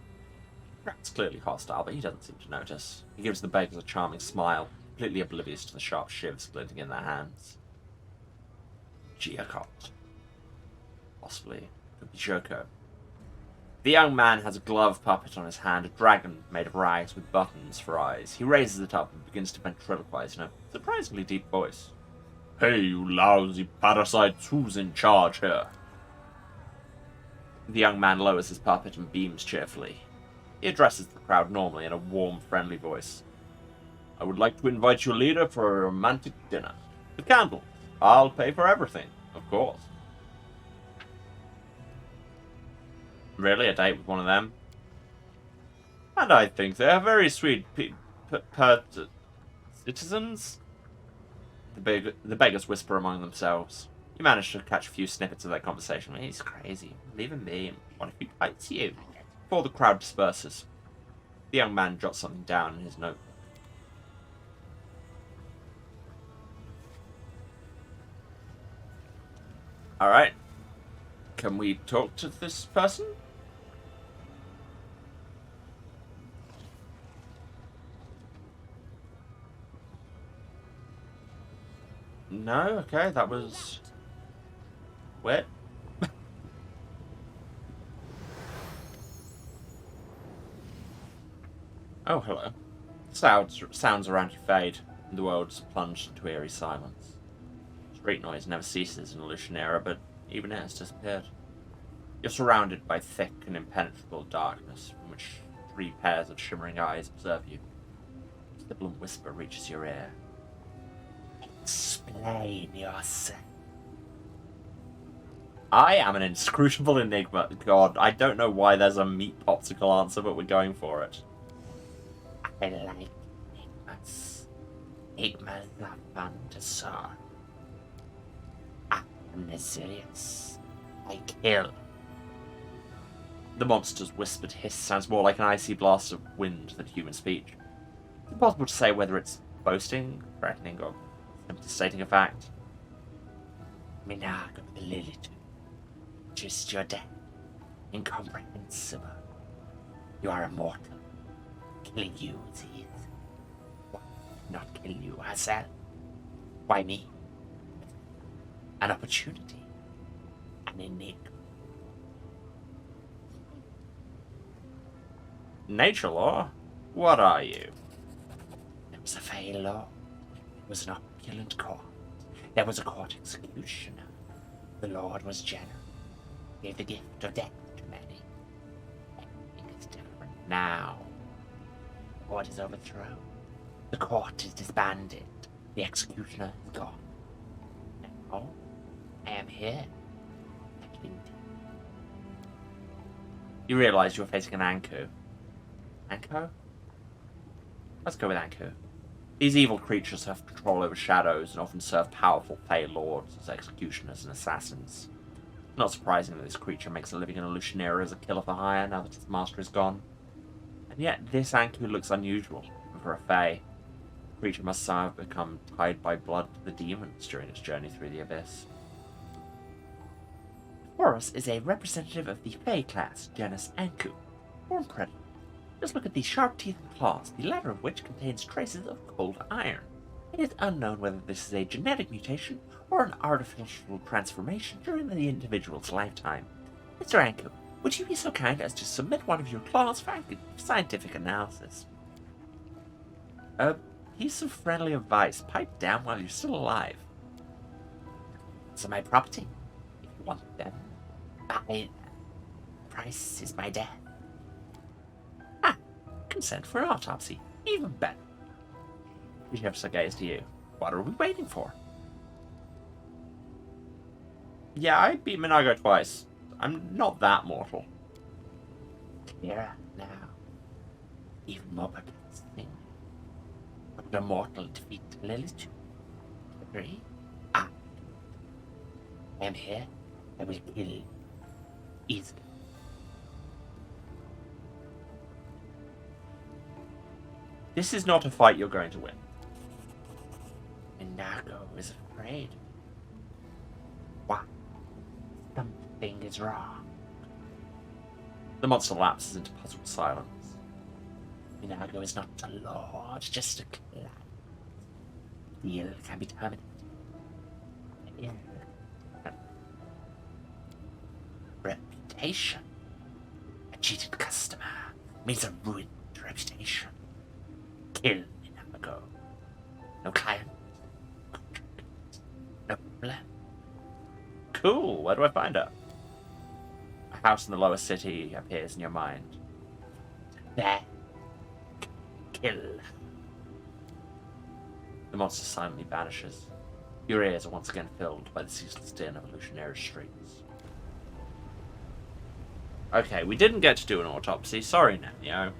Rat's clearly hostile, but he doesn't seem to notice. He gives the beggars a charming smile, completely oblivious to the sharp shivs glinting in their hands. Giacot. Possibly. Could be Joko. The young man has a glove puppet on his hand, a dragon made of rags with buttons for eyes. He raises it up and begins to ventriloquize in a surprisingly deep voice. Hey, you lousy parasites, who's in charge here? The young man lowers his puppet and beams cheerfully. He addresses the crowd normally in a warm, friendly voice. I would like to invite your leader for a romantic dinner. With candles. I'll pay for everything, of course. Really? A date with one of them? And I think they're very sweet Citizens? The beggars whisper among themselves. You manage to catch a few snippets of that conversation. He's crazy. Leave him be. What if he bites you? Before the crowd disperses, the young man jots something down in his notebook. Alright. Can we talk to this person? No? Okay, that was... weird. Oh, hello. Sounds around you fade, and the world's plunged into eerie silence. Street noise never ceases in Illusionera, but even it has disappeared. You're surrounded by thick and impenetrable darkness, from which 3 pairs of shimmering eyes observe you. A sibilant whisper reaches your ear. Explain yourself. I am an inscrutable enigma. God, I don't know why there's a meat popsicle answer, but we're going for it. I like enigmas. Enigmas are fun to solve. I am Nazirius. I kill. The monster's whispered hiss sounds more like an icy blast of wind than human speech. It's impossible to say whether it's boasting, threatening, or simply stating a fact. Minago the Lilith. Just your death. Incomprehensible. You are immortal. Killing you is easy. Why not kill you herself? Why me? An opportunity. An enigma. Nature law? What are you? There was a fair law. It was an opulent court. There was a court executioner. The Lord was generous. Gave the gift of death to many. Everything is different now. The court is overthrown. The court is disbanded. The executioner is gone. Now, I am here. You realise you're facing an Anku. Anko? Let's go with Anku. These evil creatures have control over shadows and often serve powerful Fey lords as executioners and assassins. Not surprising that this creature makes a living in Illusionera as a killer for hire now that its master is gone. And yet this Anku looks unusual, even for a Fey. The creature must have become tied by blood to the demons during its journey through the abyss. Before us is a representative of the Fey class, genus Anku, born predator. Just look at these sharp teeth and claws, the latter of which contains traces of cold iron. It is unknown whether this is a genetic mutation or an artificial transformation during the individual's lifetime. Mr. Anku, would you be so kind as to submit one of your claws for scientific analysis? A piece of friendly advice. Pipe down while you're still alive. So my property, if you want them. Price is my death. Consent for an autopsy. Even better. Bigitha gazed to you. What are we waiting for? Yeah, I beat Minago twice. I'm not that mortal. Clearer now. Even more perplexing. But the mortal defeat Lilith too. Agree? I am here. I will kill. Easily. This is not a fight you're going to win. Minago is afraid. Why? Something is wrong. The monster lapses into puzzled silence. Minago is not a lord, just a clan. The ill can be terminated. Ill. Reputation. A cheated customer means a ruined reputation. Kill Minago. No client. No problem. Cool, where do I find her? A house in the lower city appears in your mind. There. Kill. The monster silently vanishes. Your ears are once again filled by the ceaseless din of Illusionera streets. Okay, we didn't get to do an autopsy. Sorry, Nanyo.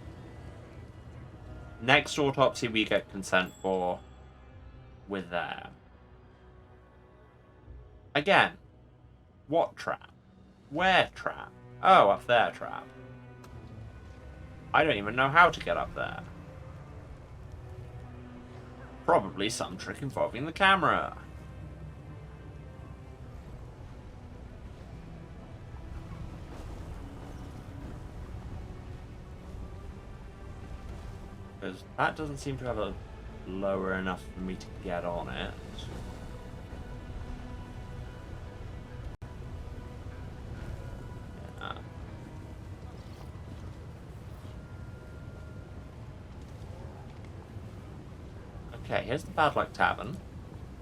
Next autopsy we get consent for. with there. Again, what trap? Where trap? Oh, up there trap. I don't even know how to get up there. Probably some trick involving the camera. Because that doesn't seem to have a lower enough for me to get on it. Yeah. Okay, here's the Bad Luck Tavern.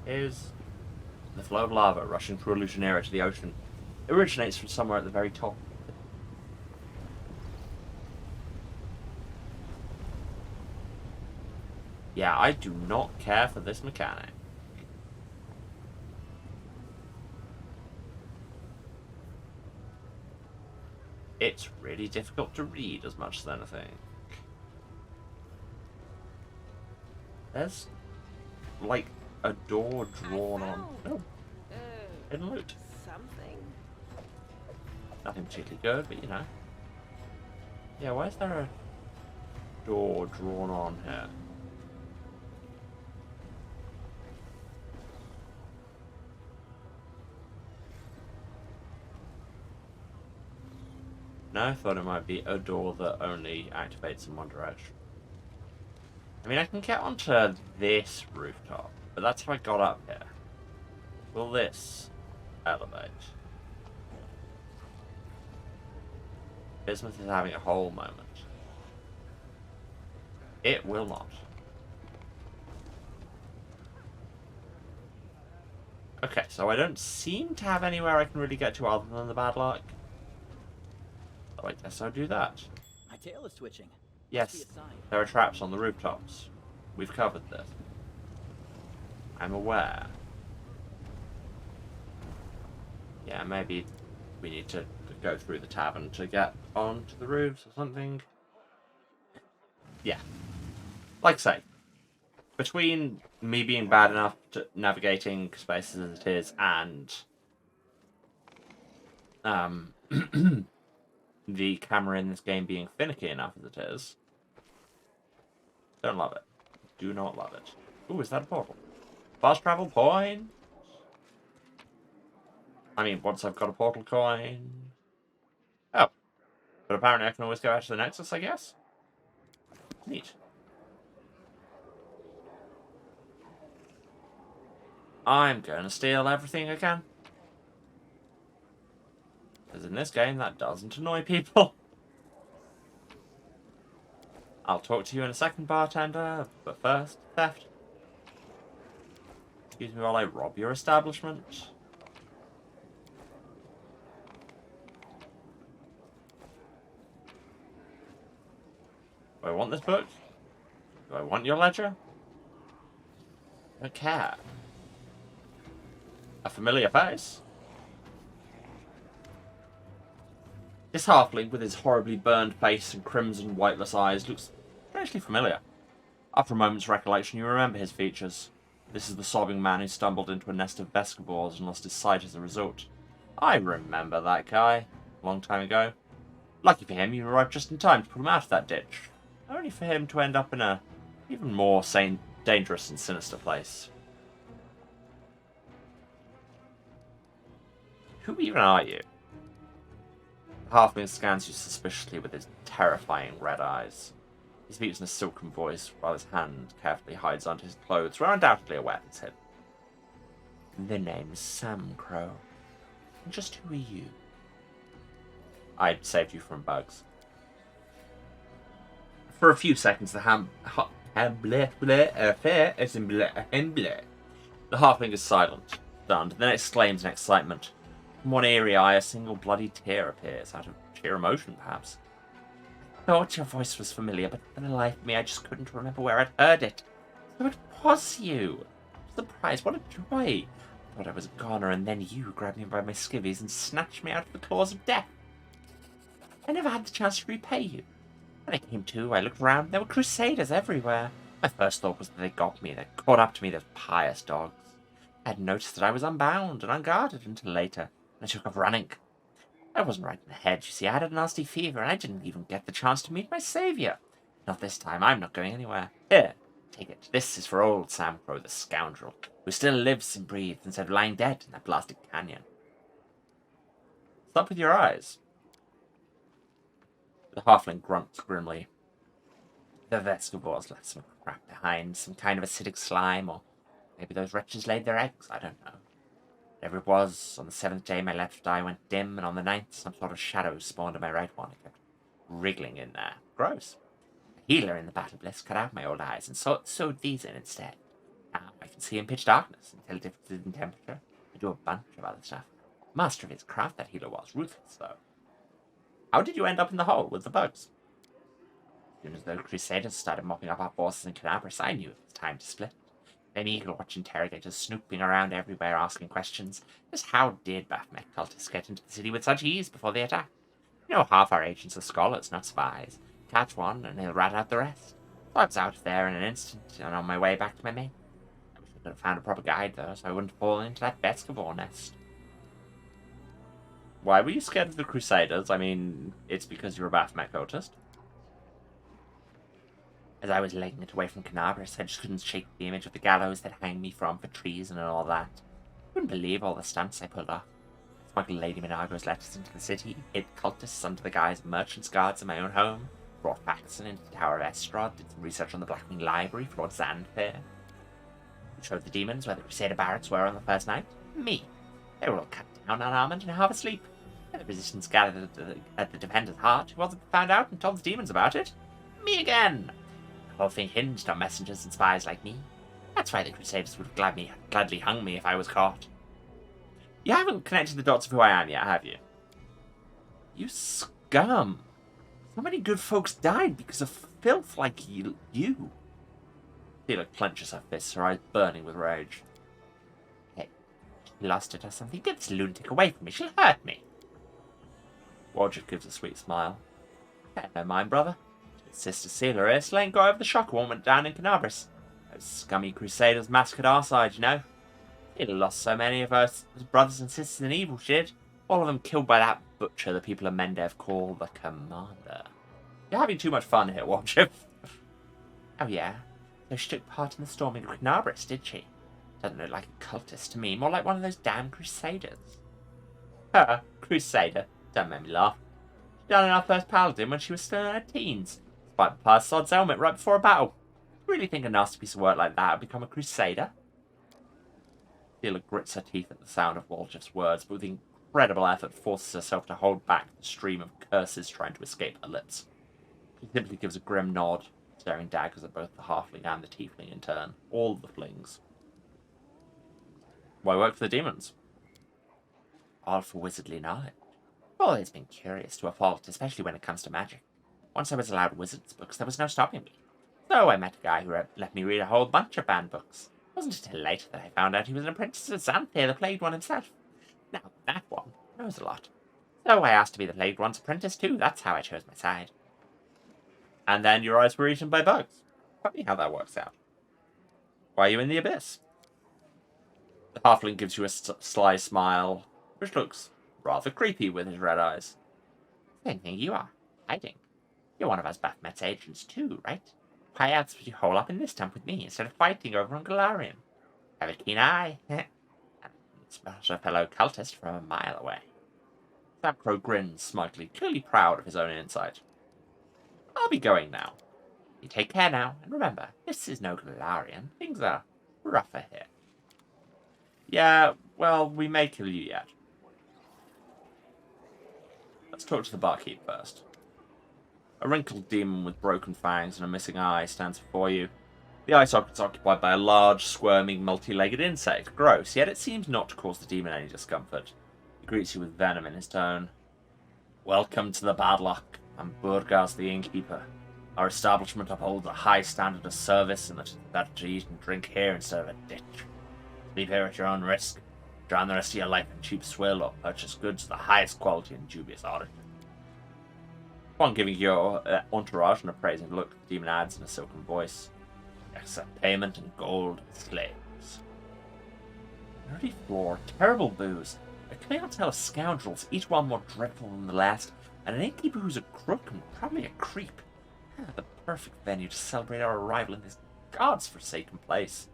Here's the flow of lava rushing through Illusionaria to the ocean. It originates from somewhere at the very top. Yeah, I do not care for this mechanic. It's really difficult to read as much as anything. There's, like, a door drawn on... Oh, hidden loot. Something. Nothing particularly good, but you know. Yeah, why is there a door drawn on here? No, I thought it might be a door that only activates in one direction. I mean, I can get onto this rooftop, but that's how I got up here. Will this elevate? Bismuth is having a whole moment. It will not. Okay, so I don't seem to have anywhere I can really get to other than the bad luck. So I guess I'll do that. My tail is twitching. Yes, Must be a sign. there are traps on the rooftops. We've covered this. I'm aware. Yeah, maybe we need to go through the tavern to get onto the roofs or something. Yeah. Like I say, between me being bad enough to navigating spaces as it is and the camera in this game being finicky enough as it is, don't love it. Do not love it. Ooh, is that a portal? Fast travel point! I mean, once I've got a portal coin... Oh. But apparently I can always go out to the Nexus, I guess? Neat. I'm gonna steal everything I can. Because in this game, that doesn't annoy people. I'll talk to you in a second, bartender, but first, theft. Excuse me while I rob your establishment. Do I want this book? Do I want your ledger? I don't care. A familiar face? This halfling, with his horribly burned face and crimson whiteless eyes, looks strangely familiar. After a moment's recollection, you remember his features. This is the sobbing man who stumbled into a nest of Vescabors and lost his sight as a result. I remember that guy. A long time ago. Lucky for him, you arrived just in time to put him out of that ditch. Only for him to end up in a even more dangerous and sinister place. Who even are you? The halfling scans you suspiciously with his terrifying red eyes. He speaks in a silken voice while his hand carefully hides under his clothes, where undoubtedly a weapon's hidden. The name's Sam Crow. And just who are you? I saved you from bugs. For a few seconds, the halfling is silent, stunned, then exclaims in excitement. From one eerie eye, a single bloody tear appears, out of sheer emotion, perhaps. I thought your voice was familiar, but for the life of me, I just couldn't remember where I'd heard it. So it was you. Surprise, what a joy. I thought I was a goner, and then you grabbed me by my skivvies and snatched me out of the claws of death. I never had the chance to repay you. When I came to, I looked around, there were crusaders everywhere. My first thought was that they got me. They caught up to me, those pious dogs. I hadn't noticed that I was unbound and unguarded until later, and I took off running. I wasn't right in the head, you see. I had a nasty fever, and I didn't even get the chance to meet my saviour. Not this time. I'm not going anywhere. Here, take it. This is for old Sam Crow, the scoundrel, who still lives and breathes instead of lying dead in that blasted canyon. Stop with your eyes. The halfling grunts grimly. The Vescovores left some crap behind, some kind of acidic slime, or maybe those wretches laid their eggs, I don't know. Whatever it was, on the 7th day my left eye went dim, and on the 9th some sort of shadow spawned in my right one. It kept wriggling in there. Gross. A healer in the battle bliss cut out my old eyes and sewed these in instead. Now I can see in pitch darkness and tell differences in temperature. I do a bunch of other stuff. Master of his craft that healer was, ruthless though. How did you end up in the hole with the bugs? As soon as those crusaders started mopping up our forces in Canabras, I knew it was time to split. Then Eagle-Watch interrogators snooping around everywhere asking questions. Just how did Baphomet cultists get into the city with such ease before the attack? You know, half our agents are scholars, not spies. Catch one and he'll rat out the rest. So I was out of there in an instant and on my way back to my mate. I wish I could have found a proper guide though, so I wouldn't fall into that Vescovore nest. Why were you scared of the Crusaders? I mean, it's because you're a Baphomet cultist. As I was legging it away from Canabras, I just couldn't shake the image of the gallows that hanged me from for treason and all that. I wouldn't believe all the stunts I pulled off. Smuggled Lady Minago's letters into the city, hid cultists under the guise of merchants' guards in my own home, brought Faxon into the Tower of Estrad, did some research on the Blackwing Library for Lord Zandfair. Who showed the demons where the Crusader barracks were on the first night? Me. They were all cut down, unarmed, and half asleep. And the resistance gathered at the Defender's heart, who wasn't found out and told the demons about it. Me again! The whole thing hinged on messengers and spies like me. That's why the Crusaders would have gladly hung me if I was caught. You haven't connected the dots of who I am yet, have you? You scum! So many good folks died because of filth like you. Sheila clenches her fists, her eyes burning with rage. Hey, she lost it or something. Get this lunatic away from me. She'll hurt me. Wardrip gives a sweet smile. Hey, no mind, brother. Sister Sealer here, slaying guy over the shock one went down in Canabras. Those scummy Crusaders massacred our side, you know. He'd lost so many of us brothers and sisters in evil shit. All of them killed by that butcher the people of Mendev call the Commander. You're having too much fun here, Wardrip. Oh yeah? So she took part in the storming of Canabras, did she? Doesn't look like a cultist to me, more like one of those damn Crusaders. Her? Crusader? Don't make me laugh. She done in our first paladin when she was still in her teens. Despite the Sod's helmet right before a battle. Really think a nasty piece of work like that would become a Crusader? Sheila grits her teeth at the sound of Waldriff's words, but with incredible effort forces herself to hold back the stream of curses trying to escape her lips. She simply gives a grim nod, staring daggers at both the halfling and the tiefling in turn. All the flings. Why work for the demons? All for wizardly knowledge. I've always been curious to a fault, especially when it comes to magic. Once I was allowed wizard's books, there was no stopping me. So I met a guy who let me read a whole bunch of banned books. It wasn't until later that I found out he was an apprentice of Xanthir, the Plagued One himself. Now, that one knows a lot. So I asked to be the Plagued One's apprentice too. That's how I chose my side. And then your eyes were eaten by bugs. Tell me how that works out. Why are you in the abyss? The halfling gives you a sly smile, which looks rather creepy with his red eyes. Same thing you are. Hiding. You're one of us Baphomet's agents too, right? Why else would you hole up in this dump with me instead of fighting over on Galarian? Have a keen eye. And smells a fellow cultist from a mile away. Sapcrow grins smugly, clearly proud of his own insight. I'll be going now. You take care now, and remember, this is no Galarian. Things are rougher here. Yeah, well, we may kill you yet. Let's talk to the barkeep first. A wrinkled demon with broken fangs and a missing eye stands before you. The eye socket's occupied by a large, squirming, multi-legged insect. Gross, yet it seems not to cause the demon any discomfort. He greets you with venom in his tone. Welcome to the bad luck. I'm Burgas the innkeeper. Our establishment upholds a high standard of service, and it's better to eat and drink here instead of a ditch. Sleep here at your own risk. Drown the rest of your life in cheap swill, or purchase goods of the highest quality in dubious origin. Upon giving your entourage an appraising look, the demon adds in a silken voice. Accept payment in gold and slaves. Dirty floor, terrible booze, a clientele of scoundrels, each one more dreadful than the last, and an innkeeper who's a crook and probably a creep. The perfect venue to celebrate our arrival in this god's-forsaken place.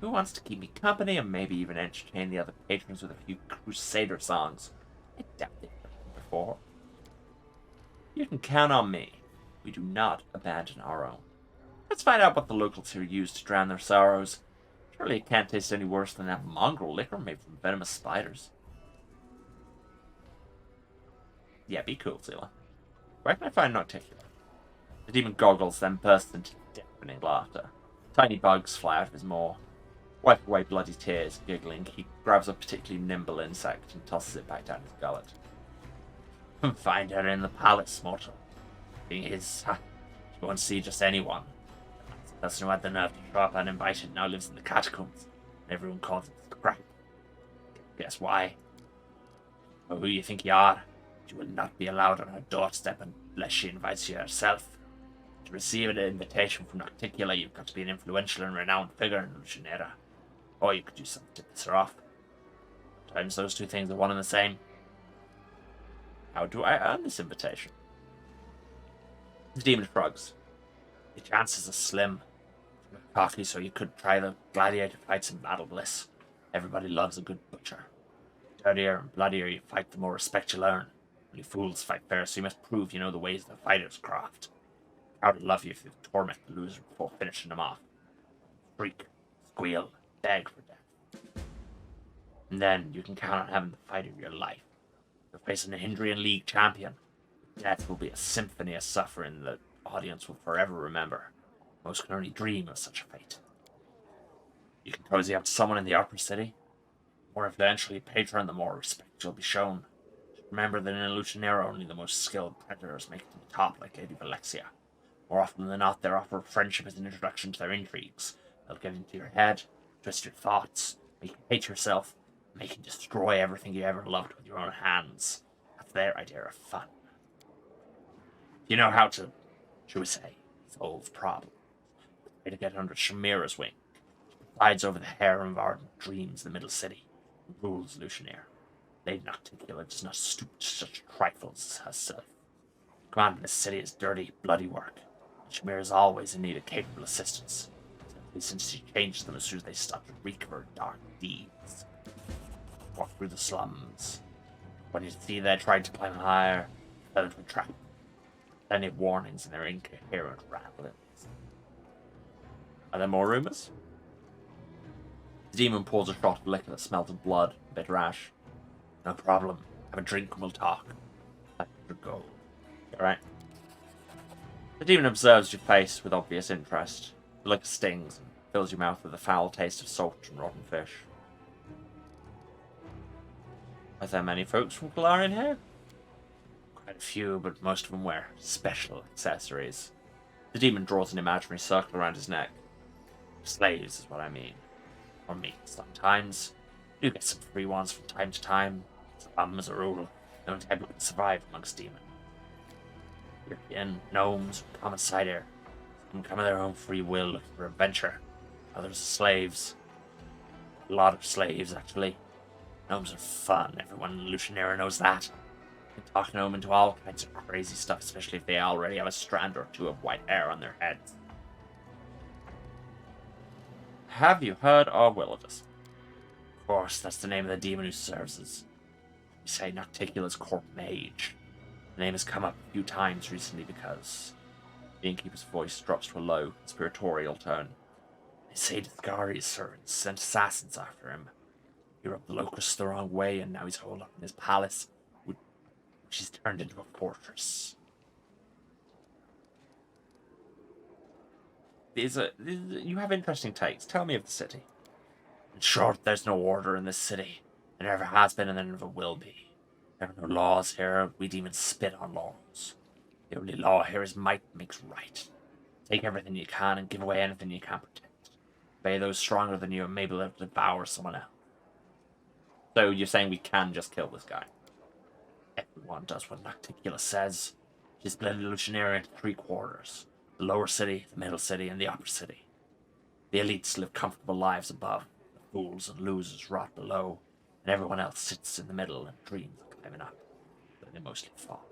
Who wants to keep me company and maybe even entertain the other patrons with a few crusader songs? I doubt they've done it before. You can count on me. We do not abandon our own. Let's find out what the locals here use to drown their sorrows. Surely it can't taste any worse than that mongrel liquor made from venomous spiders. Yeah, be cool, Zila. Where can I find Nocticular? The demon goggles, then bursts into deafening laughter. Tiny bugs fly out of his maw. Wipe away bloody tears, giggling, he grabs a particularly nimble insect and tosses it back down his gullet. Find her in the palace, mortal. Thing is, she won't see just anyone. The person who had the nerve to show up uninvited now lives in the catacombs, and everyone calls him Scrap. Guess why? Or who you think you are? You will not be allowed on her doorstep unless she invites you herself. To receive an invitation from Nocticular, you've got to be an influential and renowned figure in Lucianera. Or you could do something to piss her off. Sometimes those two things are one and the same. How do I earn this invitation? The demon shrugs. The chances are slim. You're cocky, so you could try the gladiator fights in Battle Bliss. Everybody loves a good butcher. The dirtier and bloodier you fight, the more respect you'll earn. Only fools fight fair, so you must prove you know the ways of the fighter's craft. Proud to love you if you torment the loser before finishing them off. Freak, squeal, beg for death. And then you can count on having the fight of your life. You're facing a Hindrian League champion. Death will be a symphony of suffering the audience will forever remember. Most can only dream of such a fate. You can cozy up to someone in the upper city. The more influential you patron, the more respect you'll be shown. Remember that in Lucianera, only the most skilled predators make it to the top, like Lady Valexia. More often than not, their offer of friendship is an introduction to their intrigues. They'll get into your head, twist your thoughts, make you hate yourself, make you destroy everything you ever loved with your own hands. That's their idea of fun. You know how to, shall we say, solve problems. Try to get under Shamira's wing. She presides over the harem of ardent dreams in the middle city, and rules Lucianera. Lady Nocticular does not stoop to such trifles as herself. Command in this city is dirty, bloody work. Shamir is always in need of capable assistance, since she changes them as soon as they start to reek of her dark deeds. Walk through the slums. When you see they're trying to climb higher, fell into a trap. Plenty of warnings in their incoherent ramblings. Are there more rumors? The demon pours a shot of liquor that smells of blood and bitter ash. No problem. Have a drink and we'll talk. 500 gold. Alright. The demon observes your face with obvious interest. The liquor stings and fills your mouth with the foul taste of salt and rotten fish. Are there many folks from Galarian here? Quite a few, but most of them wear special accessories. The demon draws an imaginary circle around his neck. Slaves is what I mean. Or me, sometimes. You get some free ones from time to time. Some, as a rule, no type can survive amongst demons. European, gnomes, common cider. Some come of their own free will looking for adventure. Others are slaves. A lot of slaves, actually. Gnomes are fun. Everyone in Lucianera knows that. You can talk gnome into all kinds of crazy stuff, especially if they already have a strand or two of white hair on their heads. Have you heard of Willidus? Of course, that's the name of the demon who serves us. We say Nocticula's court mage. The name has come up a few times recently because the innkeeper's voice drops to a low, conspiratorial tone. They say Disgari's servants sent assassins after him. He rubbed the locusts the wrong way, and now he's holed up in his palace, which is turned into a fortress. You have interesting takes. Tell me of the city. In short, there's no order in this city. There never has been, and there never will be. There are no laws here. We demons spit on laws. The only law here is might makes right. Take everything you can and give away anything you can't protect. Obey those stronger than you and maybe they'll devour someone else. So you're saying we can just kill this guy? Everyone does what Nocticula says. She's split Lucianera into 3 quarters. The lower city, the middle city, and the upper city. The elites live comfortable lives above, the fools and losers rot below, and everyone else sits in the middle and dreams of climbing up, though they mostly fall.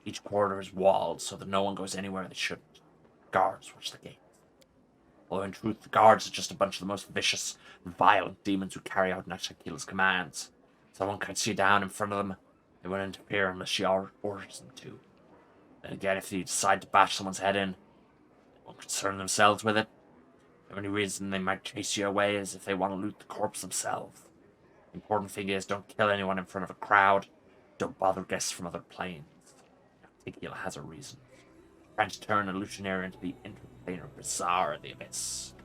Each quarter is walled so that no one goes anywhere they shouldn't. Guards watch the gates. Although in truth, the guards are just a bunch of the most vicious and violent demons who carry out Nachakila's commands. Someone cuts you down in front of them, they won't interfere unless she orders them to. Then again, if they decide to bash someone's head in, they won't concern themselves with it. The only reason they might chase you away is if they want to loot the corpse themselves. The important thing is, don't kill anyone in front of a crowd. Don't bother guests from other planes. Nachakiela has her reasons. Trying to turn a Lucianaire into the interplanar bazaar of the abyss.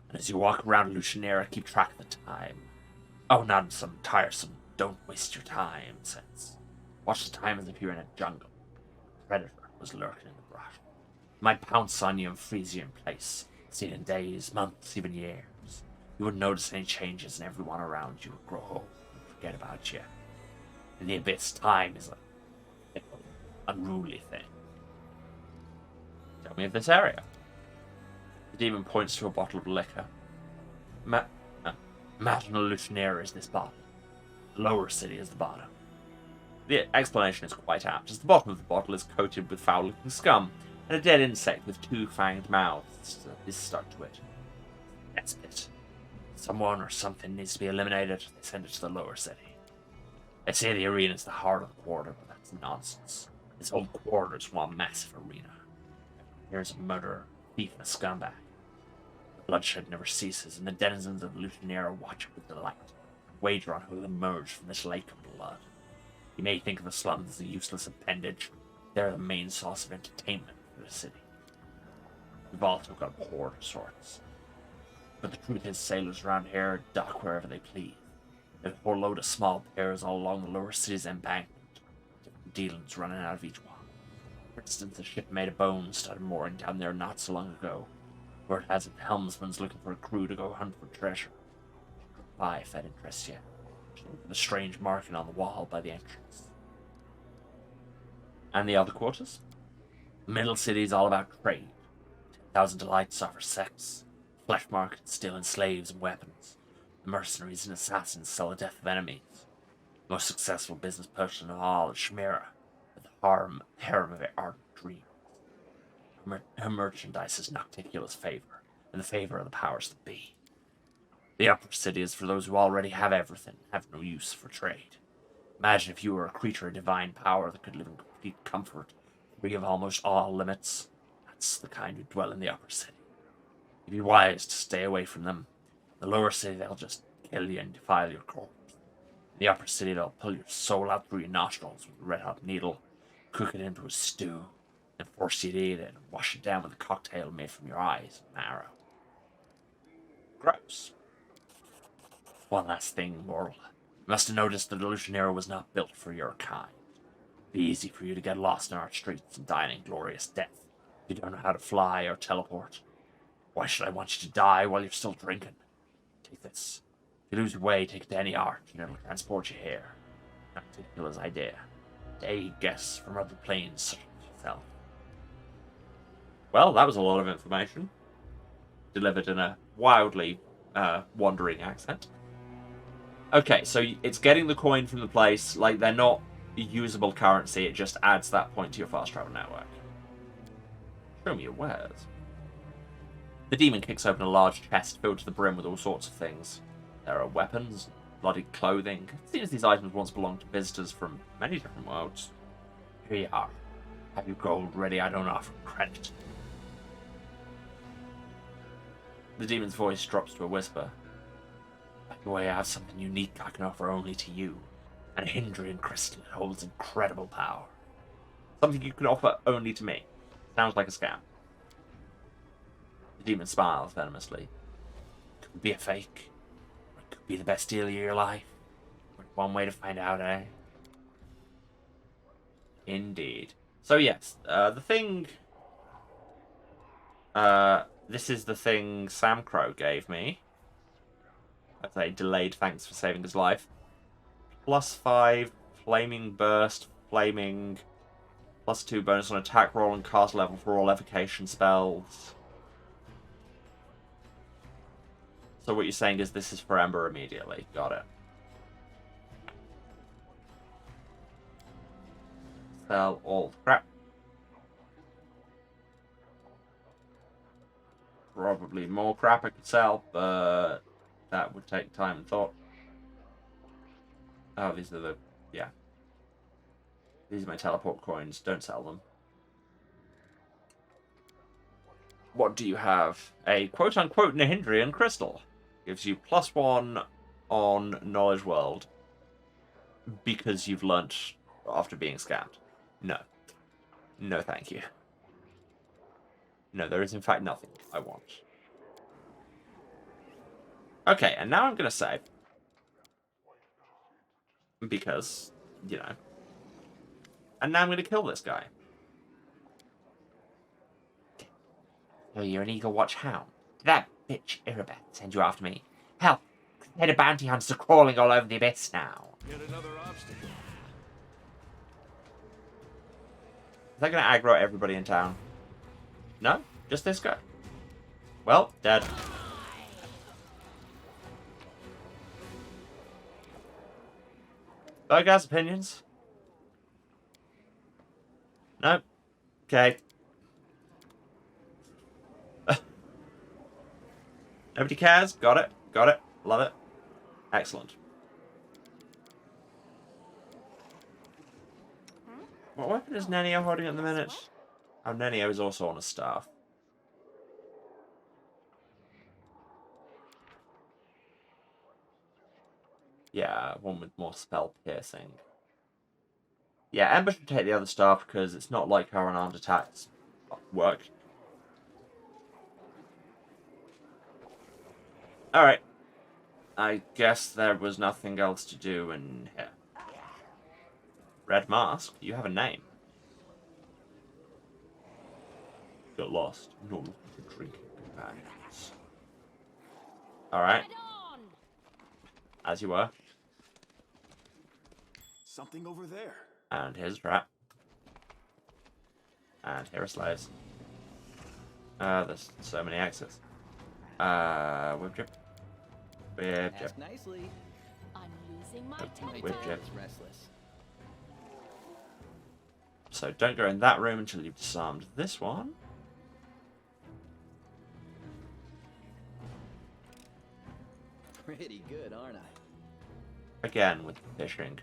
And as you walk around Lucianaire, keep track of the time. Oh, not in some tiresome, don't waste your time sense. Watch the time as if you're in a jungle. A predator was lurking in the brush. He might pounce on you and freeze you in place. Seen in days, months, even years. You wouldn't notice any changes, and everyone around you would grow old and forget about you. In the abyss, time is a fickle, unruly thing. Tell me of this area. The demon points to a bottle of liquor. Marginal Lucianaire is this bottle. The lower city is the bottom. The explanation is quite apt, as the bottom of the bottle is coated with foul-looking scum, and a dead insect with two fanged mouths is stuck to it. That's it. Someone or something needs to be eliminated. They send it to the lower city. They say the arena is the heart of the quarter, but that's nonsense. This whole quarter is one massive arena. Here's a murderer, a thief, and a scumbag. The bloodshed never ceases, and the denizens of Lucianaire watch it with delight, and wager on who will emerge from this lake of blood. You may think of the slums as a useless appendage. They're the main source of entertainment for the city. We've also got a port of sorts. But the truth is, sailors around here dock wherever they please. There's a whole load of small piers all along the lower city's embankment, different dealings running out of each one. For instance, a ship made of bones started mooring down there not so long ago, where it has its helmsman's looking for a crew to go hunt for treasure. Buy if that interests you. Look at the strange marking on the wall by the entrance. And the other quarters? The middle city is all about trade. 10,000 delights offer sex. Flesh markets stealing slaves and weapons. The mercenaries and assassins sell the death of enemies. The most successful business person of all is Chimera, with the harem of ardent dreams. Her merchandise is Nocticula's favor, and the favor of the powers that be. The upper city is for those who already have everything, have no use for trade. Imagine if you were a creature of divine power that could live in complete comfort, free of almost all limits. That's the kind who dwell in the upper city. You'd be wise to stay away from them. In the lower city, they'll just kill you and defile your corpse. In the upper city, they'll pull your soul out through your nostrils with a red-hot needle, cook it into a stew, and force you to eat it and wash it down with a cocktail made from your eyes and marrow. Gross. One last thing, mortal. You must have noticed that the Lucianaire was not built for your kind. It'd be easy for you to get lost in our streets and die an inglorious death if you don't know how to fly or teleport. Why should I want you to die while you're still drinking? Take this. If you lose your way, take it to any arch, and it'll transport you here. Nocticula's idea. To aid guests from other planes such as yourself. Well, that was a lot of information. Delivered in a wildly wandering accent. Okay, so it's getting the coin from the place. Like, they're not usable currency. It just adds that point to your fast travel network. Show me your wares. The demon kicks open a large chest filled to the brim with all sorts of things. There are weapons, bloody clothing. It seems these items once belonged to visitors from many different worlds. Here you are. Have your gold ready? I don't offer credit. The demon's voice drops to a whisper. By the way, I have something unique I can offer only to you. An Hindrian crystal. It holds incredible power. Something you can offer only to me. Sounds like a scam. The demon smiles venomously. It could be a fake. Or it could be the best deal of your life. But one way to find out, eh? Indeed. So yes, the thing... this is the thing Sam Crow gave me. As a delayed thanks for saving his life. +5, flaming burst, flaming, +2 bonus on attack roll and cast level for all evocation spells. So what you're saying is this is for Ember immediately. Got it. Sell all crap. Probably more crap I could sell, but that would take time and thought. Oh, these are the... yeah. These are my teleport coins. Don't sell them. What do you have? A quote-unquote Nahindrian crystal. Gives you +1 on Knowledge World. Because you've learnt after being scammed. No. No, thank you. No, there is in fact nothing I want. Okay, and now I'm going to save. Because, you know. And now I'm going to kill this guy. Oh, you're an Eagle Watch hound. Did that bitch Irabeth send you after me? Hell, the bounty hunters are crawling all over the abyss now. Yet another obstacle. Is that going to aggro everybody in town? No? Just this guy? Well, dead. That guy's opinions? Nope. Okay. Nobody cares? Got it. Got it. Love it. Excellent. What weapon is Nenio holding at the minute? Oh, Nenio is also on a staff. Yeah, one with more spell piercing. Yeah, Ember should take the other staff because it's not like her unarmed attacks work. Alright. I guess there was nothing else to do in here. Red Mask, you have a name. Got lost. Not looking for drinking companions. Alright. As you were. Something over there. And here's a trap. And here are slaves. There's so many exits. Whip drip. Whip drip. Ask nicely. I'm losing my My Whip temper. drip. is restless. So don't go in that room until you've disarmed this one. Pretty good, aren't I? Again with fishing.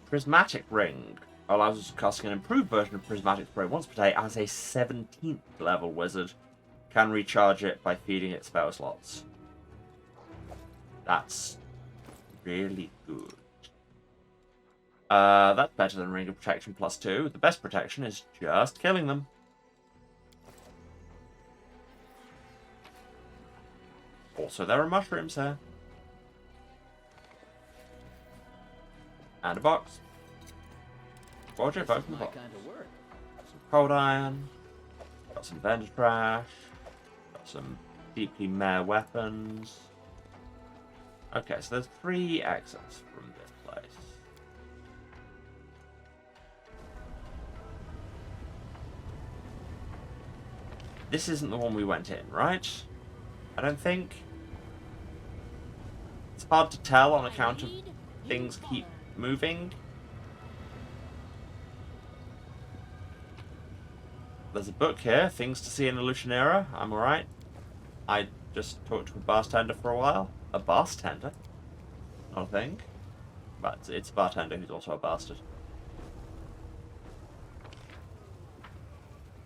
Prismatic Ring allows us to cast an improved version of Prismatic Spray once per day as a 17th level wizard. Can recharge it by feeding it spell slots. That's really good. That's better than Ring of Protection +2. The best protection is just killing them. Also, there are mushrooms here. And a box. Wardrobe, open the My box. kind of work. Some cold iron. Got some vendor trash. Got some deeply meh weapons. Okay, so there's 3 exits from this place. This isn't the one we went in, right? I don't think. It's hard to tell on account of things keep moving. There's a book here, Things to See in the Lucianera. I'm alright. I just talked to a bartender for a while. A bartender? Not a thing. But it's a bartender who's also a bastard.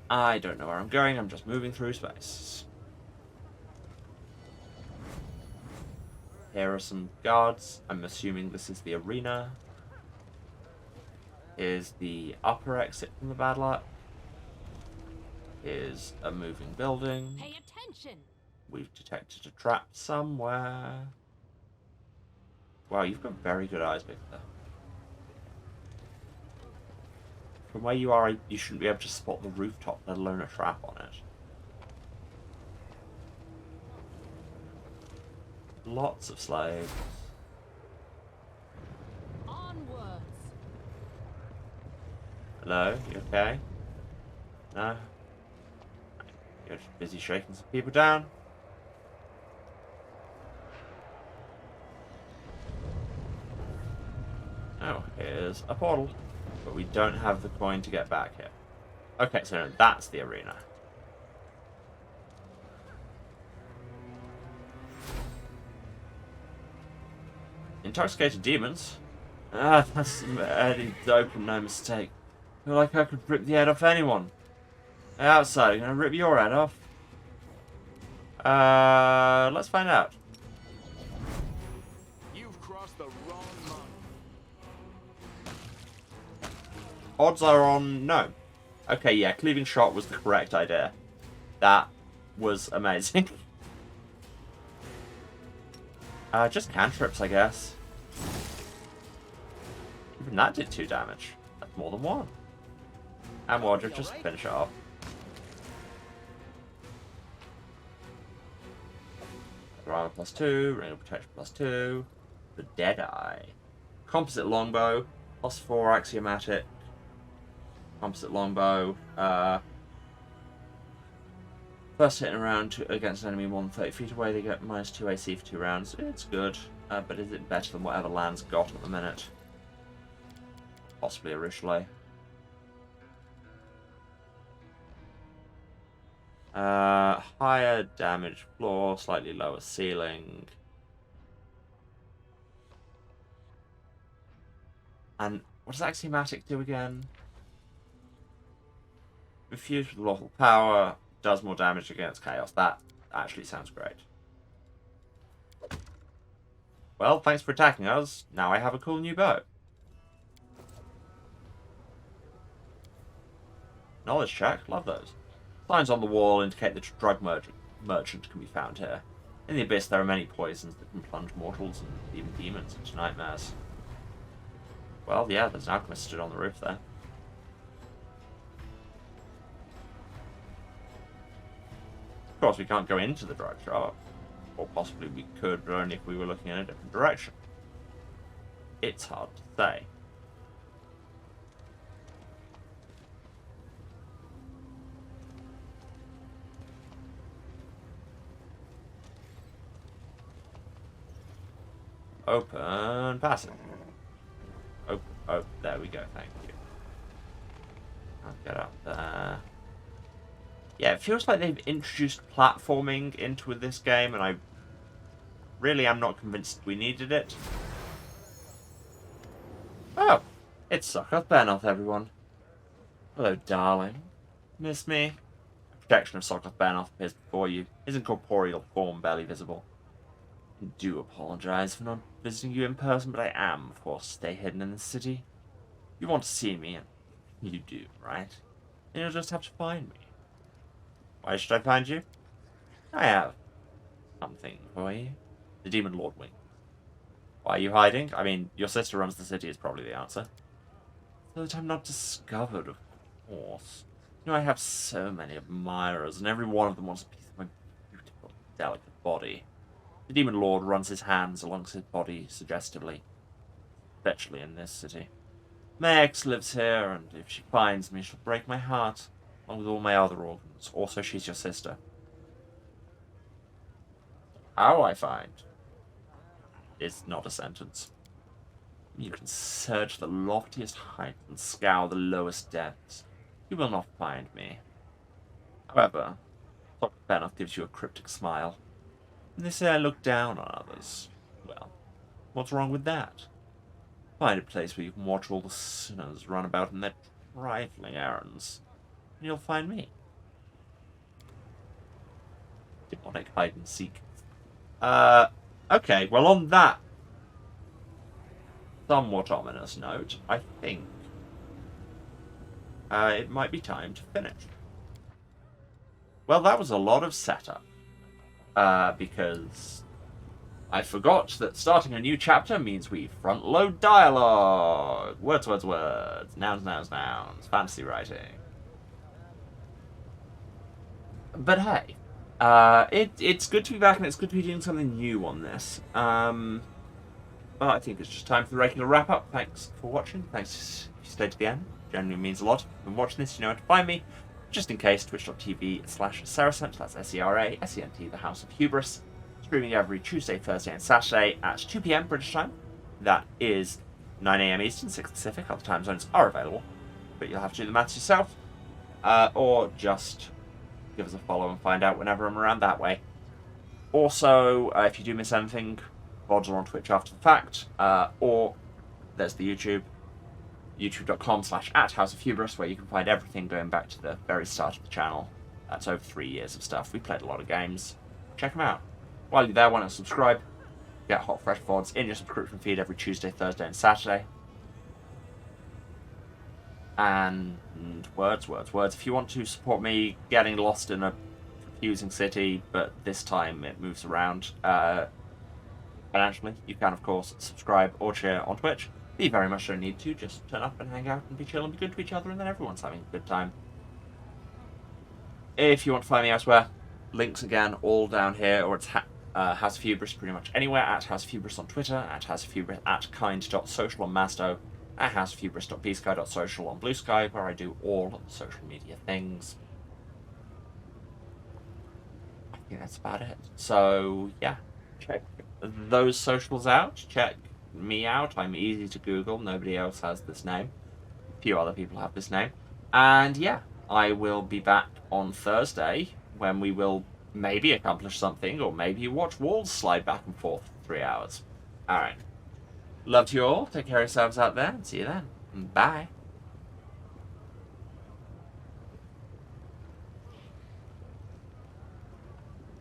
I don't know where I'm going, I'm just moving through space. Here are some guards. I'm assuming this is the arena. Here's the upper exit from the bad luck. Here's a moving building. Pay attention. We've detected a trap somewhere. Wow, you've got very good eyes, Bigitha. From where you are, you shouldn't be able to spot the rooftop, let alone a trap on it. Lots of slaves. Onwards. Hello, you okay? No? You're just busy shaking some people down. Oh, here's a portal. But we don't have the coin to get back here. Okay, so that's the arena. Intoxicated demons? Ah, that's Eddie open, no mistake. I feel like I could rip the head off anyone. Hey, outside, I'm gonna rip your head off. Let's find out. You've crossed the wrong line. Odds are on no. Okay, yeah, cleaving shot was the correct idea. That was amazing. Just cantrips, I guess. Even that did 2 damage. That's more than 1. And Wardrick, just finish it off. Armor +2, ring of protection +2. The Deadeye. Composite longbow, +4 axiomatic. Composite longbow. First hitting a round against an enemy more than 30 feet away, they get -2 AC for 2 rounds. It's good, but is it better than whatever land's got at the minute? Possibly a Richelet. Higher damage floor, slightly lower ceiling. And what does Axiomatic do again? Infused with lawful power, does more damage against chaos. That actually sounds great. Well, thanks for attacking us. Now I have a cool new bow. Knowledge check, love those. Signs on the wall indicate that a drug merchant can be found here. In the Abyss there are many poisons that can plunge mortals and even demons into nightmares. Well, yeah, there's an alchemist stood on the roof there. Of course, we can't go into the drug shop. Or possibly we could, but only if we were looking in a different direction. It's hard to say. Open passage. Oh, there we go, thank you. I'll get up there. Yeah, it feels like they've introduced platforming into this game, and I really am not convinced we needed it. Oh, it's Sokoth Benoth, everyone. Hello, darling. Miss me? A protection of Sokoth Benoth appears before you, his incorporeal form barely visible. I do apologize for not visiting you in person, but I am forced to stay hidden in the city. You want to see me, and you do, right? And you'll just have to find me. Why should I find you? I have something for you. The Demon Lord Wing. Why are you hiding? I mean, your sister runs the city is probably the answer. So that I'm not discovered, of course. You know, I have so many admirers, and every one of them wants a piece of my beautiful, delicate body. The Demon Lord runs his hands along his body suggestively, especially in this city. My ex lives here, and if she finds me, she'll break my heart, along with all my other organs. Also, she's your sister. How I find is not a sentence. You can search the loftiest heights and scour the lowest depths. You will not find me. However, Dr. Benoth gives you a cryptic smile. And they say I look down on others. Well, what's wrong with that? Find a place where you can watch all the sinners run about in their trifling errands, and you'll find me. Demonic hide and seek. Okay, well on that somewhat ominous note, I think it might be time to finish. Well, that was a lot of setup. Because I forgot that starting a new chapter means we front-load dialogue. Words, words, words. Nouns, nouns, nouns. Fantasy writing. But hey, it's good to be back, and it's good to be doing something new on this. But I think it's just time for the regular wrap-up. Thanks for watching. Thanks if you stayed to the end. Genuinely means a lot. If you've been watching this, you know where to find me. Just in case, twitch.tv/Saracent, that's SERASENT, the House of Hubris. Streaming every Tuesday, Thursday, and Saturday at 2 PM British time. That is 9 AM Eastern, 6 Pacific. Other time zones are available, but you'll have to do the maths yourself. Or just give us a follow and find out whenever I'm around that way. Also, if you do miss anything, VODs are on Twitch after the fact, or there's the YouTube, youtube.com/@HouseOfHubris, where you can find everything going back to the very start of the channel. That's over 3 years of stuff. We played a lot of games. Check them out. While you're there, why not subscribe? Get hot, fresh VODs in your subscription feed every Tuesday, Thursday, and Saturday. And words. If you want to support me getting lost in a confusing city, but this time it moves around financially, you can, of course, subscribe or share on Twitch. But you very much don't need to. Just turn up and hang out and be chill and be good to each other, and then everyone's having a good time. If you want to find me elsewhere, links again all down here, or it's House of Hubris pretty much anywhere, at House of Hubris on Twitter, at House of Hubris, at kind.social on Masto, at houseofhubris.bsky.social on Blue Sky, where I do all of the social media things. I think that's about it. So, yeah, check those socials out, check me out. I'm easy to Google, nobody else has this name. A few other people have this name. And yeah, I will be back on Thursday, when we will maybe accomplish something, or maybe watch walls slide back and forth for 3 hours. Alright. Love to you all. Take care of yourselves out there, and see you then. Bye.